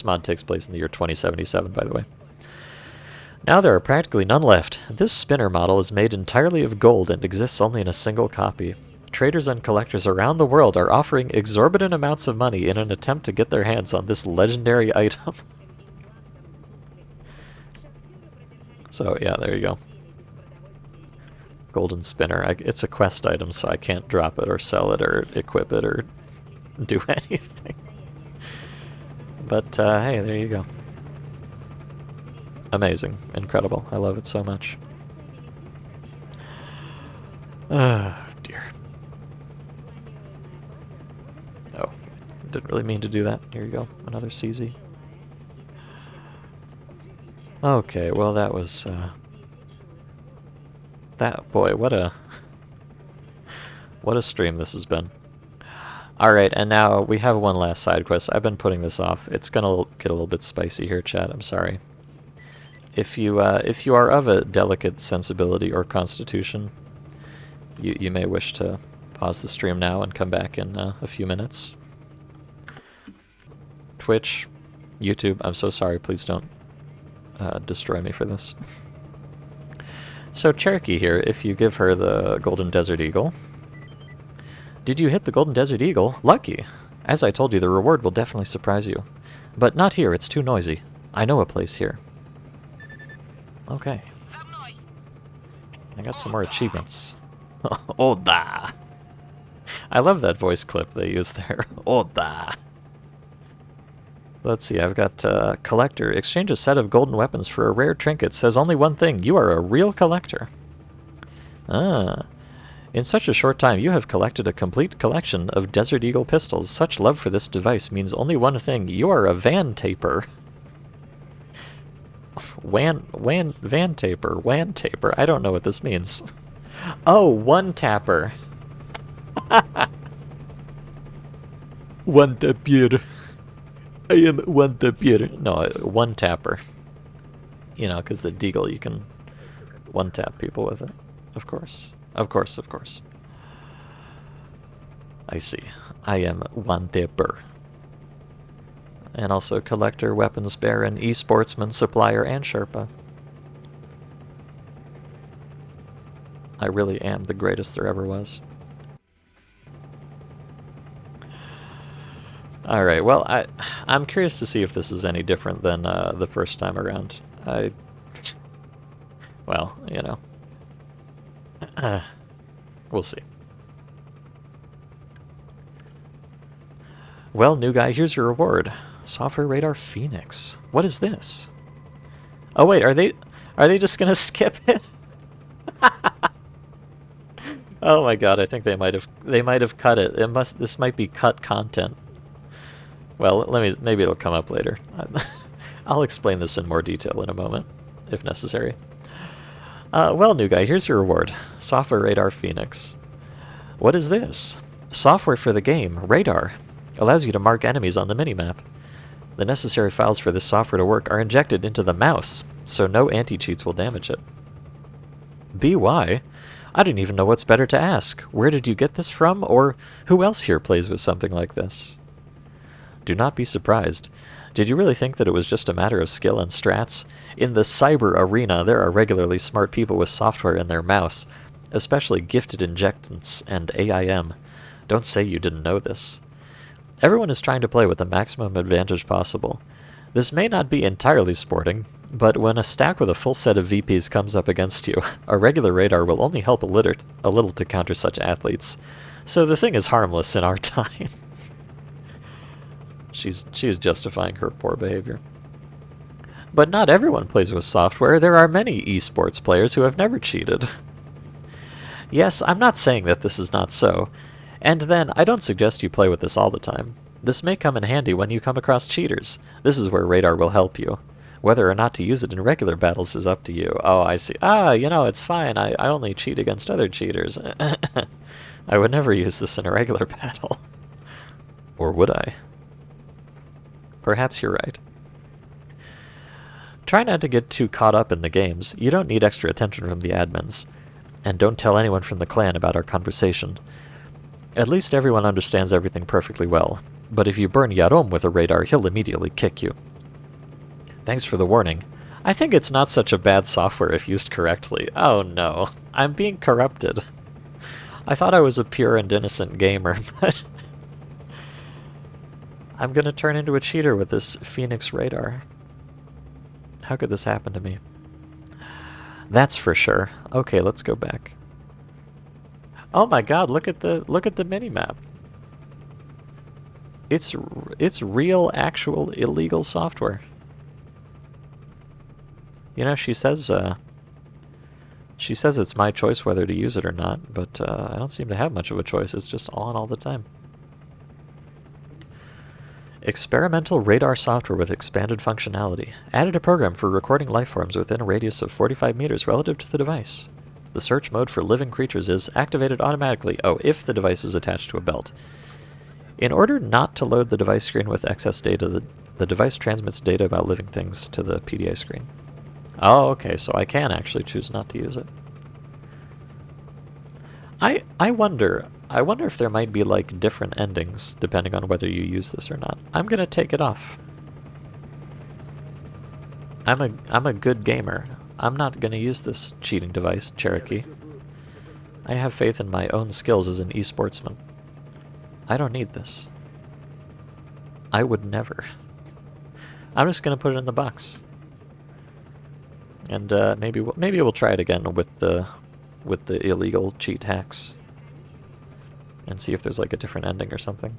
mod takes place in the year 2077, by the way. Now there are practically none left. This spinner model is made entirely of gold and exists only in a single copy. Traders and collectors around the world are offering exorbitant amounts of money in an attempt to get their hands on this legendary item. So yeah, there you go. Golden spinner. It's a quest item, so I can't drop it or sell it or equip it or do anything. But hey, there you go. Amazing. Incredible. I love it so much. Oh, dear. Oh, didn't really mean to do that. Here you go. Another CZ. Okay, well that was, boy, what a stream this has been. Alright, and now we have one last side quest. I've been putting this off. It's gonna get a little bit spicy here, chat. I'm sorry. If you are of a delicate sensibility or constitution, you may wish to pause the stream now and come back in a few minutes. Twitch, YouTube, I'm so sorry. Please don't destroy me for this. So Cherokee here, if you give her the Golden Desert Eagle... Did you hit the Golden Desert Eagle? Lucky! As I told you, the reward will definitely surprise you. But not here, it's too noisy. I know a place here. Okay. I got some more achievements. Oda! I love that voice clip they used there. Oda! Let's see, I've got collector. Exchange a set of golden weapons for a rare trinket. Says only one thing. You are a real collector. Ah. In such a short time, you have collected a complete collection of Desert Eagle pistols. Such love for this device means only one thing. You are a van taper. Van taper. I don't know what this means. Oh, one tapper. One tapper. I am one tapper. No, one tapper. You know, because the deagle, you can one tap people with it. Of course. Of course, of course. I see. I am one tapper. And also collector, weapons baron, e-sportsman, supplier, and Sherpa. I really am the greatest there ever was. Alright, well, I'm curious to see if this is any different than the first time around. Well, you know. We'll see. Well, new guy, here's your reward. Software Radar Phoenix. What is this? Oh wait, are they just gonna skip it? Oh my god, I think they might have cut it. This might be cut content. Well, maybe it'll come up later. I'll explain this in more detail in a moment, if necessary. Well, new guy, here's your reward. Software Radar Phoenix. What is this? Software for the game, Radar. Allows you to mark enemies on the minimap. The necessary files for this software to work are injected into the mouse, so no anti-cheats will damage it. BY? I don't even know what's better to ask. Where did you get this from, or who else here plays with something like this? Do not be surprised. Did you really think that it was just a matter of skill and strats? In the cyber arena, there are regularly smart people with software in their mouse, especially gifted injectants and AIM. Don't say you didn't know this. Everyone is trying to play with the maximum advantage possible. This may not be entirely sporting, but when a stack with a full set of VPs comes up against you, a regular radar will only help a little to counter such athletes. So the thing is harmless in our time. She is justifying her poor behavior. But not everyone plays with software. There are many esports players who have never cheated. Yes, I'm not saying that this is not so. And then, I don't suggest you play with this all the time. This may come in handy when you come across cheaters. This is where Radar will help you. Whether or not to use it in regular battles is up to you. Oh, I see. You know, it's fine. I only cheat against other cheaters. I would never use this in a regular battle. Or would I? Perhaps you're right. Try not to get too caught up in the games. You don't need extra attention from the admins. And don't tell anyone from the clan about our conversation. At least everyone understands everything perfectly well. But if you burn Yarom with a radar, he'll immediately kick you. Thanks for the warning. I think it's not such a bad software if used correctly. Oh no, I'm being corrupted. I thought I was a pure and innocent gamer, but I'm gonna turn into a cheater with this Phoenix radar. How could this happen to me? That's for sure. Okay, let's go back. Oh my god, look at the mini-map. It's real, actual, illegal software. You know, she says it's my choice whether to use it or not, but I don't seem to have much of a choice. It's just on all the time. Experimental radar software with expanded functionality. Added a program for recording life forms within a radius of 45 meters relative to the device. The search mode for living creatures is activated automatically, if the device is attached to a belt. In order not to load the device screen with excess data, the device transmits data about living things to the PDA screen. Oh, okay, so I can actually choose not to use it. I wonder if there might be like different endings depending on whether you use this or not. I'm gonna take it off. I'm a good gamer. I'm not gonna use this cheating device, Cherokee. I have faith in my own skills as an esportsman. I don't need this. I would never. I'm just gonna put it in the box. And maybe we'll try it again with the illegal cheat hacks and see if there's like a different ending or something.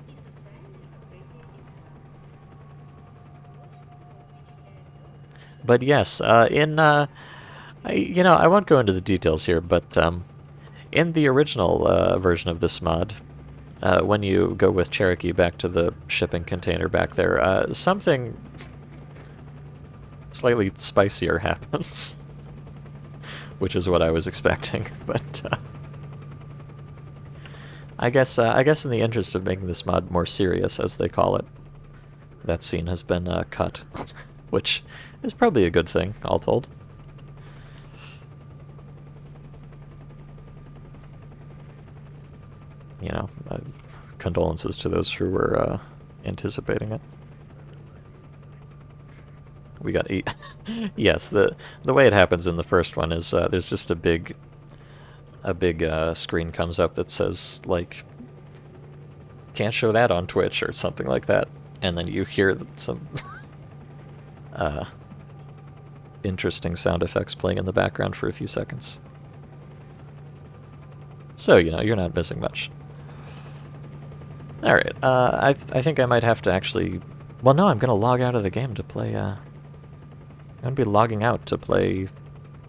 But yes, I won't go into the details here, but in the original version of this mod, when you go with Cherokee back to the shipping container back there, something slightly spicier happens, which is what I was expecting. But I guess in the interest of making this mod more serious, as they call it, that scene has been cut, which is probably a good thing, all told. You know, condolences to those who were anticipating it. We got 8. Yes, the way it happens in the first one is there's just a big screen comes up that says like, can't show that on Twitch or something like that, and then you hear some interesting sound effects playing in the background for a few seconds. So, you know, you're not missing much. Alright, I think I might have to actually... Well, no, I'm going to log out of the game to play... I'm going to be logging out to play...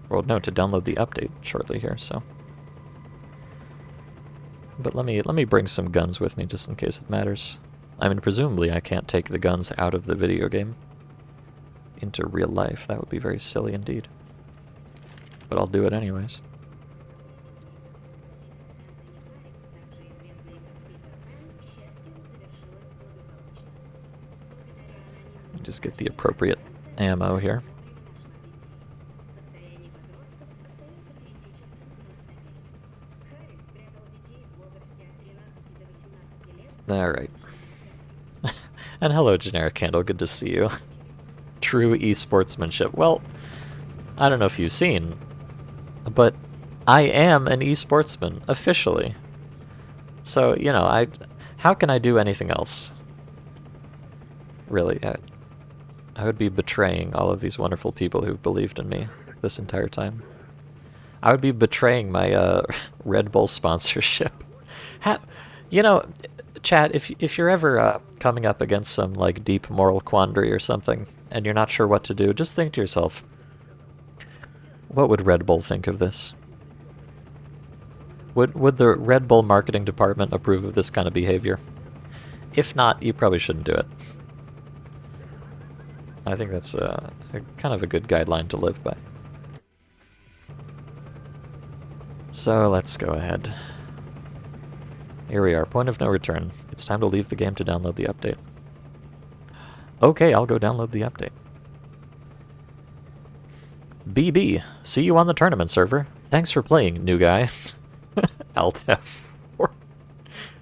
Well, no, to download the update shortly here, so... But let me bring some guns with me just in case it matters. I mean, presumably I can't take the guns out of the video game into real life. That would be very silly indeed. But I'll do it anyways. Just get the appropriate ammo here. Alright. And hello, Generic Candle, good to see you. True esportsmanship. Well, I don't know if you've seen, but I am an esportsman, officially. So, you know, how can I do anything else? Really, I would be betraying all of these wonderful people who've believed in me this entire time. I would be betraying my Red Bull sponsorship. You know, chat, if you're ever coming up against some like deep moral quandary or something, and you're not sure what to do, just think to yourself, what would Red Bull think of this? Would the Red Bull marketing department approve of this kind of behavior? If not, you probably shouldn't do it. I think that's a kind of a good guideline to live by. So let's go ahead. Here we are, point of no return. It's time to leave the game to download the update. Okay, I'll go download the update. BB, see you on the tournament server. Thanks for playing, new guy. Alt F4.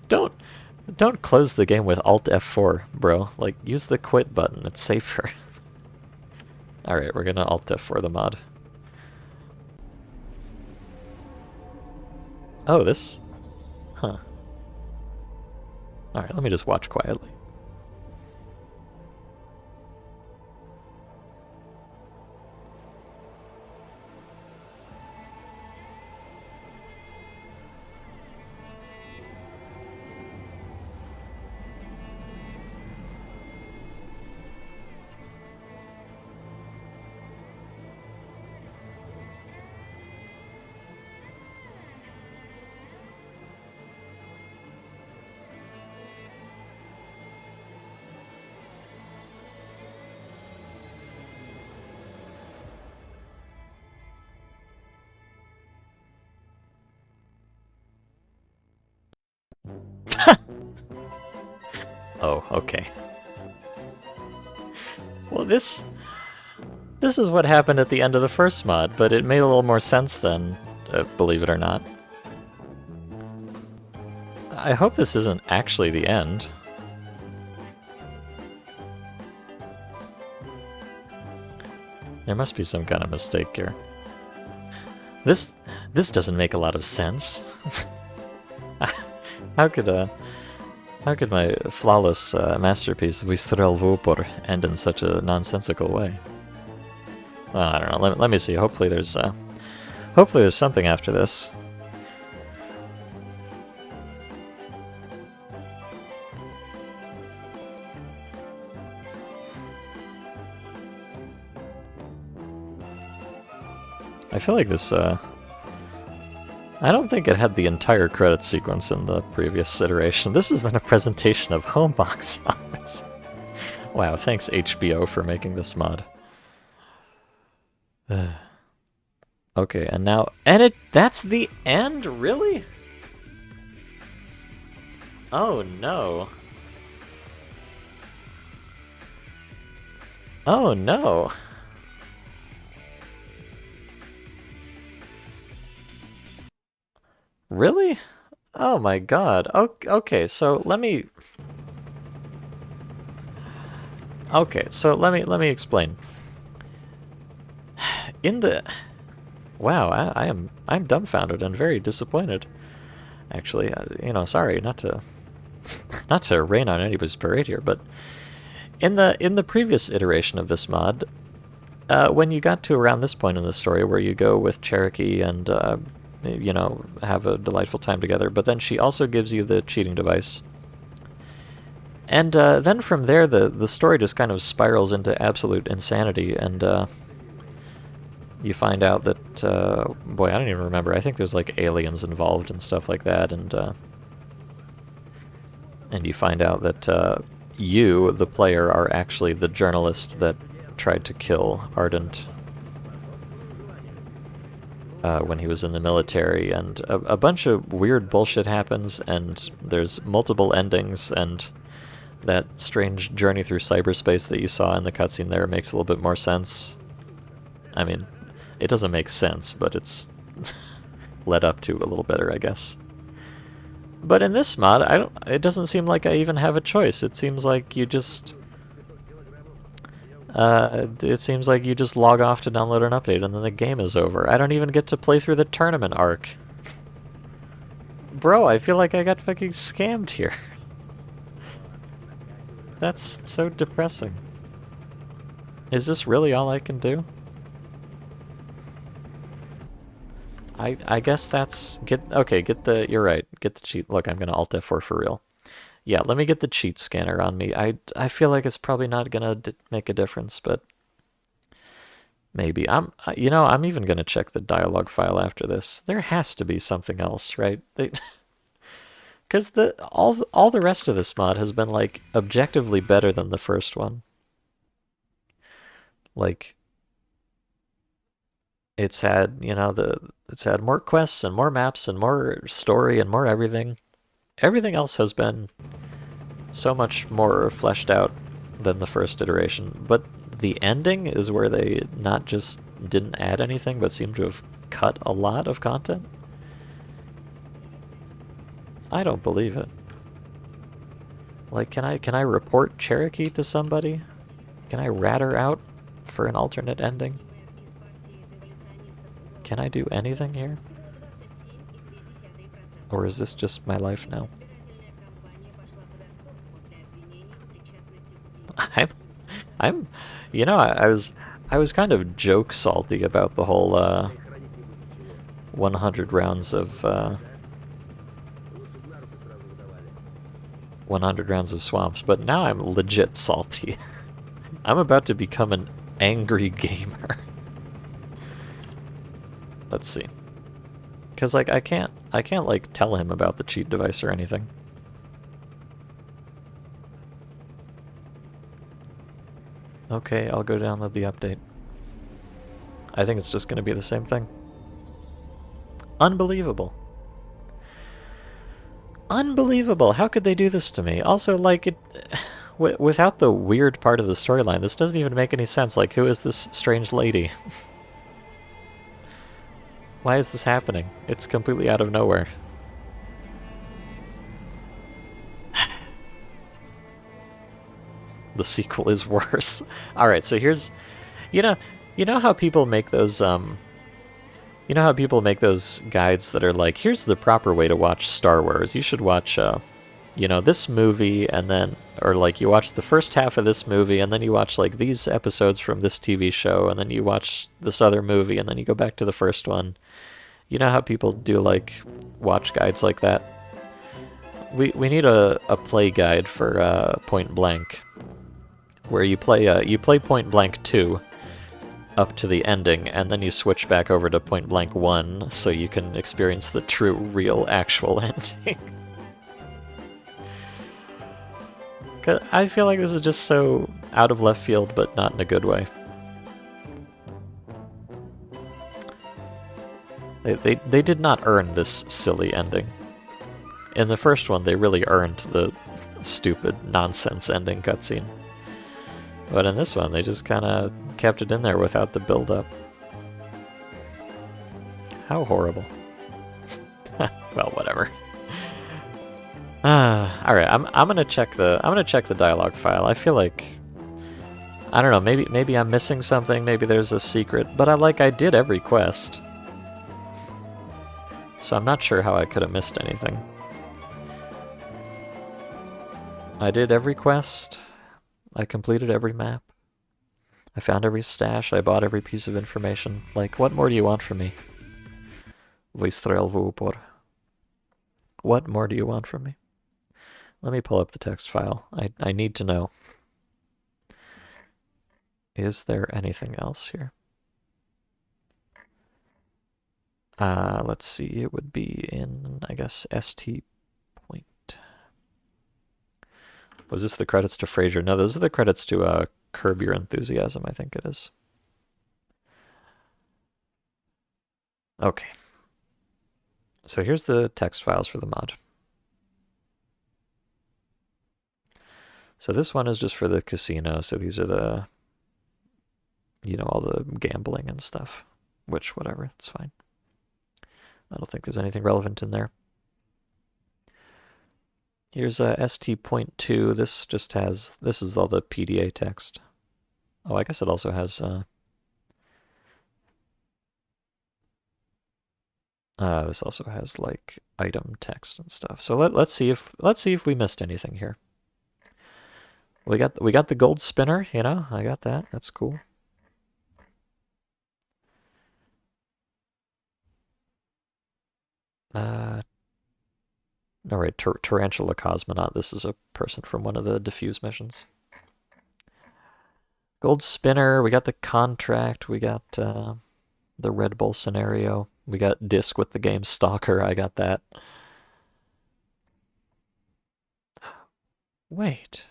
Don't close the game with Alt F4, bro. Like, use the quit button, it's safer. Alright, we're gonna Alt F4 the mod. Oh, this Huh. Alright, let me just watch quietly. Oh, okay. Well, this is what happened at the end of the first mod, but it made a little more sense then, believe it or not. I hope this isn't actually the end. There must be some kind of mistake here. This doesn't make a lot of sense. How could my flawless masterpiece Vistral Vopor end in such a nonsensical way? Well, I don't know. Let me see. Hopefully there's something after this. I feel like this, I don't think it had the entire credit sequence in the previous iteration. This has been a presentation of home box office. Wow, thanks HBO for making this mod. Okay, and now, that's the end? Really? Oh no. Oh no. Really? Oh my god. Okay, so let me... Okay, so let me explain. In the... Wow, I'm dumbfounded and very disappointed. Actually, you know, sorry, not to rain on anybody's parade here, but in the previous iteration of this mod, when you got to around this point in the story where you go with Cherokee and you know, have a delightful time together, but then she also gives you the cheating device. And then from there, the story just kind of spirals into absolute insanity, and you find out that, boy, I don't even remember, I think there's like aliens involved and stuff like that, and you find out that you, the player, are actually the journalist that tried to kill Ardent when he was in the military, and a bunch of weird bullshit happens, and there's multiple endings, and that strange journey through cyberspace that you saw in the cutscene there makes a little bit more sense. I mean, it doesn't make sense, but it's led up to a little better, I guess. But in this mod, it doesn't seem like I even have a choice. It seems like you just... it seems like you just log off to download an update and then the game is over. I don't even get to play through the tournament arc. Bro, I feel like I got fucking scammed here. That's so depressing. Is this really all I can do? I guess that's... you're right. Get the cheat. Look, I'm gonna Alt F4 for real. Yeah, let me get the cheat scanner on me. I feel like it's probably not gonna make a difference, but maybe. You know, I'm even gonna check the dialogue file after this. There has to be something else, right? Because all the rest of this mod has been like objectively better than the first one. Like, it's had, you know, it's had more quests and more maps and more story and more everything. Everything else has been so much more fleshed out than the first iteration, but the ending is where they not just didn't add anything, but seem to have cut a lot of content. I don't believe it. Like, can I report Cherokee to somebody? Can I rat her out for an alternate ending? Can I do anything here? Or is this just my life now? I'm, I'm, I was kind of joke salty about the whole 100 rounds of 100 rounds of swamps, but now I'm legit salty. I'm about to become an angry gamer. Let's see. Cause like I can't like tell him about the cheat device or anything. Okay, I'll go download the update. I think it's just gonna be the same thing. Unbelievable. Unbelievable. How could they do this to me? Also, like, without the weird part of the storyline, this doesn't even make any sense. Like, who is this strange lady? Why is this happening? It's completely out of nowhere. The sequel is worse. Alright, so here's... You know how people make those, you know how people make those guides that are like, here's the proper way to watch Star Wars. You should watch, this movie, and then, or like you watch the first half of this movie, and then you watch like these episodes from this TV show, and then you watch this other movie, and then you go back to the first one. You know how people do like watch guides like that? We need a play guide for Point Blank, where you play Point Blank 2 up to the ending, and then you switch back over to Point Blank 1 so you can experience the true, real, actual ending. I feel like this is just so out of left field, but not in a good way. They did not earn this silly ending. In the first one, they really earned the stupid, nonsense ending cutscene. But in this one, they just kind of kept it in there without the build-up. How horrible. Well, whatever. All right, I'm gonna check the dialogue file. I feel like, I don't know, maybe I'm missing something. Maybe there's a secret, but I did every quest, so I'm not sure how I could have missed anything. I did every quest. I completed every map. I found every stash. I bought every piece of information. Like, what more do you want from me? What more do you want from me? Let me pull up the text file. I need to know. Is there anything else here? Let's see. It would be in, I guess, ST point. Was this the credits to Frasier? No, those are the credits to Curb Your Enthusiasm, I think it is. Okay. So here's the text files for the mod. So this one is just for the casino, so these are the, all the gambling and stuff. Which, whatever, it's fine. I don't think there's anything relevant in there. Here's ST.2. This just has, this is all the PDA text. Oh, I guess it also has, this also has like item text and stuff. So let's see if we missed anything here. We got the gold spinner, I got that. That's cool. All right, Tarantula Cosmonaut. This is a person from one of the Diffuse missions. Gold spinner. We got the contract. We got the Red Bull scenario. We got disc with the game Stalker. I got that. Wait.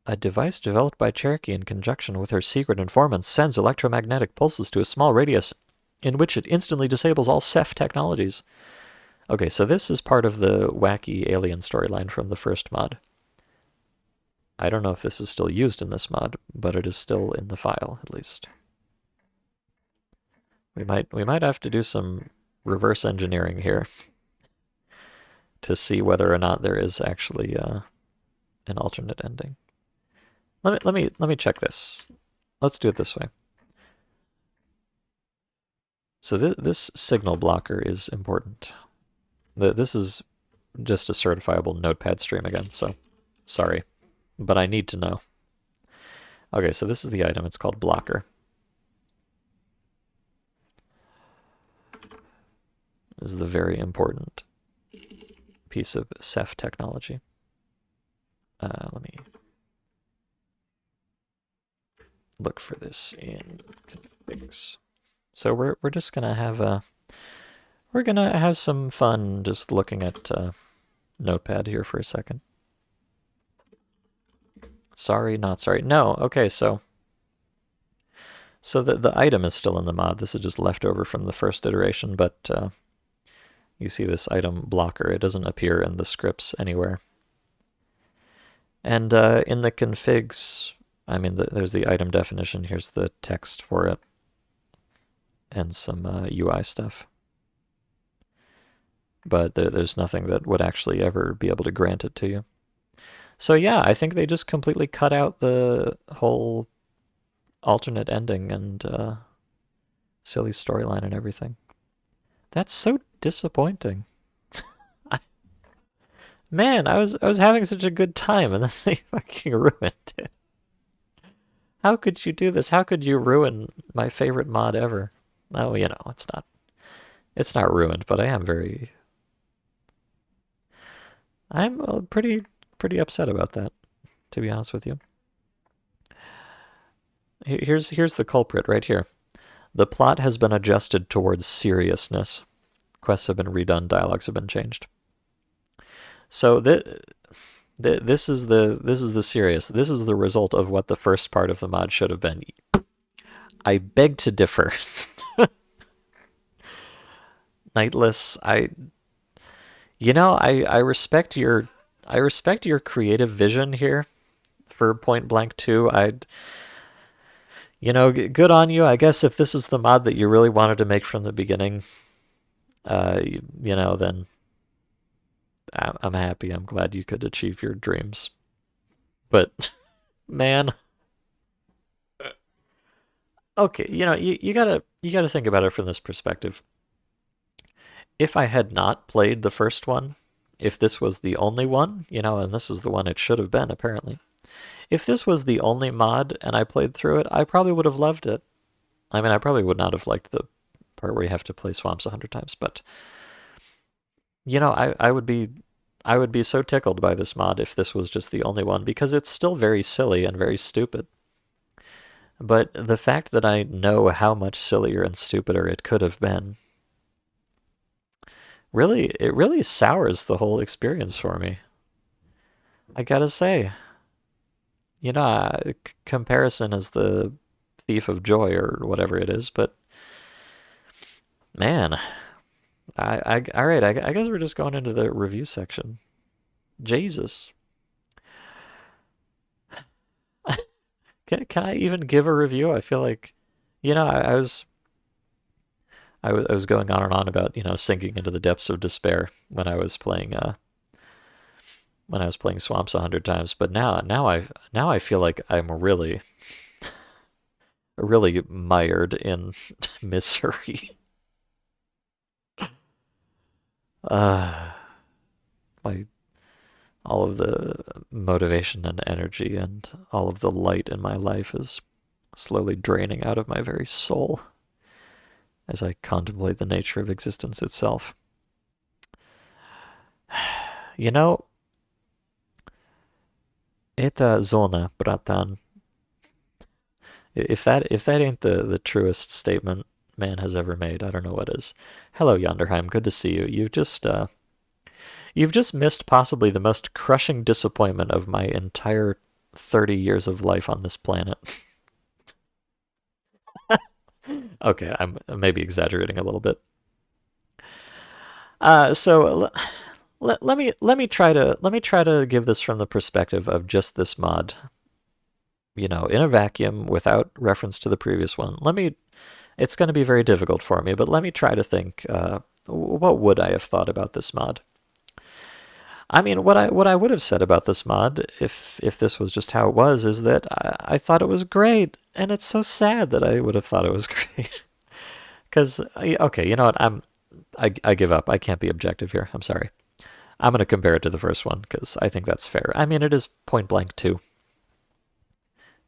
A device developed by Cherokee in conjunction with her secret informant sends electromagnetic pulses to a small radius in which it instantly disables all Ceph technologies. Okay, so this is part of the wacky alien storyline from the first mod. I don't know if this is still used in this mod, but it is still in the file, at least. We might have to do some reverse engineering here to see whether or not there is actually an alternate ending. Let me check this. Let's do it this way. So this signal blocker is important. This is just a certifiable Notepad stream again, so sorry, but I need to know. Okay, so this is the item. It's called blocker. This is the very important piece of Ceph technology. Let me look for this in configs. So we're just gonna have some fun just looking at Notepad here for a second. Sorry, not sorry. No, okay, so the item is still in the mod. This is just left over from the first iteration, but you see this item blocker. It doesn't appear in the scripts anywhere. And in the configs, I mean, there's the item definition. Here's the text for it. And some UI stuff. But there's nothing that would actually ever be able to grant it to you. So yeah, I think they just completely cut out the whole alternate ending and silly storyline and everything. That's so disappointing. Man, I was having such a good time and then they fucking ruined it. How could you do this? How could you ruin my favorite mod ever? Oh, you know, it's not ruined, but I'm pretty upset about that, to be honest with you. Here's the culprit right here. The plot has been adjusted towards seriousness. Quests have been redone, dialogues have been changed. So this is the serious. This is the result of what the first part of the mod should have been. I beg to differ. Nightless, I respect your creative vision here for Point Blank 2. Good on you. I guess if this is the mod that you really wanted to make from the beginning, then I'm happy. I'm glad you could achieve your dreams. But man, okay, you gotta think about it from this perspective. If I had not played the first one, if this was the only one, and this is the one it should have been, apparently. If this was the only mod and I played through it, I probably would have loved it. I mean, I probably would not have liked the part where you have to play swamps 100 times, but, I would be so tickled by this mod if this was just the only one, because it's still very silly and very stupid. But the fact that I know how much sillier and stupider it could have been, it really sours the whole experience for me. I gotta say, comparison is the thief of joy or whatever it is, but man, all right, I guess we're just going into the review section. Jesus. Can I even give a review? I feel like, I was going on and on about, sinking into the depths of despair when I was playing Swamps 100 times, but now I feel like I'm really mired in misery. Like all of the motivation and energy and all of the light in my life is slowly draining out of my very soul as I contemplate the nature of existence itself. Это зона, братан. If that ain't the truest statement man has ever made, I don't know what is. Hello, Yonderheim. Good to see you. You've just missed possibly the most crushing disappointment of my entire 30 years of life on this planet. Okay, I'm maybe exaggerating a little bit. So let me try to give this from the perspective of just this mod. In a vacuum without reference to the previous one. It's going to be very difficult for me, but let me try to think, what would I have thought about this mod? I mean, what I would have said about this mod, if this was just how it was, is that I thought it was great, and it's so sad that I would have thought it was great. Because okay, you know what? I give up. I can't be objective here. I'm sorry. I'm gonna compare it to the first one because I think that's fair. I mean, it is point blank too.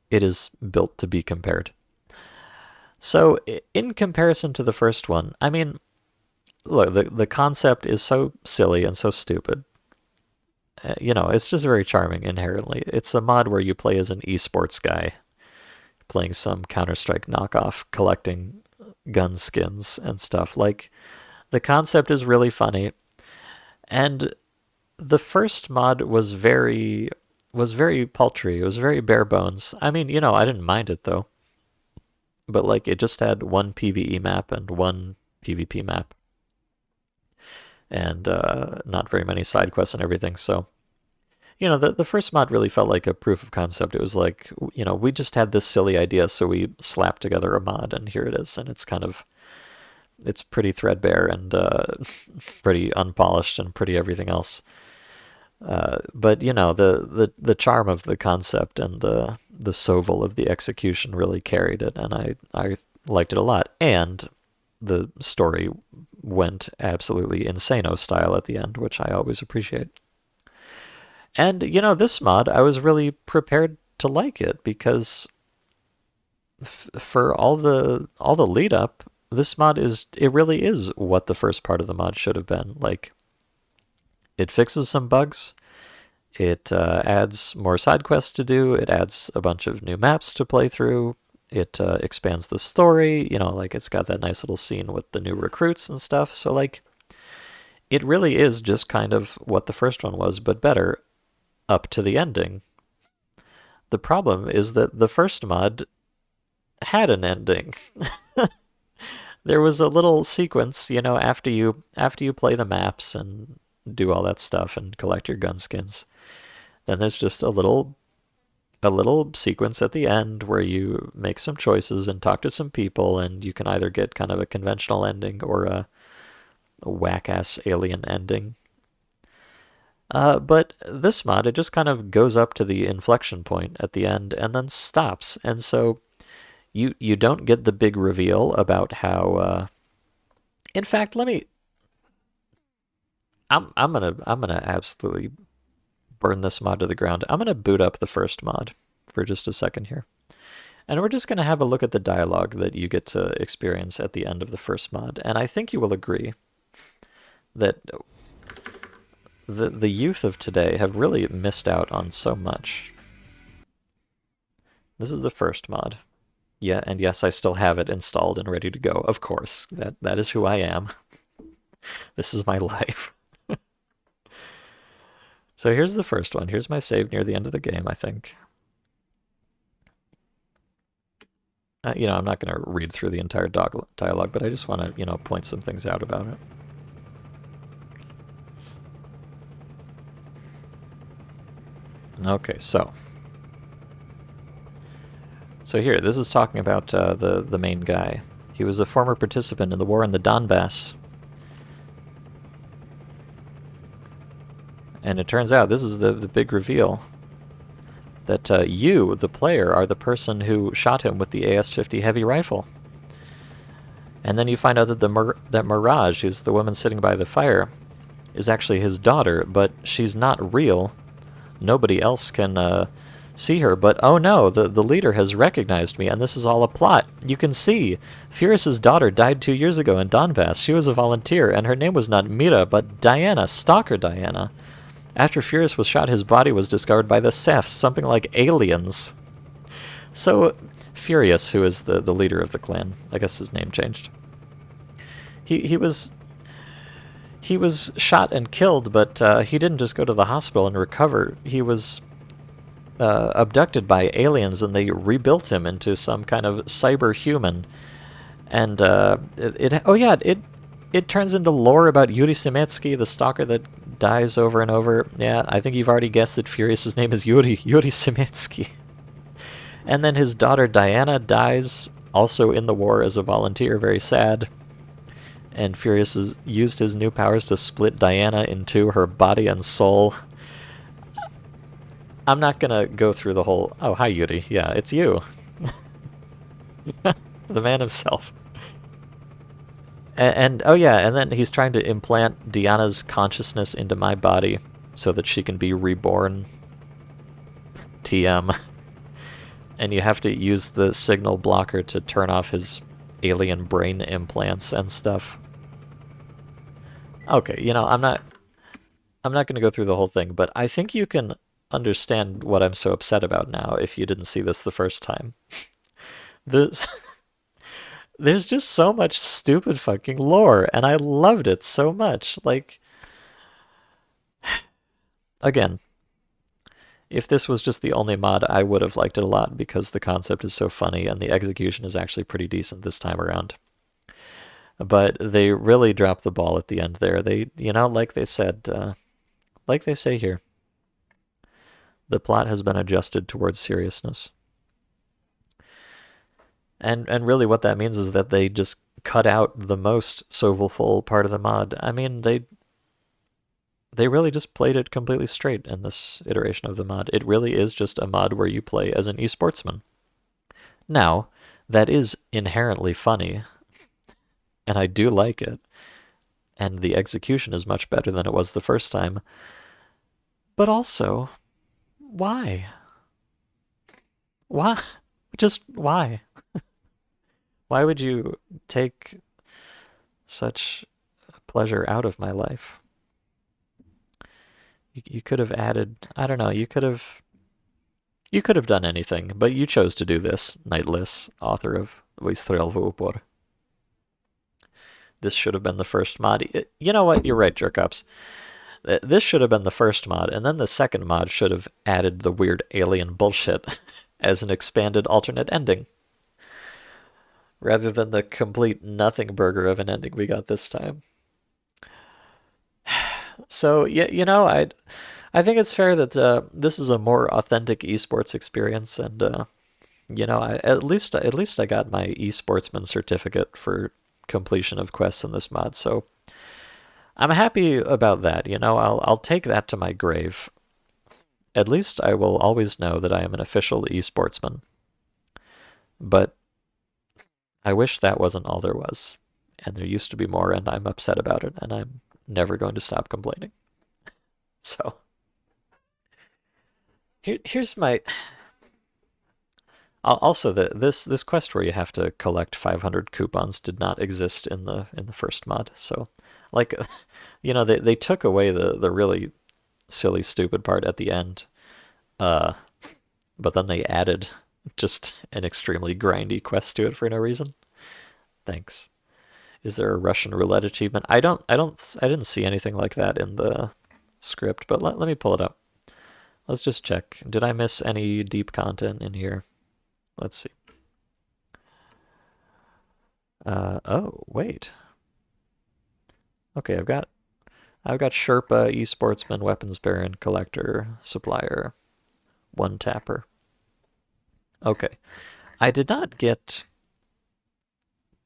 It is built to be compared. So in comparison to the first one, I mean, look, the concept is so silly and so stupid. You know, it's just very charming inherently. It's a mod where you play as an esports guy playing some Counter-Strike knockoff, collecting gun skins and stuff. Like, the concept is really funny. And the first mod was very paltry. It was very bare bones. I mean, you know, I didn't mind it though. But like it just had one PvE map and one PvP map and not very many side quests and everything. So, you know, the first mod really felt like a proof of concept. It was like, you know, we just had this silly idea, so we slapped together a mod, and here it is. And it's pretty threadbare and pretty unpolished and pretty everything else. But you know, the charm of the concept and the sovel of the execution really carried it, and I liked it a lot. And the story went absolutely insano style at the end, which I always appreciate. And you know, this mod, I was really prepared to like it because for all the lead up, this mod it really is what the first part of the mod should have been. Like, it fixes some bugs. It adds more side quests to do. It adds a bunch of new maps to play through. It expands the story. You know, like it's got that nice little scene with the new recruits and stuff. So like, it really is just kind of what the first one was, but better up to the ending. The problem is that the first mod had an ending. There was a little sequence, you know, after you play the maps and do all that stuff and collect your gun skins. Then there's just a little sequence at the end where you make some choices and talk to some people, and you can either get kind of a conventional ending or a whack-ass alien ending. But this mod, it just kind of goes up to the inflection point at the end and then stops. And so you don't get the big reveal about how. In fact, let me. I'm gonna absolutely burn this mod to the ground. I'm gonna boot up the first mod for just a second here, and we're just gonna have a look at the dialogue that you get to experience at the end of the first mod. And I think you will agree that the youth of today have really missed out on so much. This is the first mod. Yeah, and yes, I still have it installed and ready to go. Of course, that is who I am. This is my life. So here's the first one. Here's my save near the end of the game, I think. You know, I'm not going to read through the entire dialogue, but I just want to, you know, point some things out about it. Okay, so here, this is talking about the main guy. He was a former participant in the war in the Donbass. And it turns out, this is the big reveal, that you, the player, are the person who shot him with the AS-50 heavy rifle. And then you find out that that Mirage, who's the woman sitting by the fire, is actually his daughter, but she's not real. Nobody else can see her, but oh no, the leader has recognized me, and this is all a plot. You can see, Furious's daughter died 2 years ago in Donbass. She was a volunteer, and her name was not Mira, but Diana, Stalker Diana. After Furious was shot, his body was discovered by the Cephs, something like aliens. So, Furious, who is the leader of the clan, I guess his name changed. He was shot and killed, but he didn't just go to the hospital and recover. He was abducted by aliens, and they rebuilt him into some kind of cyber human. And it turns into lore about Yuri Semetsky, the stalker that dies over and over. Yeah, I think you've already guessed that Furious's name is Yuri Semetsky. And then his daughter Diana dies, also in the war as a volunteer, very sad. And Furious has used his new powers to split Diana in two, her body and soul. I'm not gonna go through the whole... Oh, hi Yuri. Yeah, it's you. The man himself. And oh yeah, and then he's trying to implant Diana's consciousness into my body so that she can be reborn. TM. And you have to use the signal blocker to turn off his alien brain implants and stuff. Okay, I'm not going to go through the whole thing, but I think you can understand what I'm so upset about now if you didn't see this the first time. This there's just so much stupid fucking lore and I loved it so much. Like again, if this was just the only mod, I would have liked it a lot because the concept is so funny and the execution is actually pretty decent this time around. But they really dropped the ball at the end there. They, like they said, like they say here, the plot has been adjusted towards seriousness. And really what that means is that they just cut out the most soulful part of the mod. I mean, they really just played it completely straight in this iteration of the mod. It really is just a mod where you play as an esportsman. Now, that is inherently funny, and I do like it, and the execution is much better than it was the first time. But also, why? Why? Just why? Why would you take such pleasure out of my life? You could have added, I don't know, you could have done anything, but you chose to do this, Nightless, author of Vystrelvo Upor. This should have been the first mod. You know what? You're right, Jerkops. This should have been the first mod, and then the second mod should have added the weird alien bullshit as an expanded alternate ending, rather than the complete nothing burger of an ending we got this time. So yeah, I think it's fair that this is a more authentic esports experience, and at least I got my esportsman certificate for completion of quests in this mod. So I'm happy about that. I'll take that to my grave. At least I will always know that I am an official esportsman. But I wish that wasn't all there was. And there used to be more, and I'm upset about it, and I'm never going to stop complaining. So here's my. Also, this quest where you have to collect 500 coupons did not exist in the first mod. So, like, they took away the really silly, stupid part at the end. Uh, but then they added just an extremely grindy quest to it for no reason. Thanks. Is there a Russian roulette achievement? I didn't see anything like that in the script, but let me pull it up. Let's just check. Did I miss any deep content in here? Let's see. Oh, wait. Okay, I've got Sherpa, eSportsman, Weapons Baron, Collector, Supplier, One Tapper. Okay. I did not get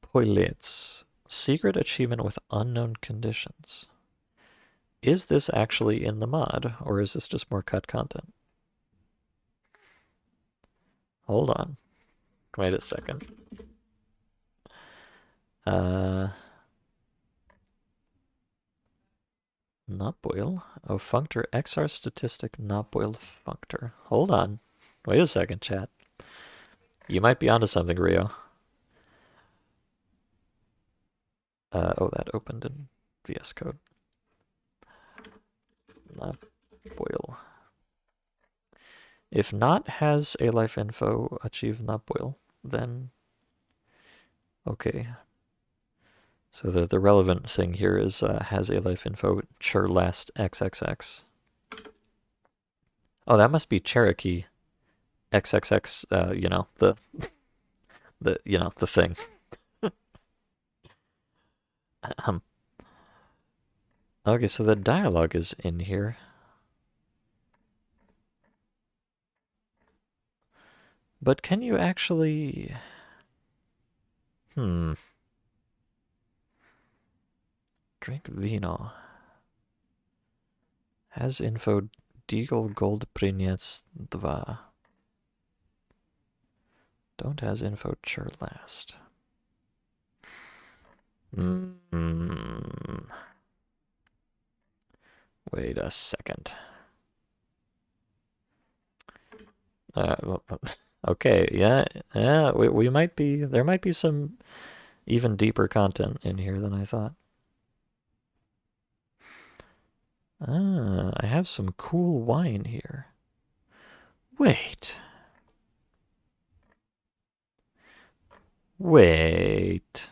Poilets. Secret achievement with unknown conditions. Is this actually in the mod, or is this just more cut content? Hold on. Wait a second. Notboil. Oh, functor. XR statistic notboil functor. Hold on. Wait a second, chat. You might be onto something, Rio. Oh, that opened in VS Code. Notboil. If not has a life info achieve notboil, then okay. So the relevant thing here is has a life info chur last XXX. Oh, that must be Cherokee XXX. The thing. Okay, so the dialogue is in here. But can you actually? Drink vino. Has info Deagle Gold Prinets 2. Don't has info chur last. Mm. Wait a second. Okay, yeah, we might be, there might be some even deeper content in here than I thought. Ah, I have some cool wine here. Wait. Wait.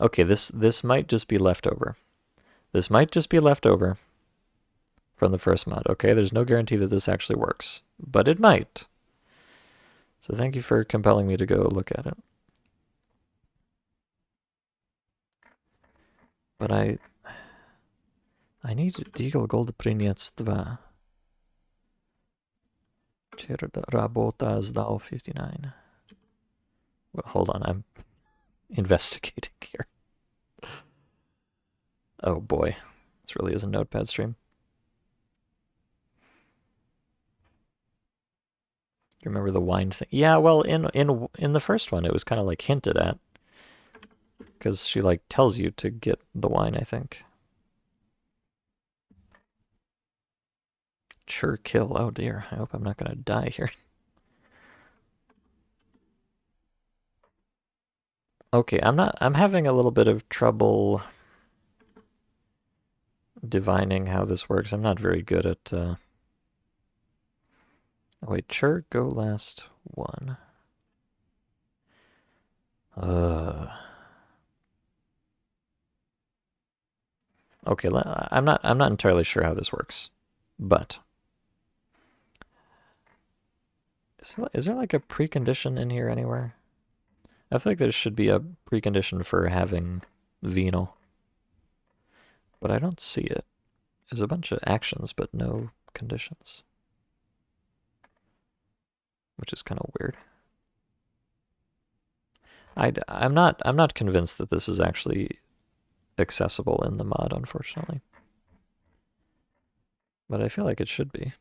Okay, this might just be leftover. This might just be leftover from the first mod. Okay, there's no guarantee that this actually works, but it might. So thank you for compelling me to go look at it. But I need Deagle Gold Priniets 2. Rabota zdal 59. Well, hold on, I'm investigating here. Oh boy, this really is a Notepad stream. You remember the wine thing? Yeah, well, in the first one, it was kind of like hinted at, because she like tells you to get the wine, I think. Sure kill. Oh dear, I hope I'm not gonna die here. Okay, I'm having a little bit of trouble divining how this works. I'm not very good at, wait, sure, go last one. Okay, I'm not entirely sure how this works, but is there like a precondition in here anywhere? I feel like there should be a precondition for having venal, but I don't see it. There's a bunch of actions, but no conditions, which is kind of weird. I'm not convinced that this is actually accessible in the mod, unfortunately, but I feel like it should be.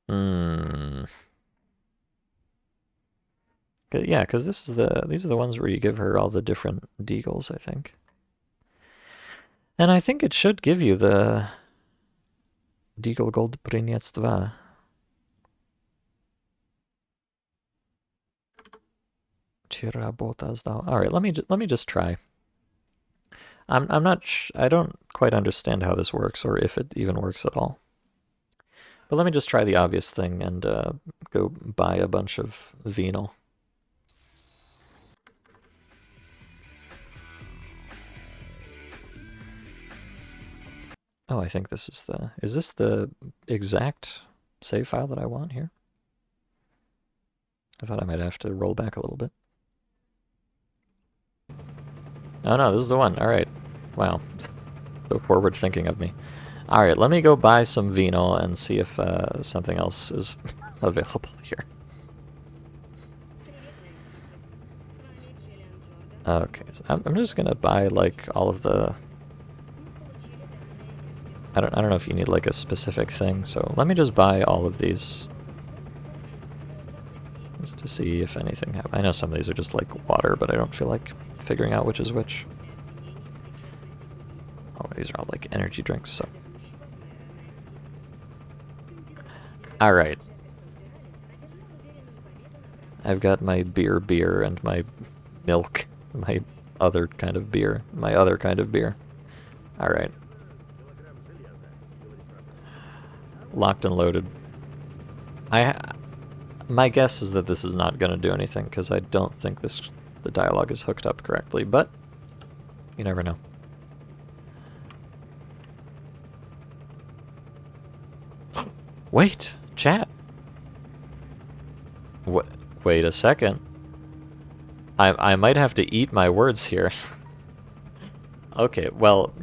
Hmm. Yeah, because these are the ones where you give her all the different deagles, I think. And I think it should give you the Deagle Gold Priniec 2. All right, let me just try. I'm not I don't quite understand how this works or if it even works at all. But let me just try the obvious thing and go buy a bunch of venal. Oh, I think this is is this the exact save file that I want here? I thought I might have to roll back a little bit. Oh no, this is the one. All right. Wow. So forward thinking of me. All right, let me go buy some venal and see if something else is available here. Okay, so I'm just gonna buy like all of the. I don't know if you need like a specific thing, so let me just buy all of these. Just to see if anything happens. I know some of these are just like water, but I don't feel like figuring out which is which. Oh, these are all like energy drinks, so. Alright. I've got my beer and my milk, my other kind of beer, Alright. Locked and loaded. My guess is that this is not going to do anything, because I don't think the dialogue is hooked up correctly, but you never know. Wait, chat. What? Wait a second. I might have to eat my words here. Okay, well,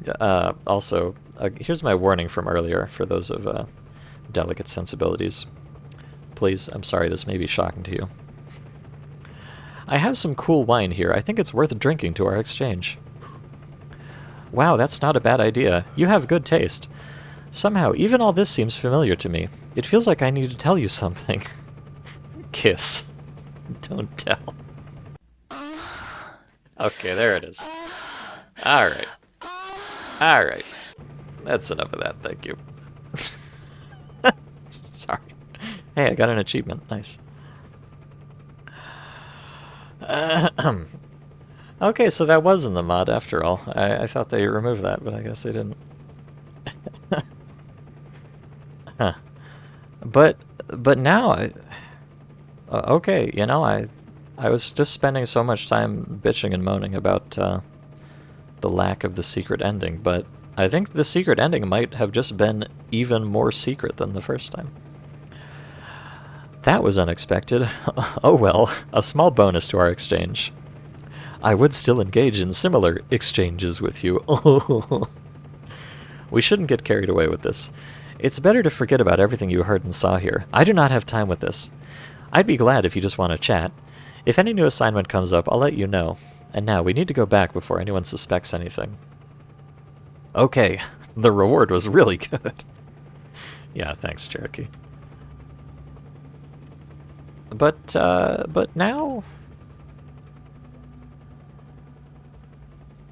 also, here's my warning from earlier for those of delicate sensibilities. Please, I'm sorry, this may be shocking to you. I have some cool wine here. I think it's worth drinking to our exchange. Wow, that's not a bad idea. You have good taste. Somehow, even all this seems familiar to me. It feels like I need to tell you something. Kiss. Don't tell. Okay, there it is. Alright. Alright. That's enough of that, thank you. Sorry. Hey, I got an achievement. Nice. Okay, so that was in the mod after all. I thought they removed that, but I guess they didn't. Huh. But now okay, you know, I was just spending so much time bitching and moaning about the lack of the secret ending, but I think the secret ending might have just been even more secret than the first time. That was unexpected. Oh well, a small bonus to our exchange. I would still engage in similar exchanges with you. We shouldn't get carried away with this. It's better to forget about everything you heard and saw here. I do not have time with this. I'd be glad if you just want to chat. If any new assignment comes up, I'll let you know. And now, we need to go back before anyone suspects anything. Okay, the reward was really good. Yeah, thanks, Cherokee. But now...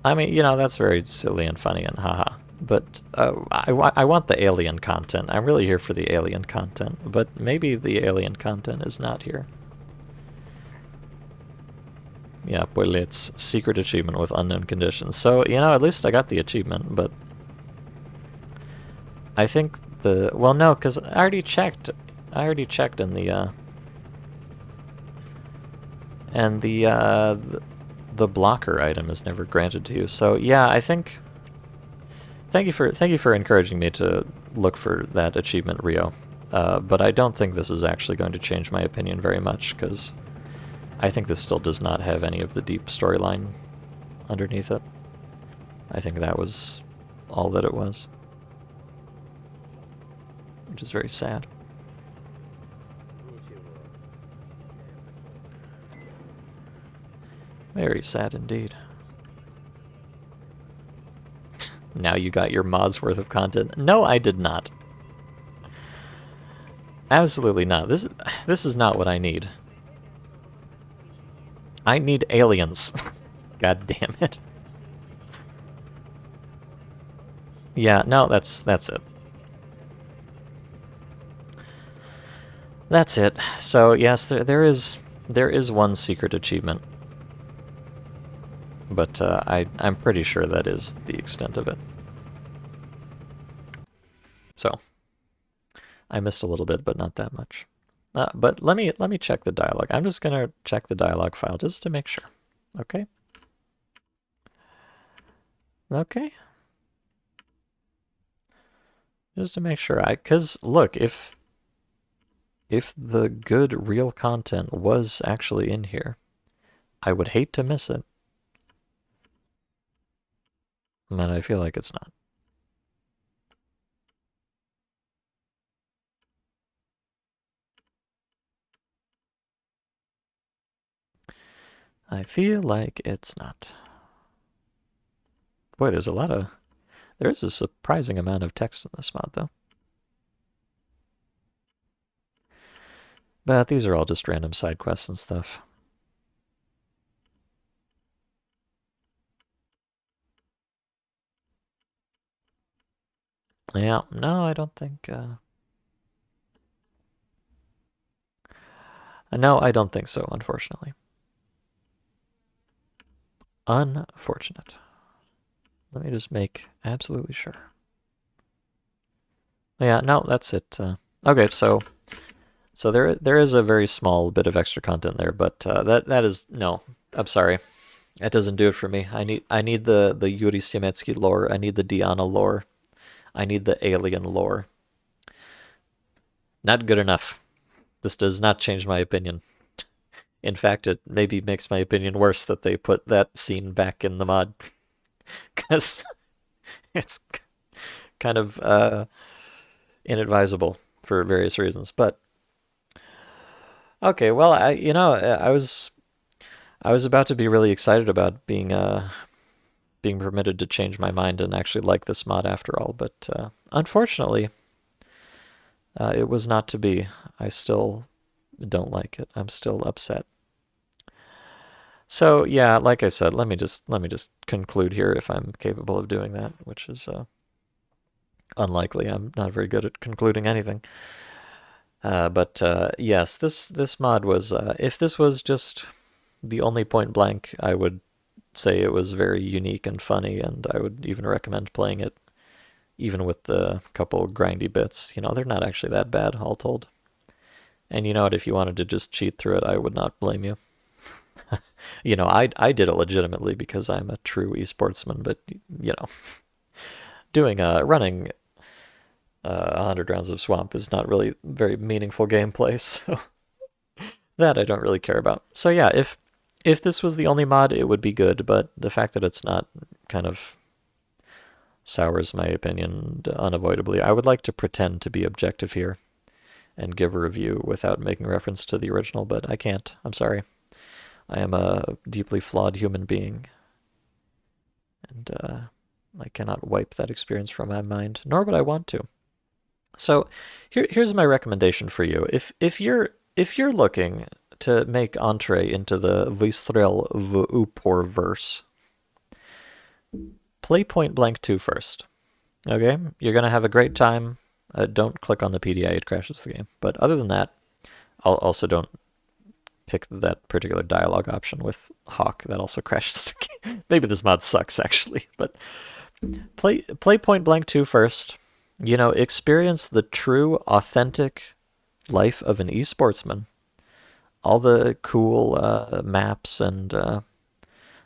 I mean, you know, that's very silly and funny and haha. But I want the alien content. I'm really here for the alien content. But maybe the alien content is not here. Yeah, Boilet's secret achievement with unknown conditions. So, you know, at least I got the achievement, but... I think the... Well, no, because I already checked. I already checked in the... And the blocker item is never granted to you. So, yeah, I think... Thank you for encouraging me to look for that achievement, Rio. But I don't think this is actually going to change my opinion very much, because I think this still does not have any of the deep storyline underneath it. I think that was all that it was. Which is very sad. Very sad indeed. Now you got your mod's worth of content. No, I did not. Absolutely not. This is not what I need. I need aliens. God damn it. Yeah, no, that's it. That's it. So yes, there is one secret achievement. But I'm pretty sure that is the extent of it. So I missed a little bit, but not that much. But let me check the dialogue. I'm just gonna check the dialogue file just to make sure. Okay. Okay. Just to make sure. Cause look, if the good real content was actually in here, I would hate to miss it. And I feel like it's not. I feel like it's not. Boy, there's a surprising amount of text in this mod, though. But these are all just random side quests and stuff. Yeah, no, I don't think... No, I don't think so, unfortunately. Unfortunate. Let me just make absolutely sure. Yeah, no, that's it. Okay, so there is a very small bit of extra content there, but that is no. I'm sorry, that doesn't do it for me. I need the Yuri Siemetsky lore. I need the Diana lore. I need the alien lore. Not good enough. This does not change my opinion. In fact, it maybe makes my opinion worse that they put that scene back in the mod. Because it's kind of inadvisable for various reasons. But okay, well, I was about to be really excited about being permitted to change my mind and actually like this mod after all, but unfortunately, It was not to be. I still don't like it. I'm still upset. So yeah, like I said, let me just conclude here if I'm capable of doing that, which is unlikely. I'm not very good at concluding anything. But yes, this mod was. If this was just the only point blank, I would say it was very unique and funny, and I would even recommend playing it, even with the couple grindy bits. They're not actually that bad, all told. And you know what? If you wanted to just cheat through it, I would not blame you. I did it legitimately because I'm a true esportsman, but doing running 100 rounds of swamp is not really very meaningful gameplay, so that I don't really care about. So yeah, if this was the only mod, it would be good, but the fact that it's not kind of sours my opinion unavoidably. I would like to pretend to be objective here and give a review without making reference to the original, but I can't. I'm sorry. I am a deeply flawed human being, and I cannot wipe that experience from my mind, nor would I want to. So here's my recommendation for you. If you're looking to make entree into the Vistrel Vupor verse, play Point Blank 2 first. Okay? You're going to have a great time. Don't click on the PDA, it crashes the game. But other than that, also don't pick that particular dialogue option with Hawk. That also crashes the game. Maybe this mod sucks, actually. But play Point Blank 2 first. Experience the true, authentic life of an esportsman. All the cool maps and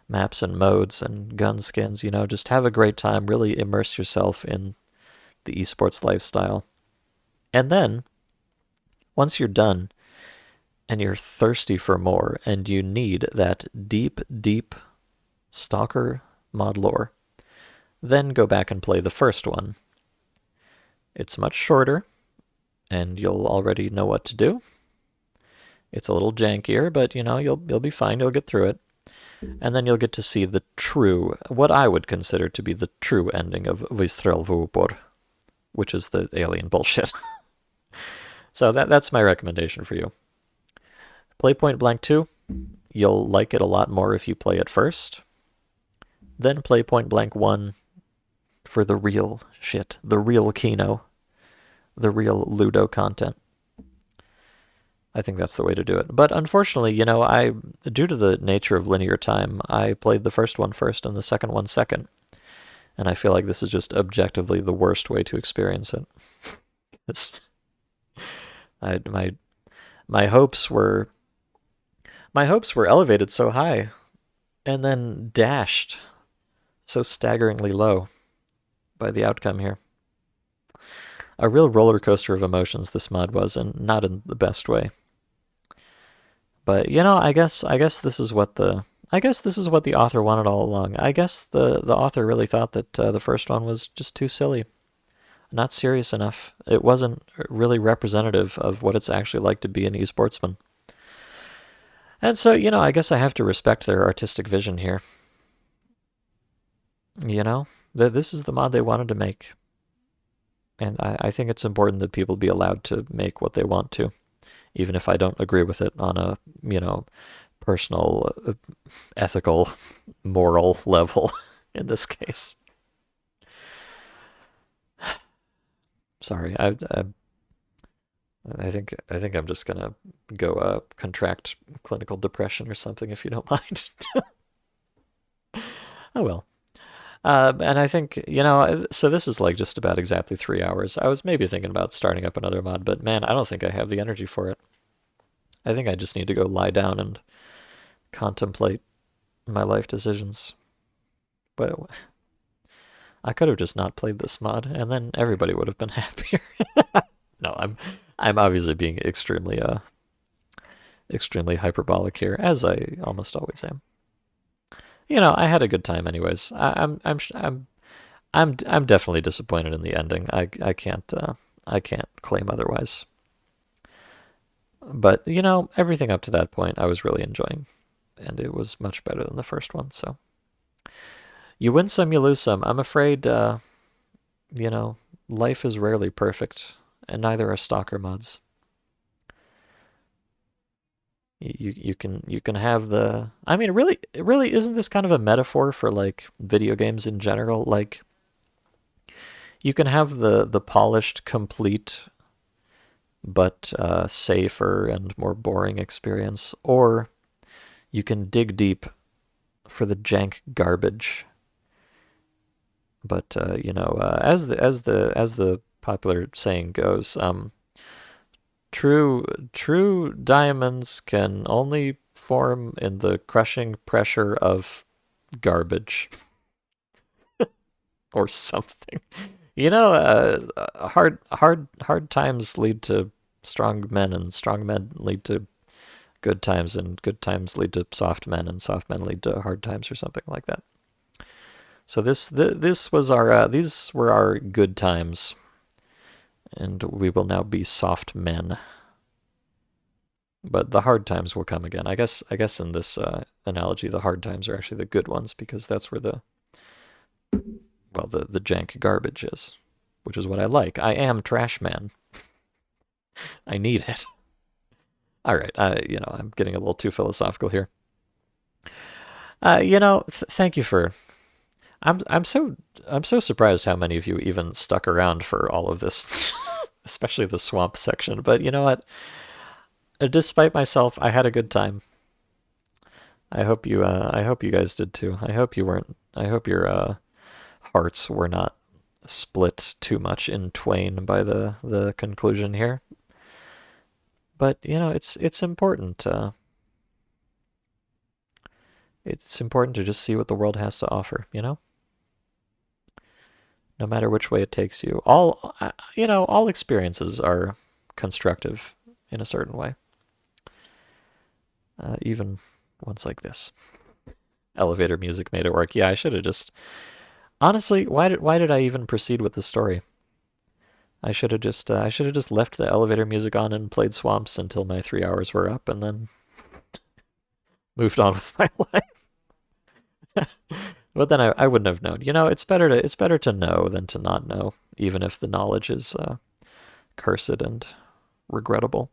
modes and gun skins. Just have a great time. Really immerse yourself in the esports lifestyle. And then, once you're done and you're thirsty for more and you need that deep, deep Stalker mod lore, then go back and play the first one. It's much shorter, and you'll already know what to do. It's a little jankier, but you'll be fine. You'll get through it. And then you'll get to see the true, what I would consider to be the true ending of Vistrel Vupor, which is the alien bullshit. So that's my recommendation for you. Play Point Blank 2. You'll like it a lot more if you play it first. Then play Point Blank 1 for the real shit, the real Kino, the real Ludo content. I think that's the way to do it. But unfortunately, due to the nature of linear time, I played the first one first and the second one second. And I feel like this is just objectively the worst way to experience it. my my hopes were elevated so high and then dashed so staggeringly low by the outcome here. A real roller coaster of emotions this mod was, and not in the best way. But I guess this is what the author wanted all along. I guess the author really thought that the first one was just too silly, not serious enough. It wasn't really representative of what it's actually like to be an esportsman. And so, I guess I have to respect their artistic vision here. This is the mod they wanted to make. And I think it's important that people be allowed to make what they want to, even if I don't agree with it on a, personal, ethical, moral level in this case. Sorry, I think I'm just gonna go contract clinical depression or something if you don't mind. Oh well. And I think, so this is like just about exactly 3 hours. I was maybe thinking about starting up another mod, but man, I don't think I have the energy for it. I think I just need to go lie down and contemplate my life decisions. But I could have just not played this mod, and then everybody would have been happier. No, I'm obviously being extremely hyperbolic here, as I almost always am. I had a good time anyways. I'm definitely disappointed in the ending. I can't claim otherwise. But everything up to that point I was really enjoying, and it was much better than the first one. So you win some, you lose some. I'm afraid life is rarely perfect, and neither are stalker mods. You can have the. I mean, really isn't this kind of a metaphor for like video games in general? Like you can have the polished, complete, but safer and more boring experience, or you can dig deep for the jank garbage. But as the popular saying goes, true diamonds can only form in the crushing pressure of garbage or something. Hard times lead to strong men, and strong men lead to good times, and good times lead to soft men, and soft men lead to hard times, or something like that. So this was our these were our good times, and we will now be soft men. But the hard times will come again. I guess in this analogy, the hard times are actually the good ones because that's where the jank garbage is, which is what I like. I am trash man. I need it. All right, I'm getting a little too philosophical here. Thank you for. I'm so surprised how many of you even stuck around for all of this, especially the swamp section. But you know what? Despite myself, I had a good time. I hope you guys did too. I hope you weren't. I hope your hearts were not split too much in twain by the conclusion here. But it's important. It's important to just see what the world has to offer. No matter which way it takes you. All experiences are constructive in a certain way. Even ones like this. Elevator music made it work. Yeah, I should have just. Honestly, why did I even proceed with the story? I should have just left the elevator music on and played Swamps until my 3 hours were up, and then moved on with my life. But then I wouldn't have known. It's better to know than to not know, even if the knowledge is cursed and regrettable.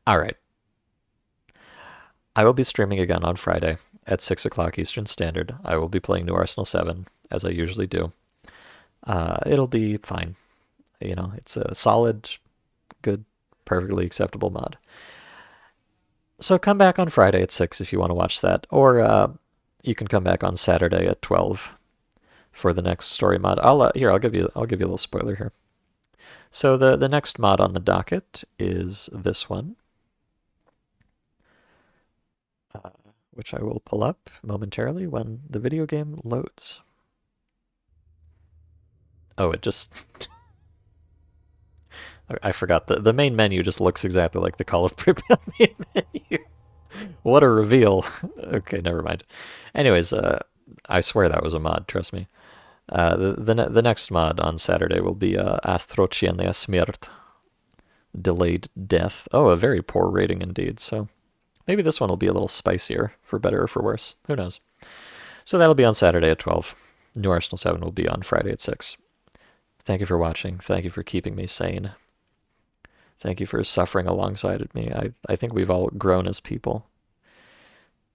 All right, I will be streaming again on Friday at 6 o'clock Eastern Standard. I will be playing New Arsenal 7 as I usually do. It'll be fine. It's a solid, good, perfectly acceptable mod. So come back on Friday at 6 if you want to watch that, or you can come back on Saturday at 12 for the next story mod. I'll give you a little spoiler here. So the next mod on the docket is this one, uh, which I will pull up momentarily when the video game loads. Oh, it just I forgot the main menu just looks exactly like the Call of Pripyat main menu. What a reveal. Okay, never mind. Anyways, I swear that was a mod, trust me. The next mod on Saturday will be Astrocienia Smert, Delayed Death. Oh, a very poor rating indeed. So maybe this one will be a little spicier, for better or for worse. Who knows? So that'll be on Saturday at 12. New Arsenal 7 will be on Friday at 6. Thank you for watching. Thank you for keeping me sane. Thank you for suffering alongside me. I think we've all grown as people,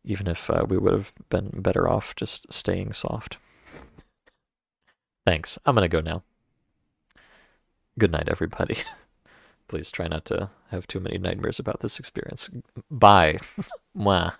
even if we would have been better off just staying soft. Thanks. I'm going to go now. Good night, everybody. Please try not to have too many nightmares about this experience. Bye. Mwah.